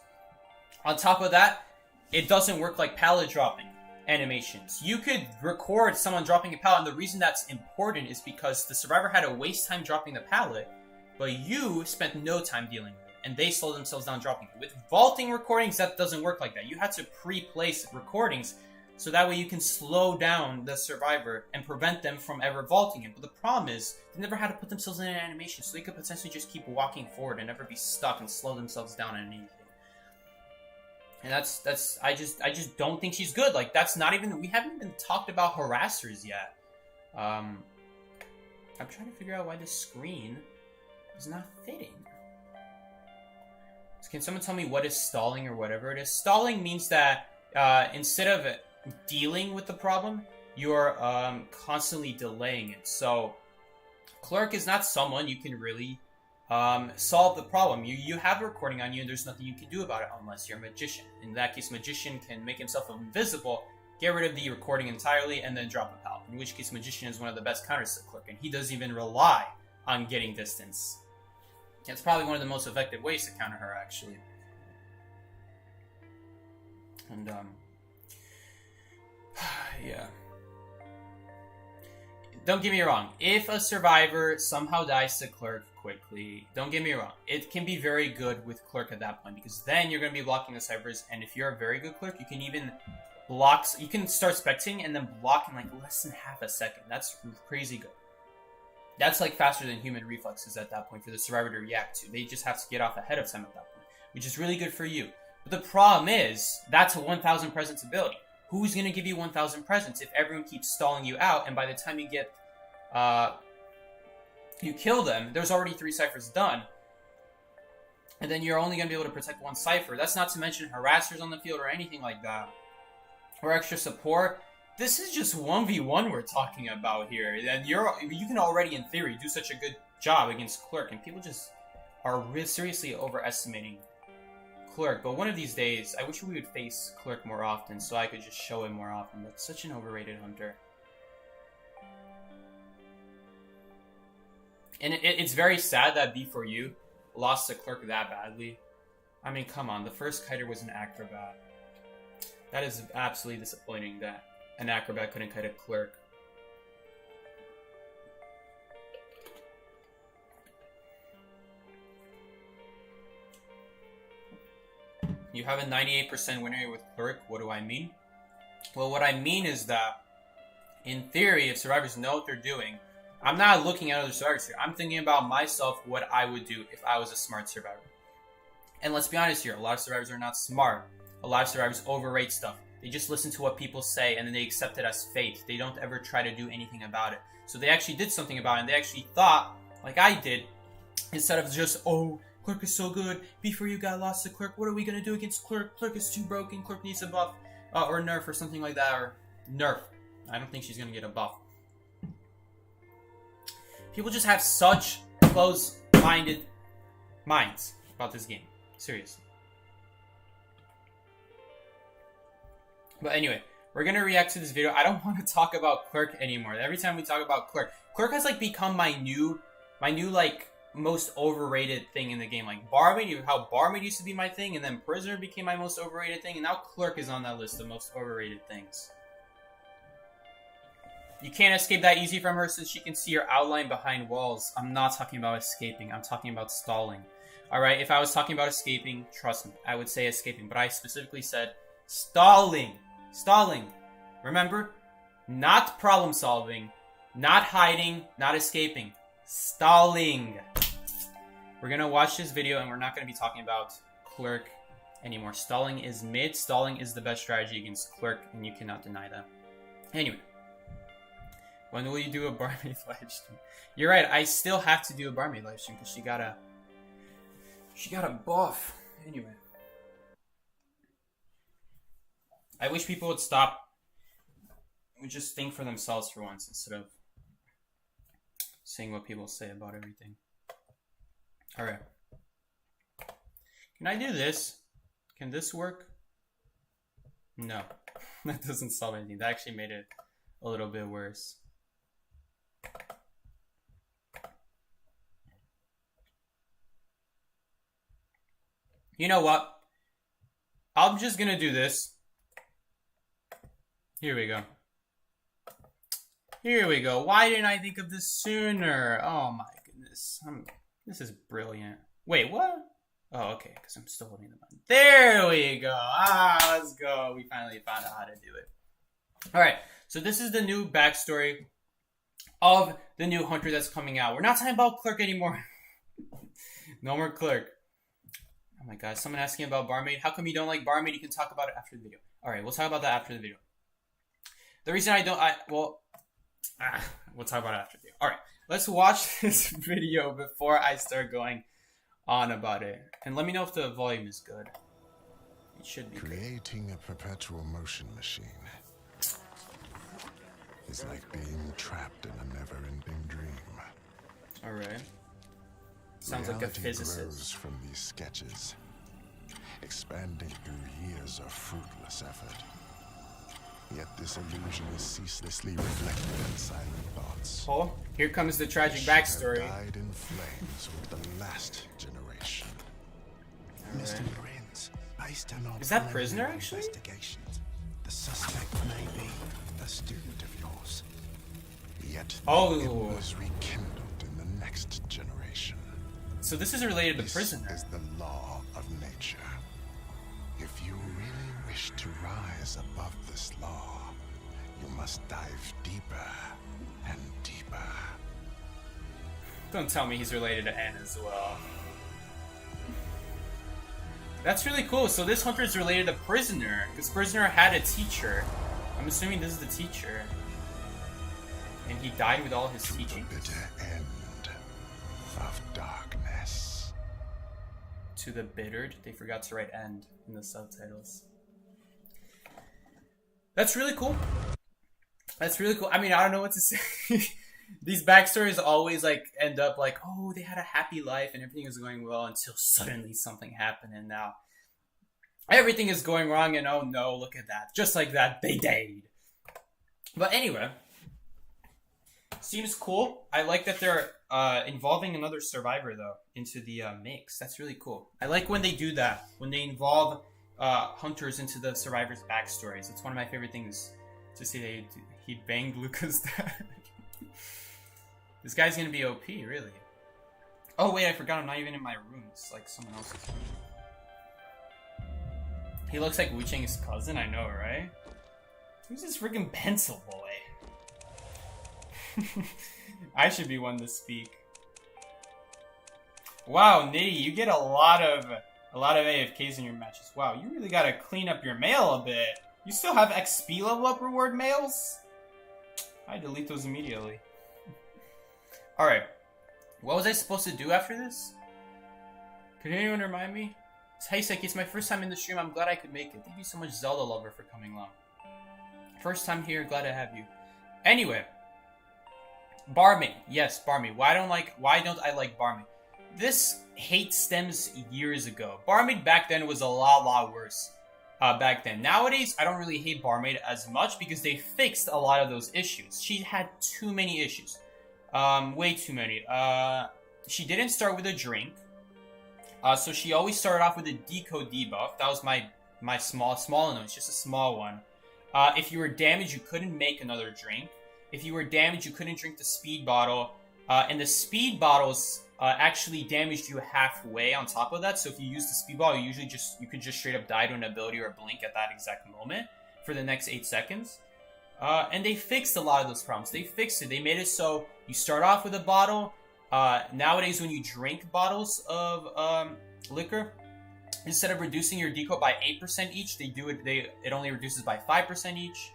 On top of that, it doesn't work like pallet dropping animations. You could record someone dropping a pallet, and the reason that's important is because the survivor had to waste time dropping the pallet, but you spent no time dealing with it. And they slow themselves down dropping it. With vaulting recordings, that doesn't work like that. You have to pre-place recordings so that way you can slow down the survivor and prevent them from ever vaulting it. But the problem is, they never had to put themselves in an animation, so they could potentially just keep walking forward and never be stuck and slow themselves down at anything. And I just don't think she's good. Like, that's not even, we haven't even talked about harassers yet. I'm trying to figure out why this screen is not fitting. Can someone tell me what is stalling or whatever it is? Stalling means that instead of dealing with the problem, you're constantly delaying it. So Clerk is not someone you can really solve the problem. You have a recording on you and there's nothing you can do about it unless you're a magician. In that case, magician can make himself invisible, get rid of the recording entirely, and then drop a pallet. In which case, magician is one of the best counters to Clerk, and he doesn't even rely on getting distance. It's probably one of the most effective ways to counter her, actually. And, yeah. Don't get me wrong. If a survivor somehow dies to Clerk quickly, don't get me wrong. It can be very good with Clerk at that point, because then you're going to be blocking the ciphers, and if you're a very good Clerk, you can even block... You can start spectating and then block in, like, less than half a second. That's crazy good. That's like faster than human reflexes at that point for the survivor to react to. They just have to get off ahead of time at that point, which is really good for you. But the problem is, that's a 1,000 presence ability. Who's going to give you 1,000 presents if everyone keeps stalling you out, and by the time you get, you kill them, there's already 3 ciphers done, and then you're only going to be able to protect 1 cipher. That's not to mention harassers on the field or anything like that, or extra support. This is just 1v1 we're talking about here, and you can already, in theory, do such a good job against Clerk, and people just are seriously overestimating Clerk. But one of these days, I wish we would face Clerk more often so I could just show him more often. That's such an overrated hunter. And it's very sad that B4U lost to Clerk that badly. I mean, come on, the first kiter was an acrobat. That is absolutely disappointing that an acrobat couldn't kite a Clerk. You have a 98% win rate with Clerk. What do I mean? Well, what I mean is that, in theory, if survivors know what they're doing, I'm not looking at other survivors here. I'm thinking about myself, what I would do if I was a smart survivor. And let's be honest here, a lot of survivors are not smart. A lot of survivors overrate stuff. They just listen to what people say and then they accept it as fate. They don't ever try to do anything about it. So they actually did something about it, and they actually thought, like I did, instead of just, oh, Clerk is so good, before you got lost to Clerk, what are we going to do against Clerk? Clerk is too broken, Clerk needs a buff, or nerf, or something like that, or nerf. I don't think she's going to get a buff. People just have such close-minded minds about this game. Seriously. But anyway, we're going to react to this video. I don't want to talk about Clerk anymore. Every time we talk about Clerk has like become my new like most overrated thing in the game. Like Barmaid, how Barmaid used to be my thing, and then Prisoner became my most overrated thing, and now Clerk is on that list of most overrated things. You can't escape that easy from her since she can see your outline behind walls. I'm not talking about escaping. I'm talking about stalling. Alright, if I was talking about escaping, trust me, I would say escaping. But I specifically said stalling. Stalling. Remember? Not problem solving. Not hiding. Not escaping. Stalling. We're going to watch this video and we're not going to be talking about Clerk anymore. Stalling is mid. Stalling is the best strategy against Clerk, and you cannot deny that. Anyway. When will you do a Barmaid livestream? You're right, I still have to do a Barmaid livestream because she got a buff. Anyway. I wish people would stop and just think for themselves for once instead of saying what people say about everything. Alright. Can I do this? Can this work? No. That doesn't solve anything. That actually made it a little bit worse. You know what? I'm just gonna do this. Here we go. Here we go. Why didn't I think of this sooner? Oh my goodness. This is brilliant. Wait, what? Oh, okay, because I'm still holding the button. There we go. Let's go. We finally found out how to do it. Alright, so this is the new backstory of the new hunter that's coming out. We're not talking about Clerk anymore. No more Clerk. Oh my god, someone asking about Barmaid. How come you don't like Barmaid? You can talk about it after the video. Alright, we'll talk about that after the video. The reason we'll talk about it after the video. Alright, let's watch this video before I start going on about it. And let me know if the volume is good. It should be
Creating a perpetual motion machine is like being trapped in a never-ending dream.
Alright. Sounds like a physicist.
Grows from these sketches, expanding through years of fruitless effort. Yet this illusion is ceaselessly reflected in silent thoughts.
Oh, here comes the tragic backstory.
Died in flames with the last generation.
Right.
Mr. Prince, based on
is that Prisoner actually?
The suspect may be a student of yours. Yet it was rekindled in the next generation.
So this is related to Prisoner.
This is the law of nature. If you really wish to rise above this law, you must dive deeper and deeper.
Don't tell me he's related to Anne as well. That's really cool. So this hunter is related to Prisoner, because Prisoner had a teacher. I'm assuming this is the teacher. And he died with all his teachings.
The bitter end of darkness.
To the bittered. They forgot to write end in the subtitles. That's really cool. That's really cool. I mean, I don't know what to say. These backstories always like end up like, oh, they had a happy life and everything was going well until suddenly something happened and now everything is going wrong and oh no, look at that. Just like that, they died. But anyway, seems cool. I like that they're involving another survivor though into the mix. That's really cool. I like when they do that, when they involve hunters into the survivors' backstories. It's one of my favorite things to see. He banged Luca's dad. This guy's gonna be OP, really. Oh wait, I forgot I'm not even in my room. It's like someone else's room. He looks like Wu Chang's cousin, I know, right? Who's this freaking pencil boy? I should be one to speak. Wow, Nitty, you get a lot of AFKs in your matches. Wow, you really gotta clean up your mail a bit. You still have XP level up reward mails? I delete those immediately. Alright. What was I supposed to do after this? Can anyone remind me? Hey Seki, it's my first time in the stream. I'm glad I could make it. Thank you so much, Zelda Lover, for coming along. First time here, glad to have you. Anyway. Barmaid. Yes, Barmaid. Why don't I like Barmaid? This hate stems years ago. Barmaid back then was a lot worse. Back then. Nowadays, I don't really hate Barmaid as much because they fixed a lot of those issues. She had too many issues. Way too many. She didn't start with a drink. So she always started off with a deco debuff. That was my small annoyance, just a small one. If you were damaged, you couldn't make another drink. If you were damaged, you couldn't drink the speed bottle. And the speed bottles actually damaged you halfway on top of that. So if you use the speed bottle, you could just straight up die to an ability or a blink at that exact moment for the next 8 seconds. And they fixed a lot of those problems. They fixed it. They made it so you start off with a bottle. Nowadays, when you drink bottles of liquor, instead of reducing your deco by 8% each, it only reduces by 5% each.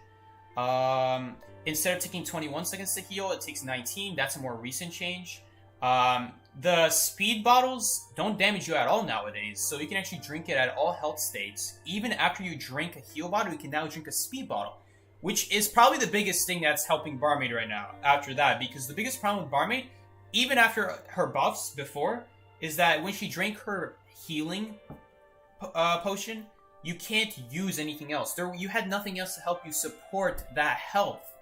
Instead of taking 21 seconds to heal, it takes 19. That's a more recent change. The speed bottles don't damage you at all nowadays, so you can actually drink it at all health states. Even after you drink a heal bottle, you can now drink a speed bottle, which is probably the biggest thing that's helping Barmaid right now after that, because the biggest problem with Barmaid, even after her buffs before, is that when she drank her healing potion, you can't use anything else. You had nothing else to help you support that health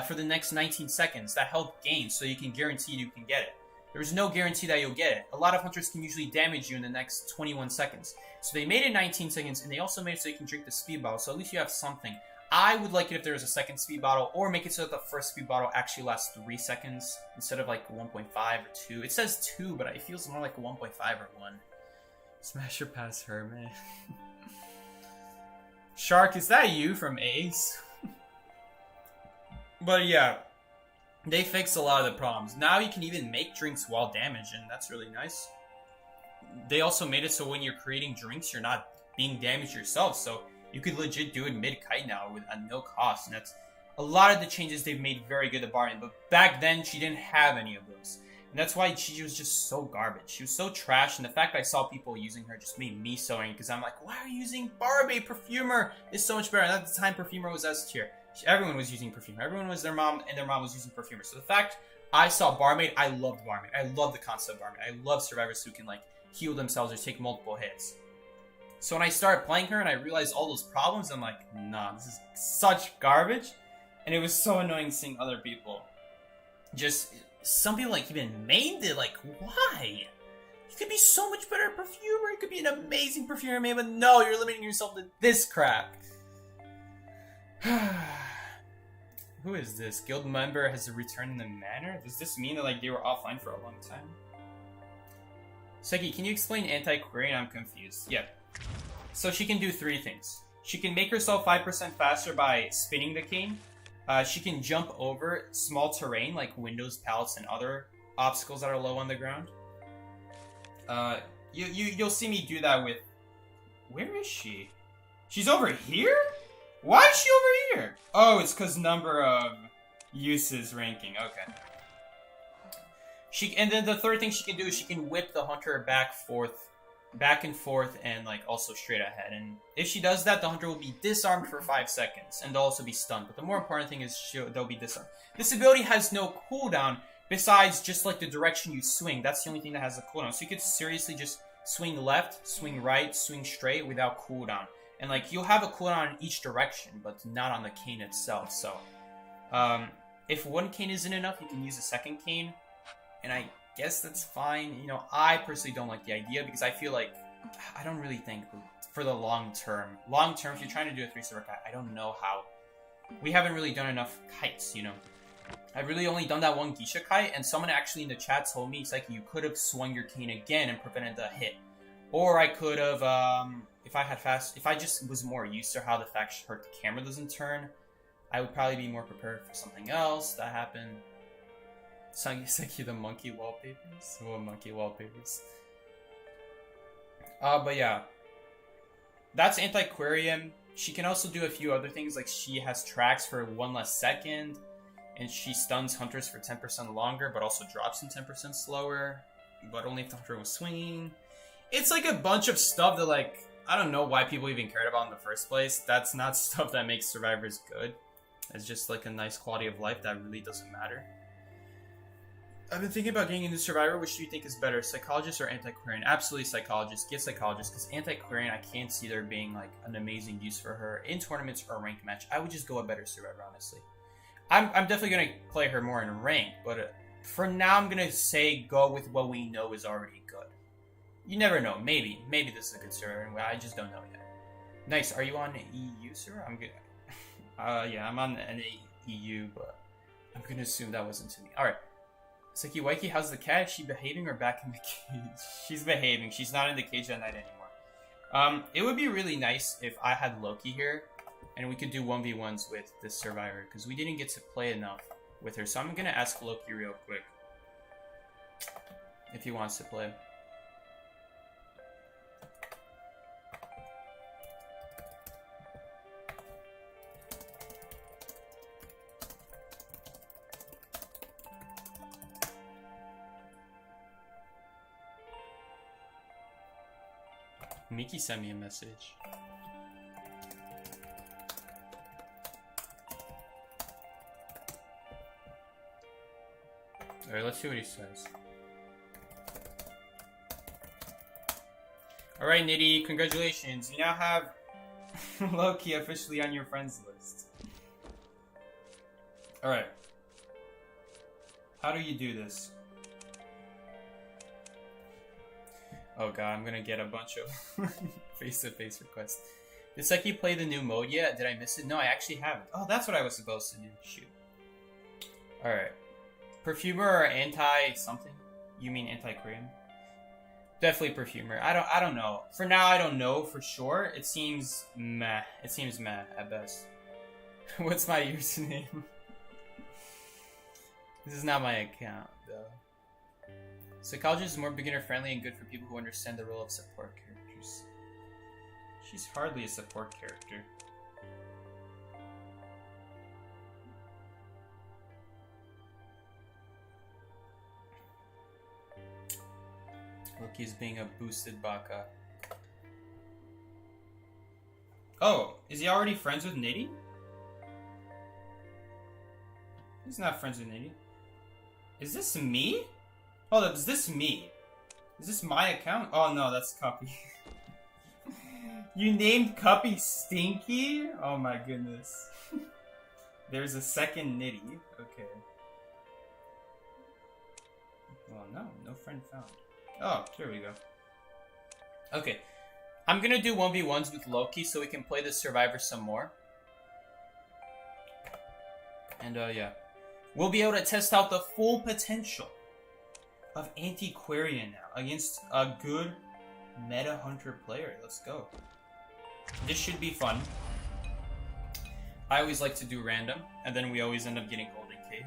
for the next 19 seconds, that health gain, so you can guarantee you can get it. There's no guarantee that you'll get it. A lot of hunters can usually damage you in the next 21 seconds. So they made it 19 seconds, and they also made it so you can drink the speed bottle, so at least you have something. I would like it if there was a second speed bottle, or make it so that the first speed bottle actually lasts 3 seconds instead of like 1.5 or 2. It says 2, but it feels more like 1.5 or 1. Smash or pass her, man. Shark, is that you from Ace? But yeah, they fixed a lot of the problems. Now you can even make drinks while damaged, and that's really nice. They also made it so when you're creating drinks, you're not being damaged yourself, so you could legit do it mid-kite now at no cost, and that's a lot of the changes they've made very good at Barmaid. But back then, she didn't have any of those, and that's why she was just so garbage. She was so trash, and the fact that I saw people using her just made me so angry, because I'm like, why are you using Barmaid? Perfumer is so much better. And at the time, Perfumer was S tier. Everyone was using Perfumer. Everyone was their mom, and their mom was using Perfumer. So the fact I saw Barmaid, I loved Barmaid. I love the concept of Barmaid. I love survivors who can like heal themselves or take multiple hits. So when I started playing her and I realized all those problems, I'm like, nah, this is such garbage. And it was so annoying seeing other people. Just, some people like even maimed it, like, why? You could be so much better at Perfumer. You could be an amazing Perfumer maid, but no, you're limiting yourself to this crap. Who is this? Guild member has returned in the manor? Does this mean that like they were offline for a long time? Seki, can you explain Antiquarian? I'm confused. Yeah. So she can do 3 things. She can make herself 5% faster by spinning the cane. She can jump over small terrain like windows, pallets, and other obstacles that are low on the ground. You'll see me do that with... Where is she? She's over here? Why is she over here? Oh, it's because number of uses ranking. Okay. And then the third thing she can do is she can whip the hunter back and forth, and like also straight ahead. And if she does that, the hunter will be disarmed for 5 seconds, and they'll also be stunned. But the more important thing is they'll be disarmed. This ability has no cooldown besides just like the direction you swing. That's the only thing that has a cooldown. So you could seriously just swing left, swing right, swing straight without cooldown. And like you'll have a cooldown in each direction, but not on the cane itself. So if one cane isn't enough, you can use a second cane. And I guess that's fine. You know, I personally don't like the idea because I feel like I don't really think for the long term, if you're trying to do a 3-star kite, I don't know how. We haven't really done enough kites, you know. I've really only done that one geisha kite, and someone actually in the chat told me, it's like, you could have swung your cane again and prevented the hit. Or I could have, if I just was more used to how the camera doesn't turn, I would probably be more prepared for something else that happened. Sangiseki, the monkey wallpapers? What monkey wallpapers? But yeah. That's Antiquarian. She can also do a few other things, like she has tracks for 1 less second, and she stuns hunters for 10% longer, but also drops them 10% slower, but only if the hunter was swinging. It's like a bunch of stuff that, like, I don't know why people even cared about in the first place. That's not stuff that makes survivors good. It's just like a nice quality of life that really doesn't matter. I've been thinking about getting into Survivor. Which do you think is better, Psychologist or Antiquarian? Absolutely Psychologist. Get Psychologist, because Antiquarian, I can't see there being like an amazing use for her in tournaments or ranked match. I would just go a better Survivor, honestly. I'm definitely going to play her more in ranked, but for now I'm going to say go with what we know is already good. You never know. Maybe this is a good Survivor. I just don't know yet. Nice. Are you on EU, sir? I'm good. Yeah, I'm on an EU, but I'm going to assume that wasn't to me. Alright. Seki Waiki, how's the cat? Is she behaving or back in the cage? She's behaving. She's not in the cage at night anymore. It would be really nice if I had Loki here, and we could do 1v1s with this Survivor, because we didn't get to play enough with her. So I'm going to ask Loki real quick if he wants to play. Miki sent me a message. Alright, let's see what he says. Alright, Nitty, congratulations. You now have Loki officially on your friends list. Alright. How do you do this? Oh god, I'm gonna get a bunch of face-to-face requests. Did Seki play the new mode yet? Did I miss it? No, I actually haven't. Oh, that's what I was supposed to do. Shoot. Alright. Perfumer or anti-something? You mean anti-Korean? Definitely perfumer. I don't know. For now, I don't know for sure. It seems meh. It seems meh at best. What's my username? This is not my account, though. Psychologist is more beginner-friendly and good for people who understand the role of support characters. She's hardly a support character. Look, he's being a boosted baka. Oh, is he already friends with Nitty? He's not friends with Nitty. Is this me? Hold up, is this me? Is this my account? Oh no, that's Cuppy. You named Cuppy Stinky? Oh my goodness. There's a second Nitty. Okay. Well, no friend found. Oh, here we go. Okay. I'm gonna do 1v1s with Loki so we can play the Survivor some more. And yeah. We'll be able to test out the full potential of Antiquarian now against a good meta hunter player. Let's go. This should be fun. I always like to do random, and then we always end up getting Golden Cave.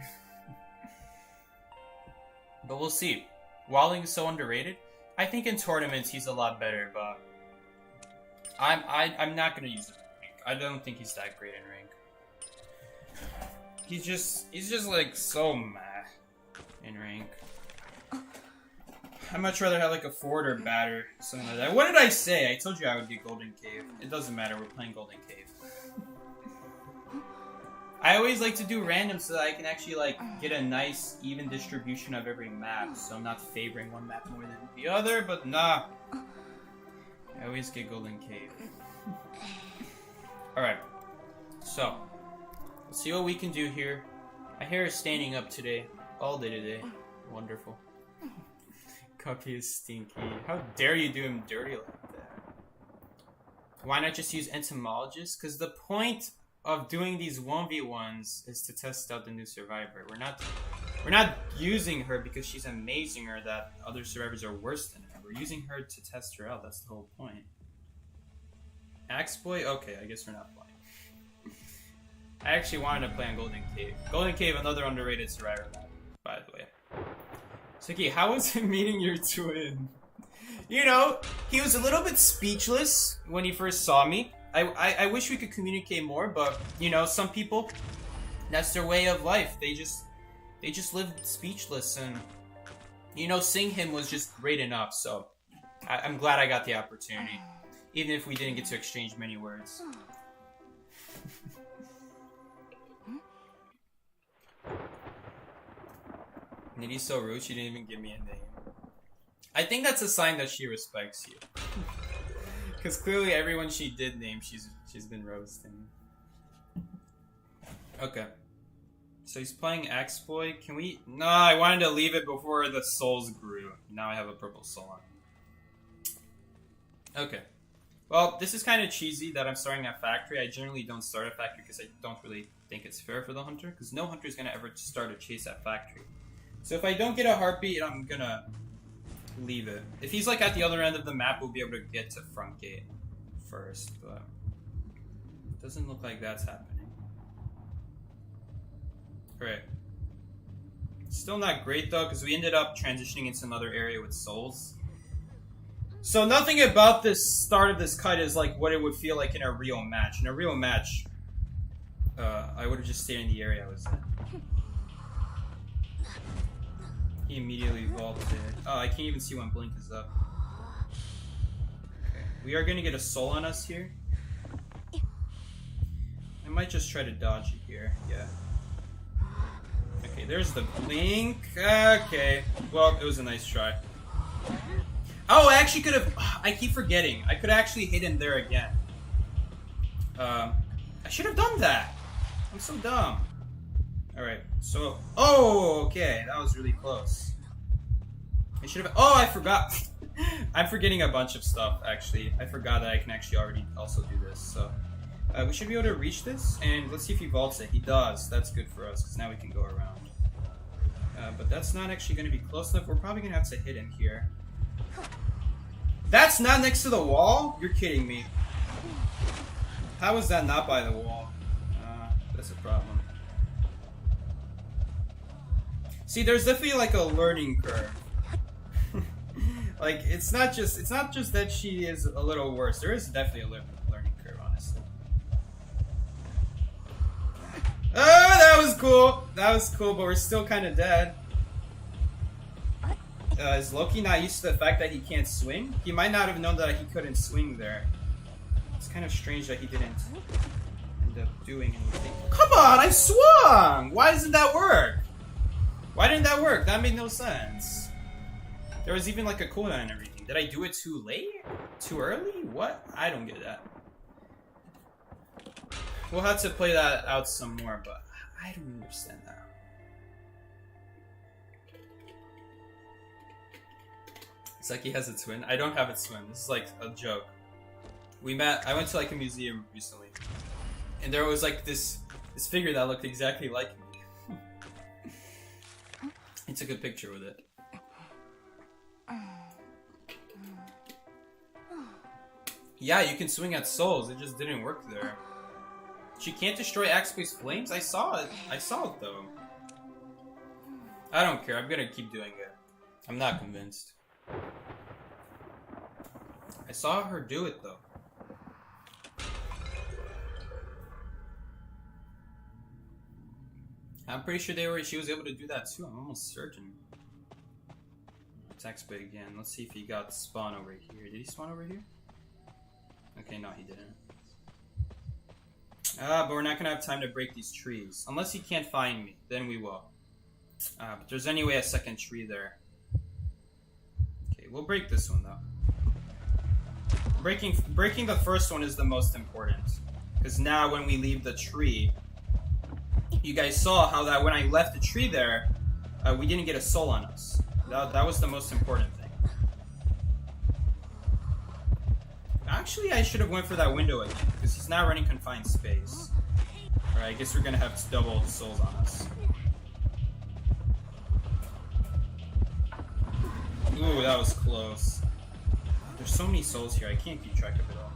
But we'll see. Walling is so underrated. I think in tournaments he's a lot better, but I'm not gonna use him in rank. I don't think he's that great in rank. He's just like so meh in rank. I'd much rather have like a forward or batter, something like that. What did I say? I told you I would get Golden Cave. It doesn't matter, we're playing Golden Cave. I always like to do random so that I can actually like get a nice even distribution of every map, so I'm not favoring one map more than the other, but nah. I always get Golden Cave. Alright, so let's see what we can do here. My hair is standing up today, all day today. Wonderful. Cuppy is stinky. How dare you do him dirty like that? Why not just use entomologist? Because the point of doing these 1v1s is to test out the new survivor. We're not using her because she's amazing or that other survivors are worse than her. We're using her to test her out. That's the whole point. Axeboy? Okay, I guess we're not playing. I actually wanted to play on Golden Cave. Golden Cave, another underrated survivor map, by the way. Suki, how was it meeting your twin? You know, he was a little bit speechless when he first saw me. I wish we could communicate more, but you know, some people, that's their way of life. They just live speechless, and you know, seeing him was just great enough. So I'm glad I got the opportunity, even if we didn't get to exchange many words. Nitty's so rude, she didn't even give me a name. I think that's a sign that she respects you. Because clearly everyone she did name, she's been roasting. Okay. So he's playing Axeboy. Can we... No, I wanted to leave it before the souls grew. Now I have a purple soul on. Okay. Well, this is kind of cheesy that I'm starting at Factory. I generally don't start at Factory because I don't really think it's fair for the Hunter. Because no Hunter is going to ever start a chase at Factory. So if I don't get a heartbeat, I'm going to leave it. If he's like at the other end of the map, we'll be able to get to front gate first. But it doesn't look like that's happening. Alright. Still not great though, because we ended up transitioning into another area with souls. So nothing about this start of this kite is like what it would feel like in a real match. In a real match, I would have just stayed in the area I was in. He immediately vaulted. Oh, I can't even see when Blink is up. Okay. We are going to get a soul on us here. I might just try to dodge it here. Yeah. Okay, there's the Blink. Okay. Well, it was a nice try. Oh, I actually could have... I keep forgetting. I could actually hit him there again. I should have done that. I'm so dumb. Alright, so... Oh, okay. That was really close. I should have... Oh, I forgot. I'm forgetting a bunch of stuff, actually. I forgot that I can actually already also do this, so... we should be able to reach this, and let's see if he vaults it. He does. That's good for us, because now we can go around. But that's not actually going to be close enough. We're probably going to have to hit him here. That's not next to the wall? You're kidding me. How is that not by the wall? That's a problem. See, there's definitely like a learning curve. Like, it's not just that she is a little worse. There is definitely a learning curve, honestly. Oh, that was cool. That was cool, but we're still kind of dead. Is Loki not used to the fact that he can't swing? He might not have known that he couldn't swing there. It's kind of strange that he didn't end up doing anything. Come on, I swung! Why doesn't that work? Why didn't that work? That made no sense. There was even like a cooldown and everything. Did I do it too late? Too early? What? I don't get that. We'll have to play that out some more, but I don't understand that. It's like he has a twin. I don't have a twin. This is like a joke. I went to like a museum recently, and there was like this figure that looked exactly like me. I took a picture with it. Yeah, you can swing at souls. It just didn't work there. She can't destroy Axeboy's flames? I saw it. I saw it though. I don't care. I'm gonna keep doing it. I'm not convinced. I saw her do it though. I'm pretty sure she was able to do that too. I'm almost certain. Attack spit again. Let's see if he got spawn over here. Did he spawn over here? Okay, no, he didn't. But we're not gonna have time to break these trees. Unless he can't find me, then we will. But there's anyway a second tree there. Okay, we'll break this one though. Breaking the first one is the most important. Because now when we leave the tree, you guys saw how that when I left the tree there, we didn't get a soul on us. That was the most important thing. Actually, I should have went for that window again, because he's not running confined space. Alright, I guess we're gonna have double souls on us. Ooh, that was close. There's so many souls here, I can't keep track of it all.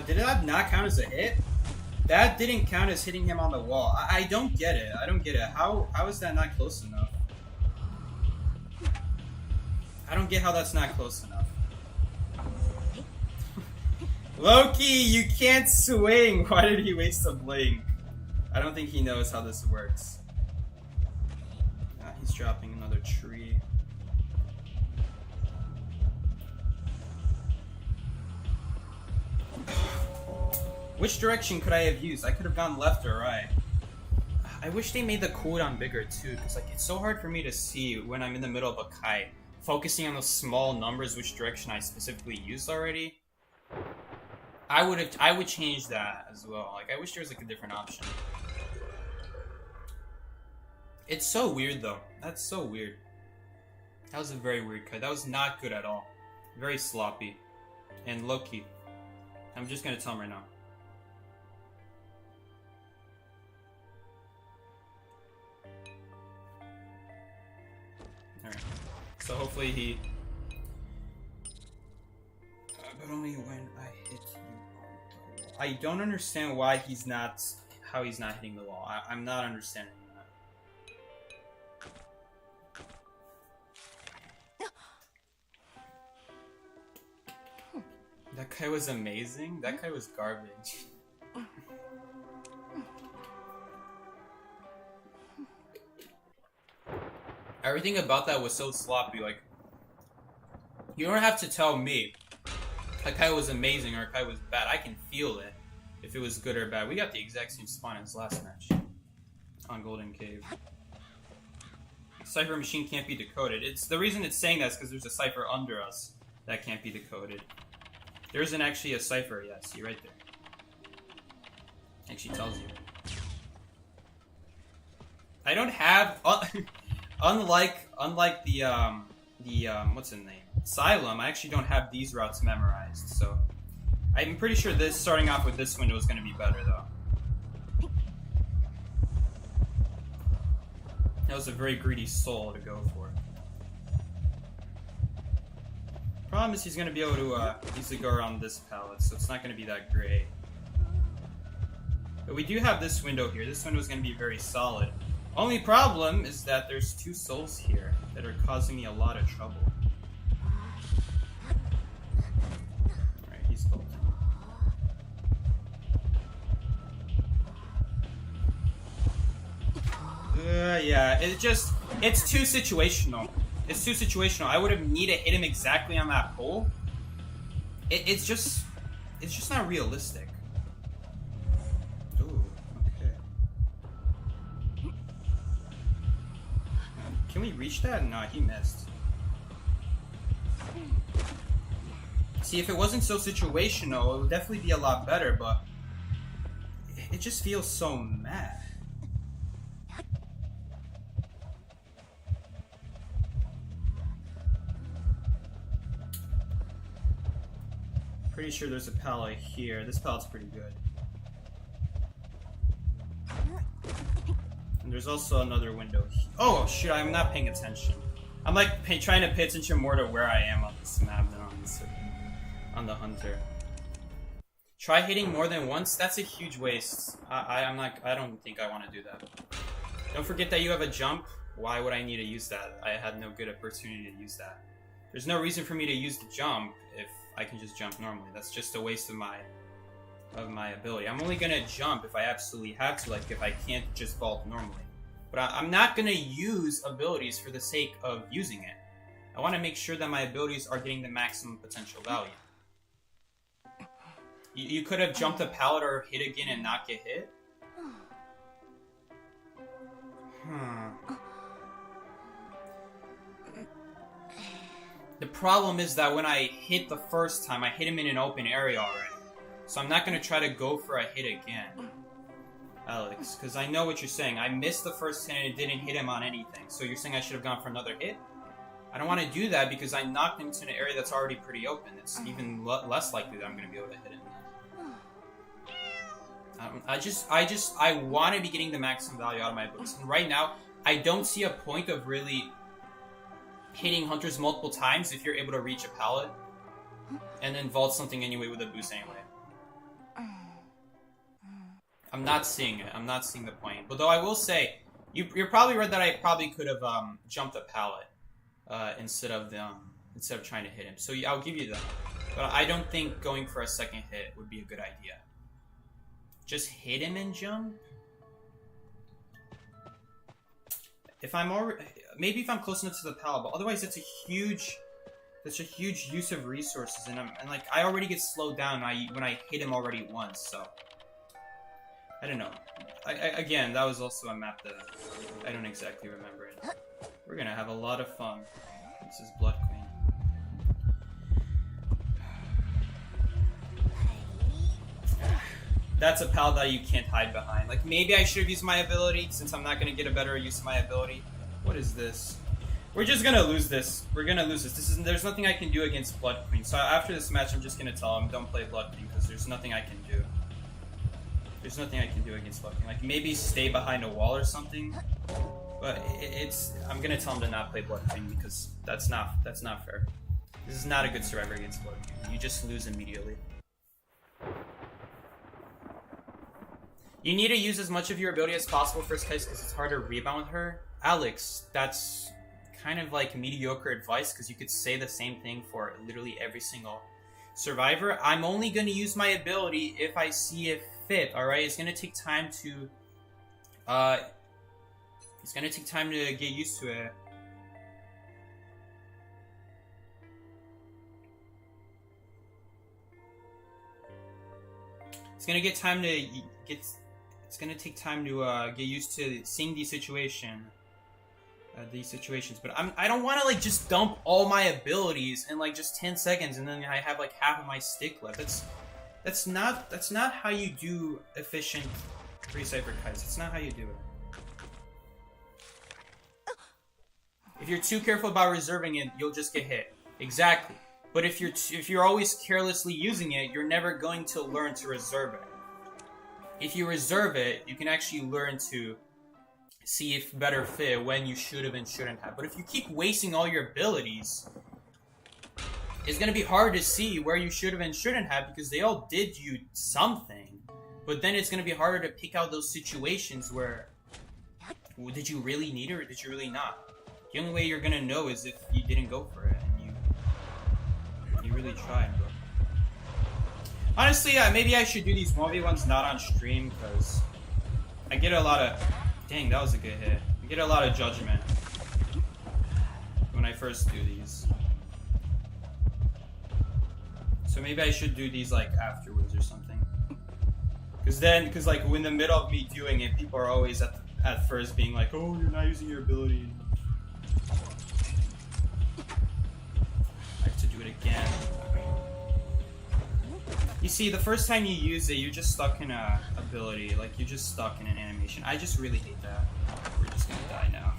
Did that not count as a hit? That didn't count as hitting him on the wall. I don't get it. I don't get it. How is that not close enough? I don't get how that's not close enough. Loki, you can't swing! Why did he waste a blink? I don't think he knows how this works. He's dropping another tree. Which direction could I have used? I could have gone left or right. I wish they made the cooldown bigger too, because like it's so hard for me to see when I'm in the middle of a kite. Focusing on those small numbers, which direction I specifically used already. I would change that as well. Like I wish there was like a different option. It's so weird though. That's so weird. That was a very weird kite. That was not good at all. Very sloppy. And low-key. I'm just gonna tell him right now. Alright. So hopefully he... but only when I hit you on the wall. I don't understand why he's not... how he's not hitting the wall. I'm not understanding that. That guy was amazing? That guy was garbage. Everything about that was so sloppy, like... You don't have to tell me that guy was amazing or a guy was bad. I can feel it, if it was good or bad. We got the exact same spawn as last match. On Golden Cave. Cipher machine can't be decoded. It's the reason it's saying that is because there's a cipher under us that can't be decoded. There isn't actually a cipher, yeah, see right there. Actually tells you. I don't have... Unlike the what's his name? Asylum, I actually don't have these routes memorized, so I'm pretty sure this starting off with this window is gonna be better though. That was a very greedy soul to go for. Problem is he's gonna be able to easily go around this pallet, so it's not gonna be that great. But we do have this window here. This window is gonna be very solid. Only problem is that there's two souls here that are causing me a lot of trouble. Alright, he's cold. Yeah, it's too situational. It's too situational. I would have needed to hit him exactly on that pole. It's just not realistic. Can we reach that? No, he missed. See, if it wasn't so situational, it would definitely be a lot better, but it just feels so mad. Pretty sure there's a pallet here. This pallet's pretty good. And there's also another window. Oh shit! I'm not paying attention. I'm like trying to pay attention more to where I am on this map than on the hunter. Try hitting more than once. That's a huge waste. I don't think I want to do that. Don't forget that you have a jump. Why would I need to use that? I had no good opportunity to use that. There's no reason for me to use the jump if I can just jump normally. That's just a waste of my ability. I'm only gonna jump if I absolutely have to, like if I can't just vault normally. But I'm not gonna use abilities for the sake of using it. I want to make sure that my abilities are getting the maximum potential value. You could have jumped a pallet or hit again and not get hit. The problem is that when I hit the first time, I hit him in an open area already. So I'm not going to try to go for a hit again, Alex, because I know what you're saying. I missed the first hit and it didn't hit him on anything. So you're saying I should have gone for another hit? I don't want to do that because I knocked him to an area that's already pretty open. It's even less likely that I'm going to be able to hit him. I want to be getting the maximum value out of my abilities. And right now, I don't see a point of really hitting hunters multiple times if you're able to reach a pallet and then vault something anyway with a boost anyway. I'm not seeing it. I'm not seeing the point. But though I will say, you're probably right that I probably could have jumped a pallet instead of trying to hit him. So yeah, I'll give you that. But I don't think going for a second hit would be a good idea. Just hit him and jump? If I'm already... Maybe if I'm close enough to the pallet, but otherwise it's a huge use of resources, and like I already get slowed down when I hit him already once, so I don't know. Again, that was also a map that I don't exactly remember it. We're gonna have a lot of fun. This is Blood Queen. That's a pallet that you can't hide behind. Like, maybe I should have used my ability, since I'm not going to get a better use of my ability. What is this? We're just going to lose this. We're going to lose this. There's nothing I can do against Blood Queen. So after this match, I'm just going to tell him, don't play Blood Queen, because there's nothing I can do. There's nothing I can do against Blood Queen. Like, maybe stay behind a wall or something. But I'm going to tell him to not play Blood Queen, because that's not fair. This is not a good survivor against Blood Queen. You just lose immediately. You need to use as much of your ability as possible first case because it's hard to rebound with her. Alex, that's kind of like mediocre advice because you could say the same thing for literally every single survivor. I'm only going to use my ability if I see it fit, alright? It's going to take time to... it's going to take time to get used to it. It's going to get time to get... It's gonna take time to get used to seeing these situations, but I don't want to like just dump all my abilities in like just 10 seconds and then I have like half of my stick left. That's not how you do efficient free cyber kites. That's not how you do it. If you're too careful about reserving it, you'll just get hit. Exactly. But if you're always carelessly using it, you're never going to learn to reserve it. If you reserve it, you can actually learn to see if better fit when you should have and shouldn't have. But if you keep wasting all your abilities, it's going to be hard to see where you should have and shouldn't have because they all did you something. But then it's going to be harder to pick out those situations where, well, did you really need it or did you really not? The only way you're going to know is if you didn't go for it and you really tried, bro. Honestly, maybe I should do these 1v1s not on stream, because I get a lot of... Dang, that was a good hit. I get a lot of judgment when I first do these. So maybe I should do these, like, afterwards or something. Because like, in the middle of me doing it, people are always at first being like, oh, you're not using your ability. I have to do it again. You see, the first time you use it, you're just stuck in a ability. Like, you're just stuck in an animation. I just really hate that. We're just gonna die now.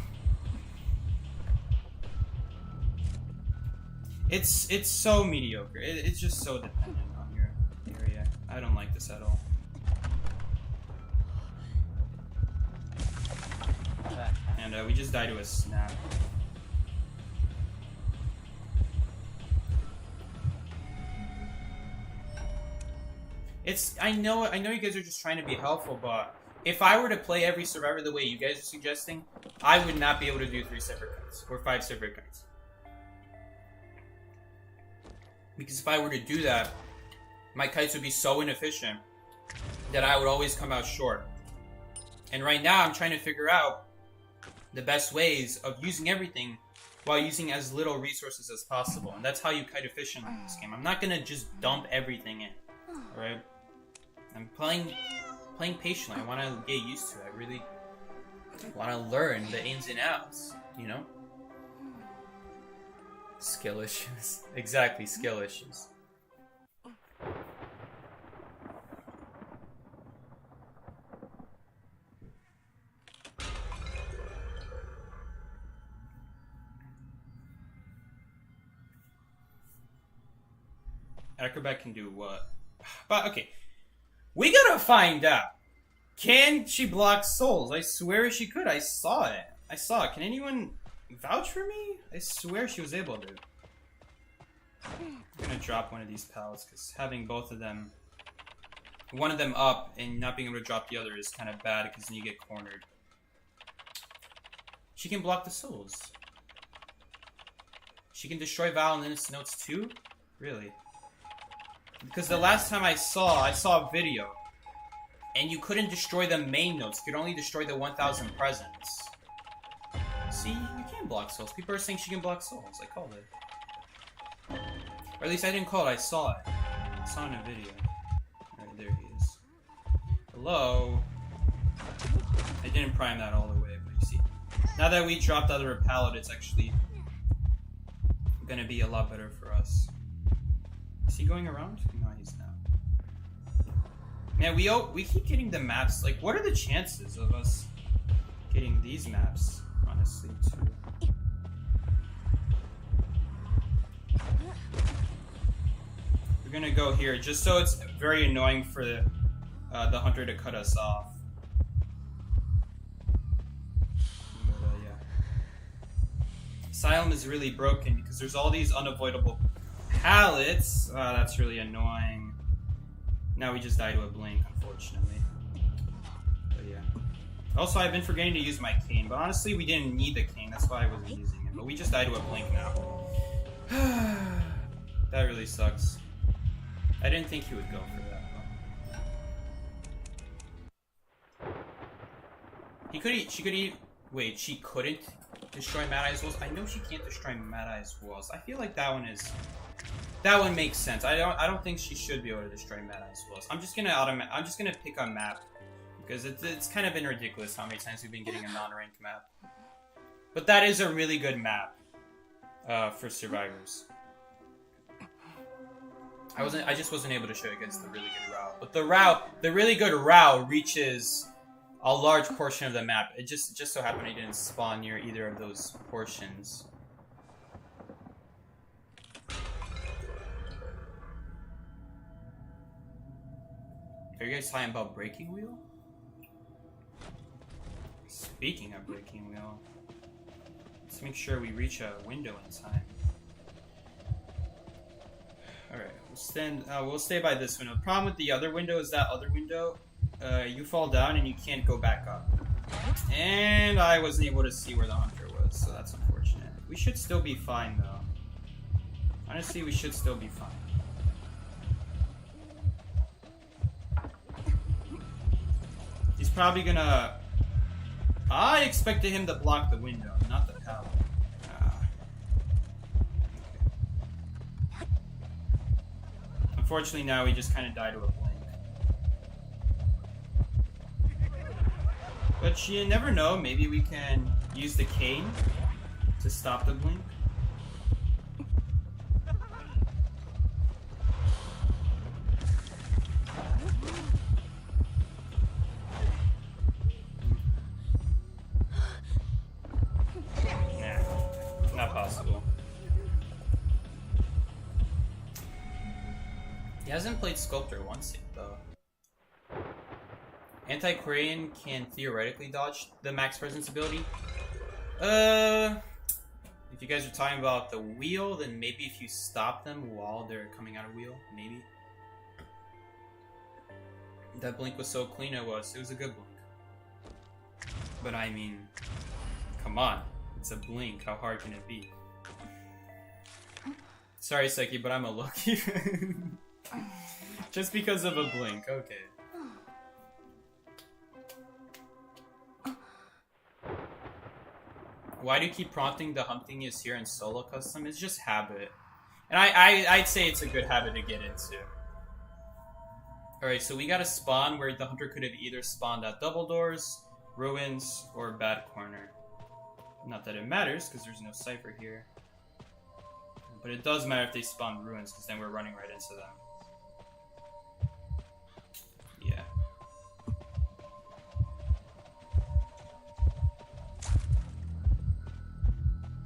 It's so mediocre. It's just so dependent on your area. I don't like this at all. And we just died to a snap. I know you guys are just trying to be helpful, but if I were to play every survivor the way you guys are suggesting, I would not be able to do 3 separate kites or 5 separate kites. Because if I were to do that, my kites would be so inefficient that I would always come out short. And right now, I'm trying to figure out the best ways of using everything while using as little resources as possible. And that's how you kite efficiently in this game. I'm not gonna just dump everything in, alright? I'm playing patiently. I want to get used to it. I really want to learn the ins and outs, you know? Skill issues. Exactly, skill issues. Acrobat can do what? But, okay. We gotta find out. Can she block souls? I swear she could. I saw it. Can anyone vouch for me? I swear she was able to. I'm gonna drop one of these pallets because having both of them, one of them up and not being able to drop the other is kind of bad because then you get cornered. She can block the souls. She can destroy Val and its notes too? Really? Because the last time I saw a video, and you couldn't destroy the main notes. You could only destroy the 1,000 presents. See, you can block souls. People are saying she can block souls. I called it. Or at least I didn't call it. I saw it. I saw it in a video. Alright, there he is. Hello? I didn't prime that all the way, but you see. Now that we dropped out of our pallet, it's actually gonna be a lot better for us. Is he going around? No, he's not. Man, we keep getting the maps. Like, what are the chances of us getting these maps, honestly, too? We're gonna go here, just so it's very annoying for the hunter to cut us off. But, yeah. Asylum is really broken because there's all these unavoidable pallets. That's really annoying. Now we just die to a blink, unfortunately. But yeah. Also, I've been forgetting to use my cane, but honestly, we didn't need the cane. That's why I wasn't using it. But we just died to a blink now. That really sucks. I didn't think he would go for that. Wait, she couldn't destroy Mad Eye's walls? I know she can't destroy Mad Eye's walls. I feel like that one makes sense. I don't think she should be able to destroy Mad Eye's walls. I'm just gonna pick a map because it's kind of been ridiculous how many times we've been getting a non-ranked map. But that is a really good map for survivors. I just wasn't able to show you guys the really good route. But the really good route reaches a large portion of the map. It just so happened I didn't spawn near either of those portions. Are you guys talking about Breaking Wheel? Speaking of Breaking Wheel, let's make sure we reach a window in time. Alright, we'll stay by this window. The problem with the other window is that other window, you fall down and you can't go back up. And I wasn't able to see where the hunter was, so that's unfortunate. We should still be fine, though. Honestly, we should still be fine. He's probably gonna... I expected him to block the window, not the pallet. Unfortunately, now we just kind of die to a blink. But you never know, maybe we can use the cane to stop the blink. Nah, not possible. He hasn't played Sculptor once yet, though. Antiquarian can theoretically dodge the max presence ability. If you guys are talking about the wheel, then maybe if you stop them while they're coming out of wheel, maybe. That blink was so clean, it was a good blink. But I mean, come on. It's a blink. How hard can it be? Sorry, Seki, but I'm a lucky. Just because of a blink. Okay. Why do you keep prompting the hunting is here in solo custom? It's just habit. And I'd say it's a good habit to get into. Alright, so we got a spawn where the hunter could have either spawned at double doors, ruins, or bad corner. Not that it matters, because there's no cipher here. But it does matter if they spawn ruins, because then we're running right into them. Yeah.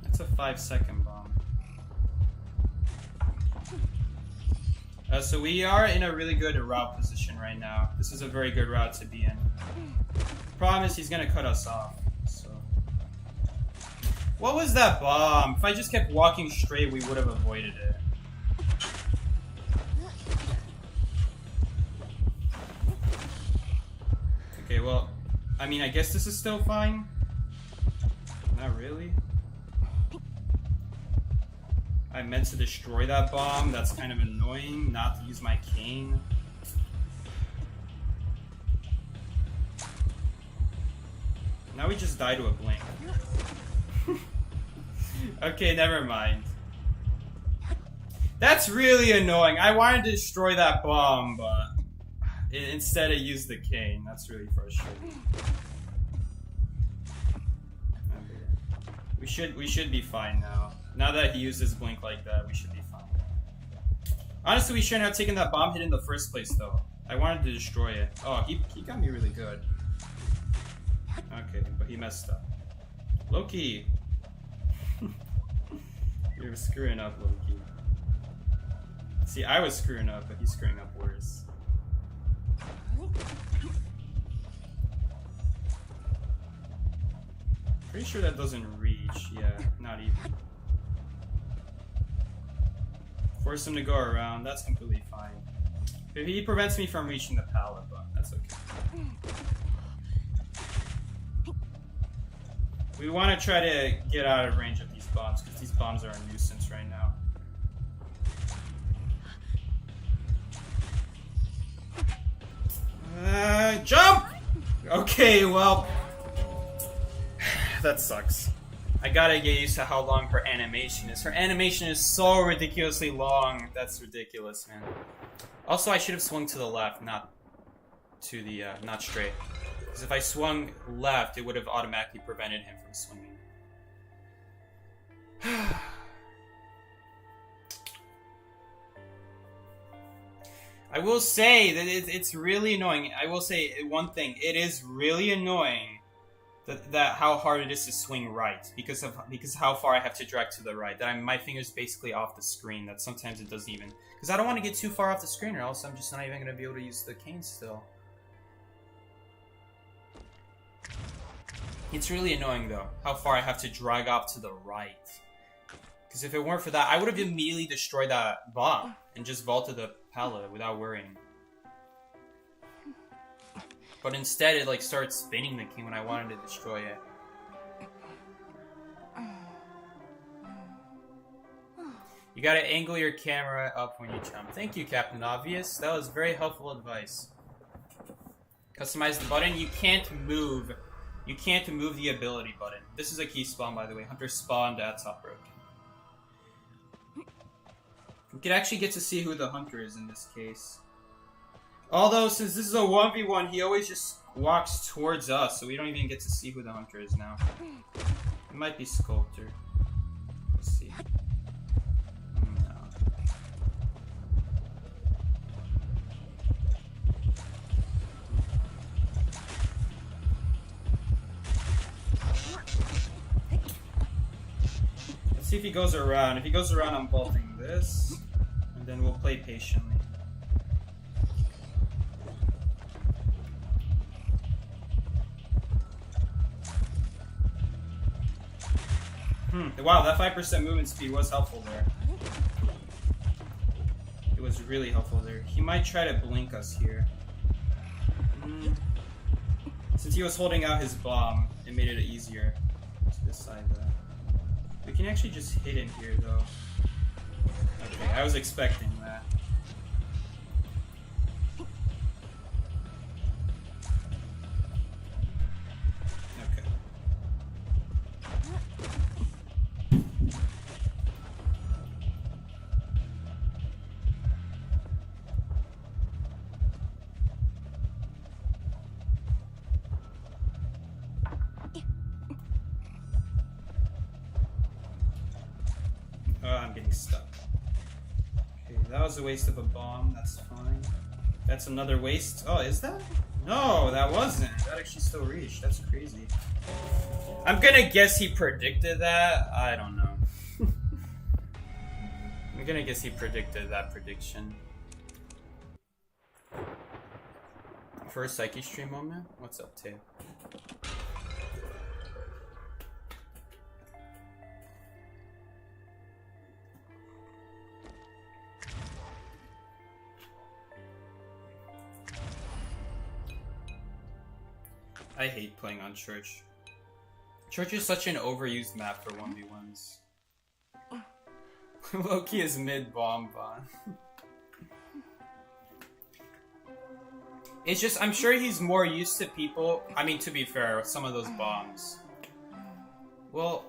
That's a 5-second bomb. So we are in a really good route position right now. This is a very good route to be in. Problem is he's gonna cut us off. So. What was that bomb? If I just kept walking straight, we would have avoided it. Okay, well, I mean, I guess this is still fine. Not really. I meant to destroy that bomb. That's kind of annoying. Not to use my cane. Now we just die to a blink. Okay, never mind. That's really annoying. I wanted to destroy that bomb, but instead I used the cane. That's really frustrating. We should be fine now. Now that he used his blink like that, we should be fine. Honestly, we shouldn't have taken that bomb hit in the first place, though. I wanted to destroy it. Oh, he got me really good. Okay, but he messed up. Loki! You're screwing up, Loki. See, I was screwing up, but he's screwing up worse. Pretty sure that doesn't reach. Yeah, not even. Force him to go around. That's completely fine. He prevents me from reaching the pallet, but that's okay. We want to try to get out of range of these bombs, because these bombs are a nuisance right now. Jump! Okay, well... that sucks. I gotta get used to how long her animation is. Her animation is so ridiculously long. That's ridiculous, man. Also, I should have swung to the left, not to the, not straight. Because if I swung left, it would have automatically prevented him from swinging. I will say that it's really annoying. I will say one thing. It is really annoying that how hard it is to swing right because how far I have to drag to the right. That my finger's basically off the screen. That sometimes it doesn't even... Because I don't want to get too far off the screen or else I'm just not even going to be able to use the cane still. It's really annoying though, how far I have to drag off to the right. Because if it weren't for that, I would have immediately destroyed that bomb and just vaulted the pallet without worrying. But instead it like started spinning the king when I wanted to destroy it. You gotta angle your camera up when you jump. Thank you, Captain Obvious. That was very helpful advice. Customize the button. You can't move the ability button. This is a key spawn, by the way. Hunter spawned at top road. We could actually get to see who the hunter is in this case. Although, since this is a 1v1, he always just walks towards us, so we don't even get to see who the hunter is now. It might be Sculptor. Let's see. No. Let's see if he goes around. If he goes around, I'm vaulting this, and then we'll play patiently. Wow, that 5% movement speed was helpful there. It was really helpful there. He might try to blink us here. Since he was holding out his bomb, it made it easier to decide that. We can actually just hit him here, though. Okay, I was expecting that. Okay. Oh, I'm getting stuck. Okay, that was a waste of a bomb. That's fine. That's another waste. Oh, is that? No, that wasn't. That actually still reached. That's crazy. I'm gonna guess he predicted that. I don't know. I'm gonna guess he predicted that prediction. First Psyche stream moment? What's up, Tay? I hate playing on Church. Church is such an overused map for 1v1s. Loki is mid-bomb. It's just, I'm sure he's more used to people. I mean, to be fair, with some of those bombs. Well,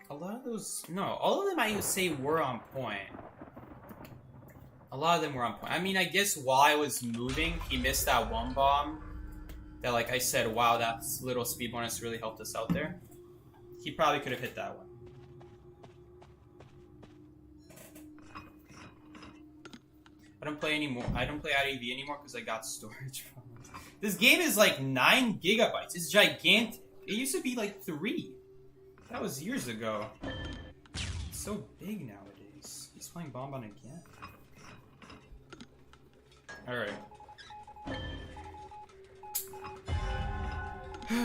a lot of those... No, all of them I would say were on point. A lot of them were on point. I mean, I guess while I was moving, he missed that one bomb. That, like I said, wow, that little speed bonus really helped us out there. He probably could have hit that one. I don't play anymore. I don't play IDV anymore because I got storage problems. This game is like 9 gigabytes. It's gigantic. It used to be like 3. That was years ago. It's so big nowadays. He's playing Bonbon again. Alright.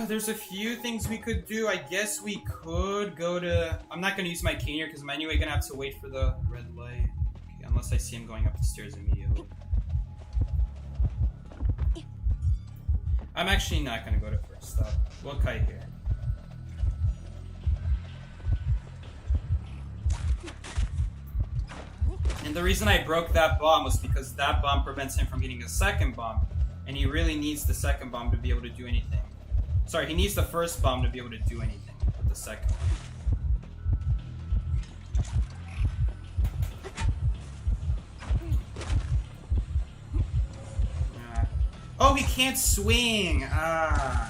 There's a few things we could do. I guess we could go to... I'm not going to use my king here because I'm anyway going to have to wait for the red light. Okay, unless I see him going up the stairs immediately. I'm actually not going to go to first stop. We'll kite here. And the reason I broke that bomb was because that bomb prevents him from getting a second bomb. And he really needs the second bomb to be able to do anything. Sorry, he needs the first bomb to be able to do anything with the second one. Oh, he can't swing! Ah.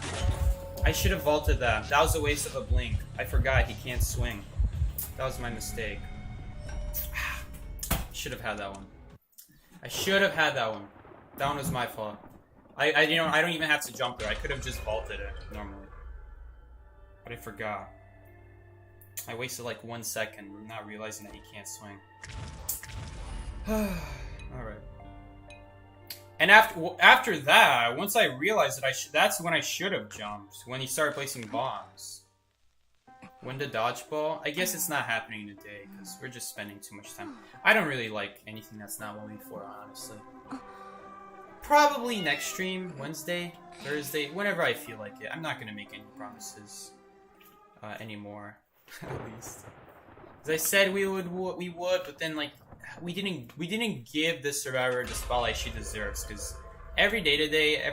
I should have vaulted that. That was a waste of a blink. I forgot he can't swing. That was my mistake. Should have had that one. I should have had that one. That one was my fault. I don't even have to jump there. I could have just vaulted it normally. But I forgot. I wasted like 1 second not realizing that he can't swing. Alright. And after that, once I realized that that's when I should have jumped. When he started placing bombs. When the dodgeball? I guess it's not happening today because we're just spending too much time. I don't really like anything that's not 1v4, honestly. Probably next stream, Wednesday, Thursday, whenever I feel like it. I'm not gonna make any promises anymore, at least. As I said, we would, but then like we didn't give this survivor the spotlight she deserves because every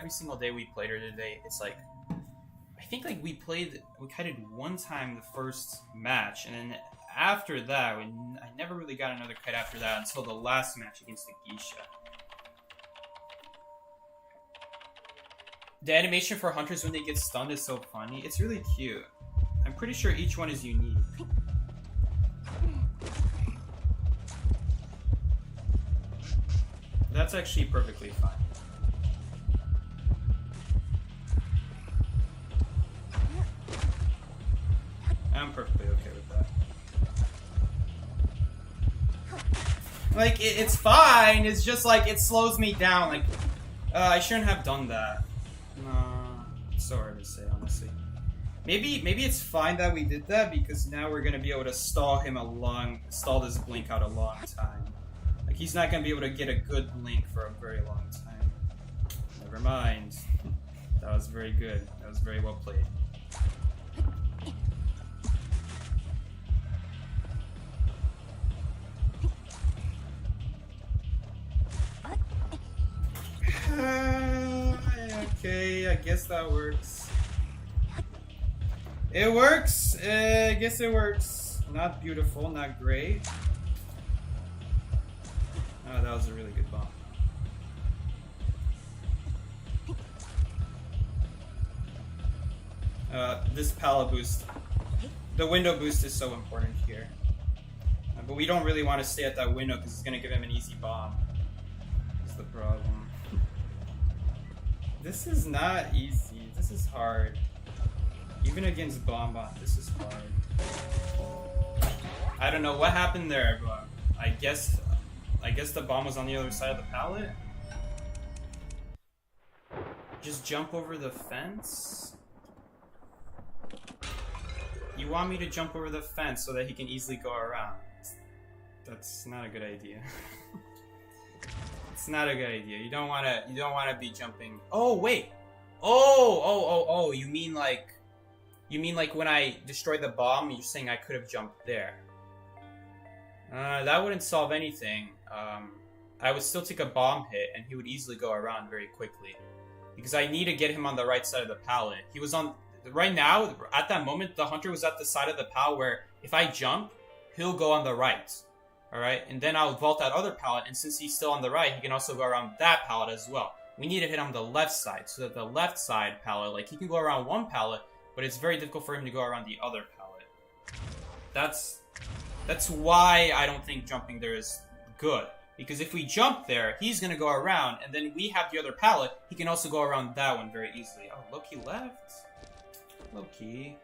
single day we played her today, it's like I think like we kited one time the first match, and then after that, I never really got another kite after that until the last match against the Geisha. The animation for hunters when they get stunned is so funny. It's really cute. I'm pretty sure each one is unique. That's actually perfectly fine. I'm perfectly okay with that. Like, it's fine. It's just like, it slows me down. Like, I shouldn't have done that. No, it's so hard to say, honestly. Maybe it's fine that we did that because now we're gonna be able to stall this blink out a long time. Like he's not gonna be able to get a good blink for a very long time. Never mind. That was very good. That was very well played. Okay, I guess that works. It works. I guess it works. Not beautiful, not great. Oh, that was a really good bomb. This pallet boost. The window boost is so important here. But we don't really want to stay at that window because it's going to give him an easy bomb. That's the problem. This is not easy. This is hard. Even against Bonbon, this is hard. I don't know what happened there, but I guess the bomb was on the other side of the pallet. Just jump over the fence? You want me to jump over the fence so that he can easily go around? That's not a good idea. It's not a good idea. You don't wanna be jumping. Oh wait. Oh. You mean like when I destroyed the bomb? You're saying I could have jumped there. That wouldn't solve anything. I would still take a bomb hit, and he would easily go around very quickly. Because I need to get him on the right side of the pallet. He was on... Right now, at that moment, the hunter was at the side of the pallet where if I jump, he'll go on the right. Alright? And then I'll vault that other pallet, and since he's still on the right, he can also go around that pallet as well. We need to hit on the left side, so that the left side pallet, like, he can go around one pallet, but it's very difficult for him to go around the other pallet. That's why I don't think jumping there is good. Because if we jump there, he's gonna go around, and then we have the other pallet, he can also go around that one very easily. Oh, Loki left? Loki.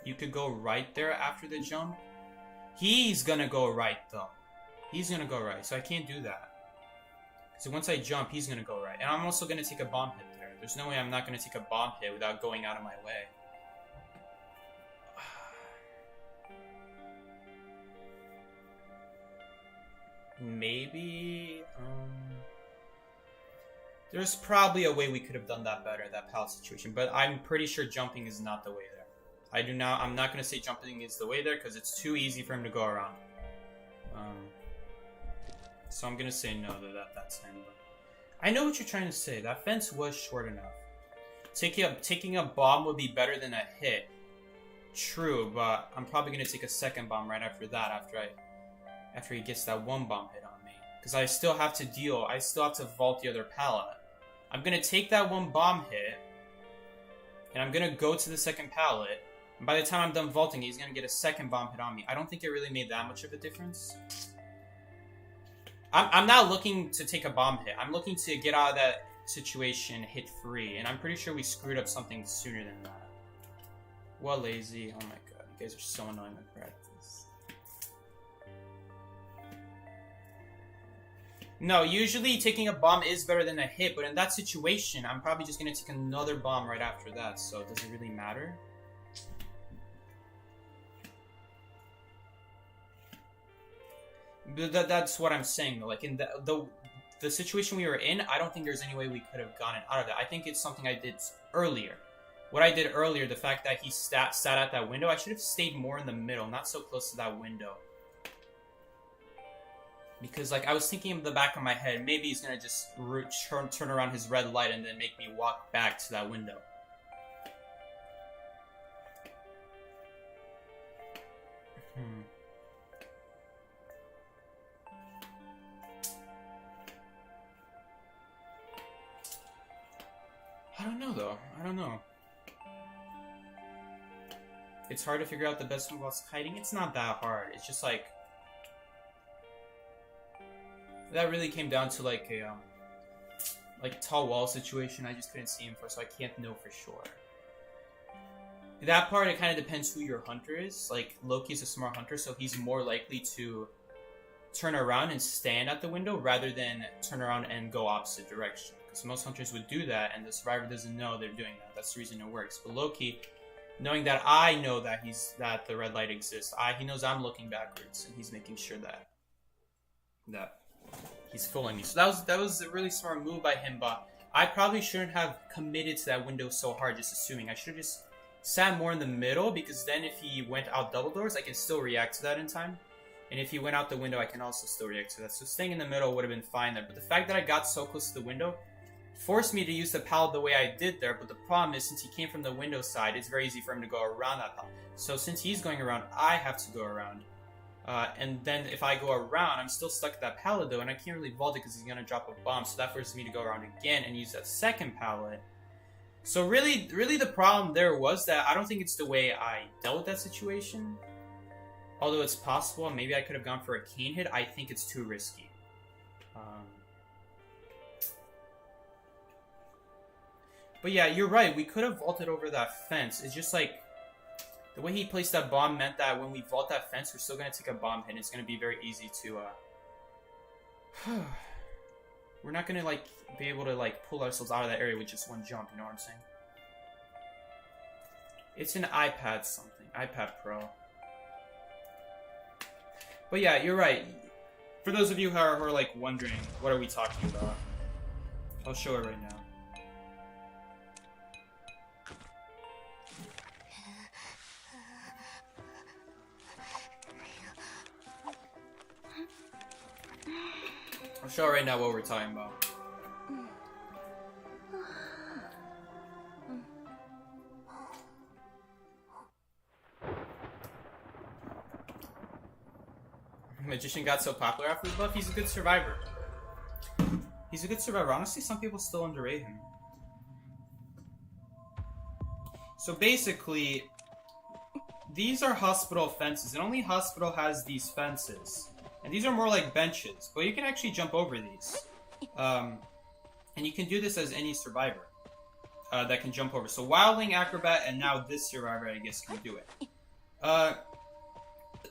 You could go right there after the jump. He's gonna go right, though. He's gonna go right, so I can't do that. So once I jump, he's gonna go right. And I'm also gonna take a bomb hit there. There's no way I'm not gonna take a bomb hit without going out of my way. Maybe, there's probably a way we could have done that better, that pallet situation, but I'm pretty sure jumping is not the way there. I'm not going to say jumping is the way there, because it's too easy for him to go around. So I'm going to say no to that time. But I know what you're trying to say. That fence was short enough. Taking a bomb would be better than a hit. True, but I'm probably going to take a second bomb right after that, after he gets that one bomb hit on me. Because I still have to vault the other pallet. I'm going to take that one bomb hit, and I'm going to go to the second pallet, and by the time I'm done vaulting, he's going to get a second bomb hit on me. I don't think it really made that much of a difference. I'm not looking to take a bomb hit. I'm looking to get out of that situation hit-free, and I'm pretty sure we screwed up something sooner than that. Well, lazy. Oh my god, you guys are so annoying at practice. No, usually taking a bomb is better than a hit, but in that situation, I'm probably just going to take another bomb right after that, so does it really matter? That's what I'm saying, though. Like, in the situation we were in, I don't think there's any way we could have gotten out of that. I think it's something I did earlier. What I did earlier, the fact that he sat at that window, I should have stayed more in the middle, not so close to that window. Because, like, I was thinking in the back of my head, maybe he's gonna just turn around his red light and then make me walk back to that window. I don't know, though. I don't know. It's hard to figure out the best one whilst kiting. It's not that hard. It's just, like... That really came down to, like, a, tall wall situation. I just couldn't see him so I can't know for sure. That part, it kind of depends who your hunter is. Like, Loki's a smart hunter, so he's more likely to turn around and stand at the window rather than turn around and go opposite direction. Because most hunters would do that, and the survivor doesn't know they're doing that. That's the reason it works. But Loki, knowing that I know that the red light exists, he knows I'm looking backwards, and he's making sure that He's fooling me. So that was a really smart move by him, but I probably shouldn't have committed to that window so hard, just assuming. I should have just sat more in the middle, because then if he went out double doors, I can still react to that in time. And if he went out the window, I can also still react to that. So staying in the middle would have been fine there. But the fact that I got so close to the window forced me to use the pallet the way I did there. But the problem is, since he came from the window side, it's very easy for him to go around that pallet. So since he's going around, I have to go around. And then if I go around, I'm still stuck at that pallet though, and I can't really vault it because he's going to drop a bomb. So that forces me to go around again and use that second pallet. So really the problem there was that I don't think it's the way I dealt with that situation. Although it's possible, maybe I could have gone for a cane hit. I think it's too risky. But yeah, you're right. We could have vaulted over that fence. It's just like, the way he placed that bomb meant that when we vault that fence, we're still going to take a bomb hit. And it's going to be very easy to, we're not going to, like, be able to, like, pull ourselves out of that area with just one jump. You know what I'm saying? It's an iPad something. iPad Pro. But yeah, you're right. For those of you who are like, wondering, what are we talking about? I'll show it right now. I'll show right now what we're talking about. Magician got so popular after the buff. He's a good survivor. He's a good survivor. Honestly, some people still underrate him. So basically, these are hospital fences, and only hospital has these fences. And these are more like benches, but you can actually jump over these. And you can do this as any survivor that can jump over. So Wildling, Acrobat, and now this survivor, I guess, can do it.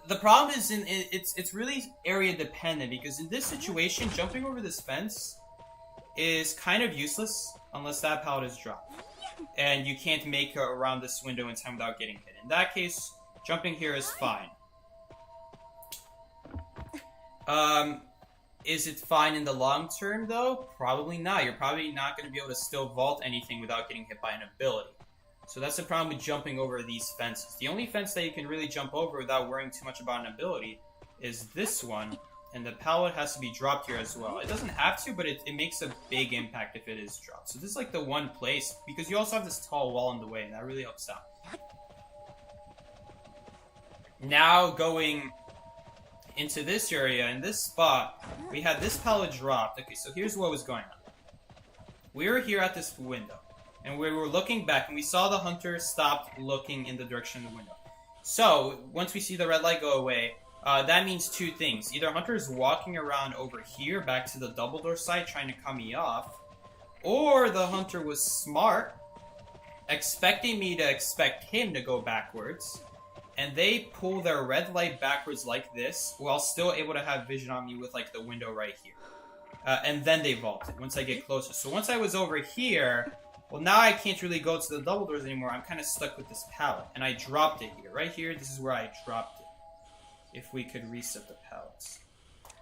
The problem is it's really area dependent, because in this situation, jumping over this fence is kind of useless unless that pallet is dropped. And you can't make it around this window in time without getting hit. In that case, jumping here is fine. Is it fine in the long term, though? Probably not. You're probably not going to be able to still vault anything without getting hit by an ability. So that's the problem with jumping over these fences. The only fence that you can really jump over without worrying too much about an ability is this one, and the pallet has to be dropped here as well. It doesn't have to, but it makes a big impact if it is dropped. So this is like the one place, because you also have this tall wall in the way, and that really helps out. Now going into this area, in this spot, we had this pallet dropped. Okay, so here's what was going on. We were here at this window, and we were looking back, and we saw the hunter stop looking in the direction of the window. So, once we see the red light go away, that means two things. Either Hunter is walking around over here, back to the double door side, trying to cut me off, or the Hunter was smart, expecting me to expect him to go backwards, and they pull their red light backwards like this, while still able to have vision on me with, like, the window right here. And then they vaulted, once I get closer. So once I was over here, well, now I can't really go to the double doors anymore. I'm kind of stuck with this pallet. And I dropped it here. Right here, this is where I dropped it. If we could reset the pallets.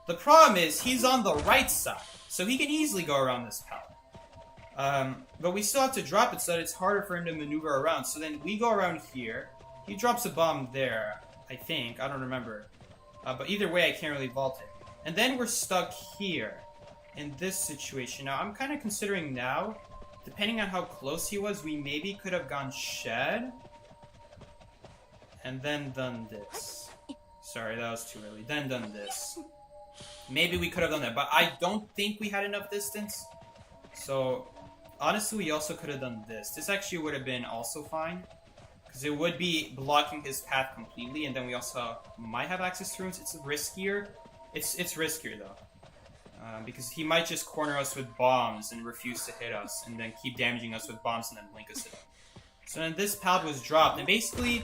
The problem is, he's on the right side. So he can easily go around this pallet. But we still have to drop it so that it's harder for him to maneuver around. So then we go around here. He drops a bomb there, I think. I don't remember. But either way, I can't really vault it. And then we're stuck here. In this situation. Now, I'm kind of considering now, depending on how close he was, we maybe could have gone shed. And then done this. Sorry, that was too early. Then done this. Maybe we could have done that, but I don't think we had enough distance. So, honestly, we also could have done this. This actually would have been also fine. Because it would be blocking his path completely, and then we also might have access to rooms. It's riskier. It's riskier, though. Because he might just corner us with bombs and refuse to hit us, and then keep damaging us with bombs and then blink us in. So then this pallet was dropped, and basically,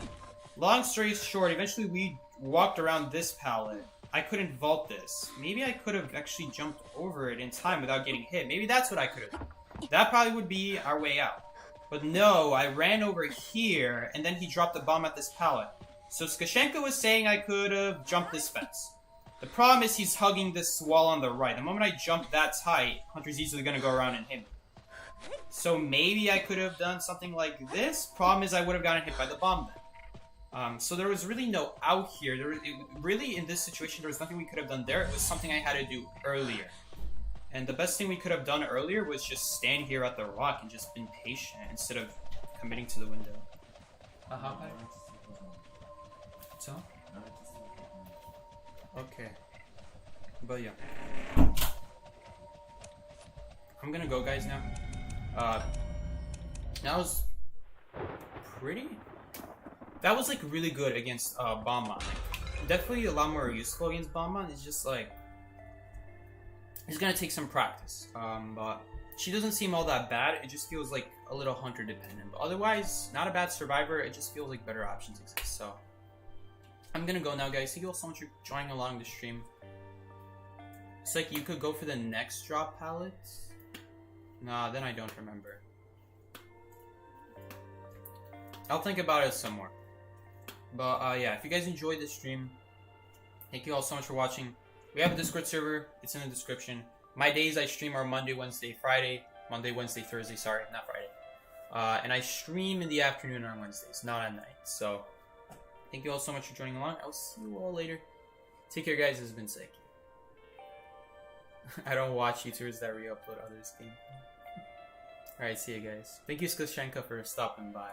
long story short, eventually we walked around this pallet. I couldn't vault this. Maybe I could have actually jumped over it in time without getting hit. Maybe that's what I could have done. That probably would be our way out. But no, I ran over here, and then he dropped a bomb at this pallet. So Skashenko was saying I could have jumped this fence. The problem is he's hugging this wall on the right. The moment I jump that height, Hunter's easily gonna go around and hit me. So maybe I could have done something like this. Problem is I would have gotten hit by the bomb then. So there was really no out here. Really, in this situation, there was nothing we could have done there. It was something I had to do earlier. And the best thing we could have done earlier was just stand here at the rock and just been patient instead of committing to the window. So? Okay. But yeah. I'm gonna go, guys, now. That was pretty... That was, like, really good against, Bonbon. Definitely a lot more useful against Bonbon. It's just, like... It's gonna take some practice. But she doesn't seem all that bad. It just feels like a little hunter dependent. But otherwise, not a bad survivor. It just feels like better options exist. So, I'm gonna go now, guys. Thank you all so much for joining along the stream. It's like you could go for the next drop pallets. Nah, then I don't remember. I'll think about it some more. But yeah, if you guys enjoyed this stream, thank you all so much for watching. We have a Discord server. It's in the description. My days I stream are Monday, Wednesday, Friday. Monday, Wednesday, Thursday. Sorry, not Friday. And I stream in the afternoon on Wednesdays, not at night. So, thank you all so much for joining along. I'll see you all later. Take care, guys. This has been sick. I don't watch YouTubers that re-upload others' games. Alright, see you guys. Thank you, Sklishenka, for stopping by.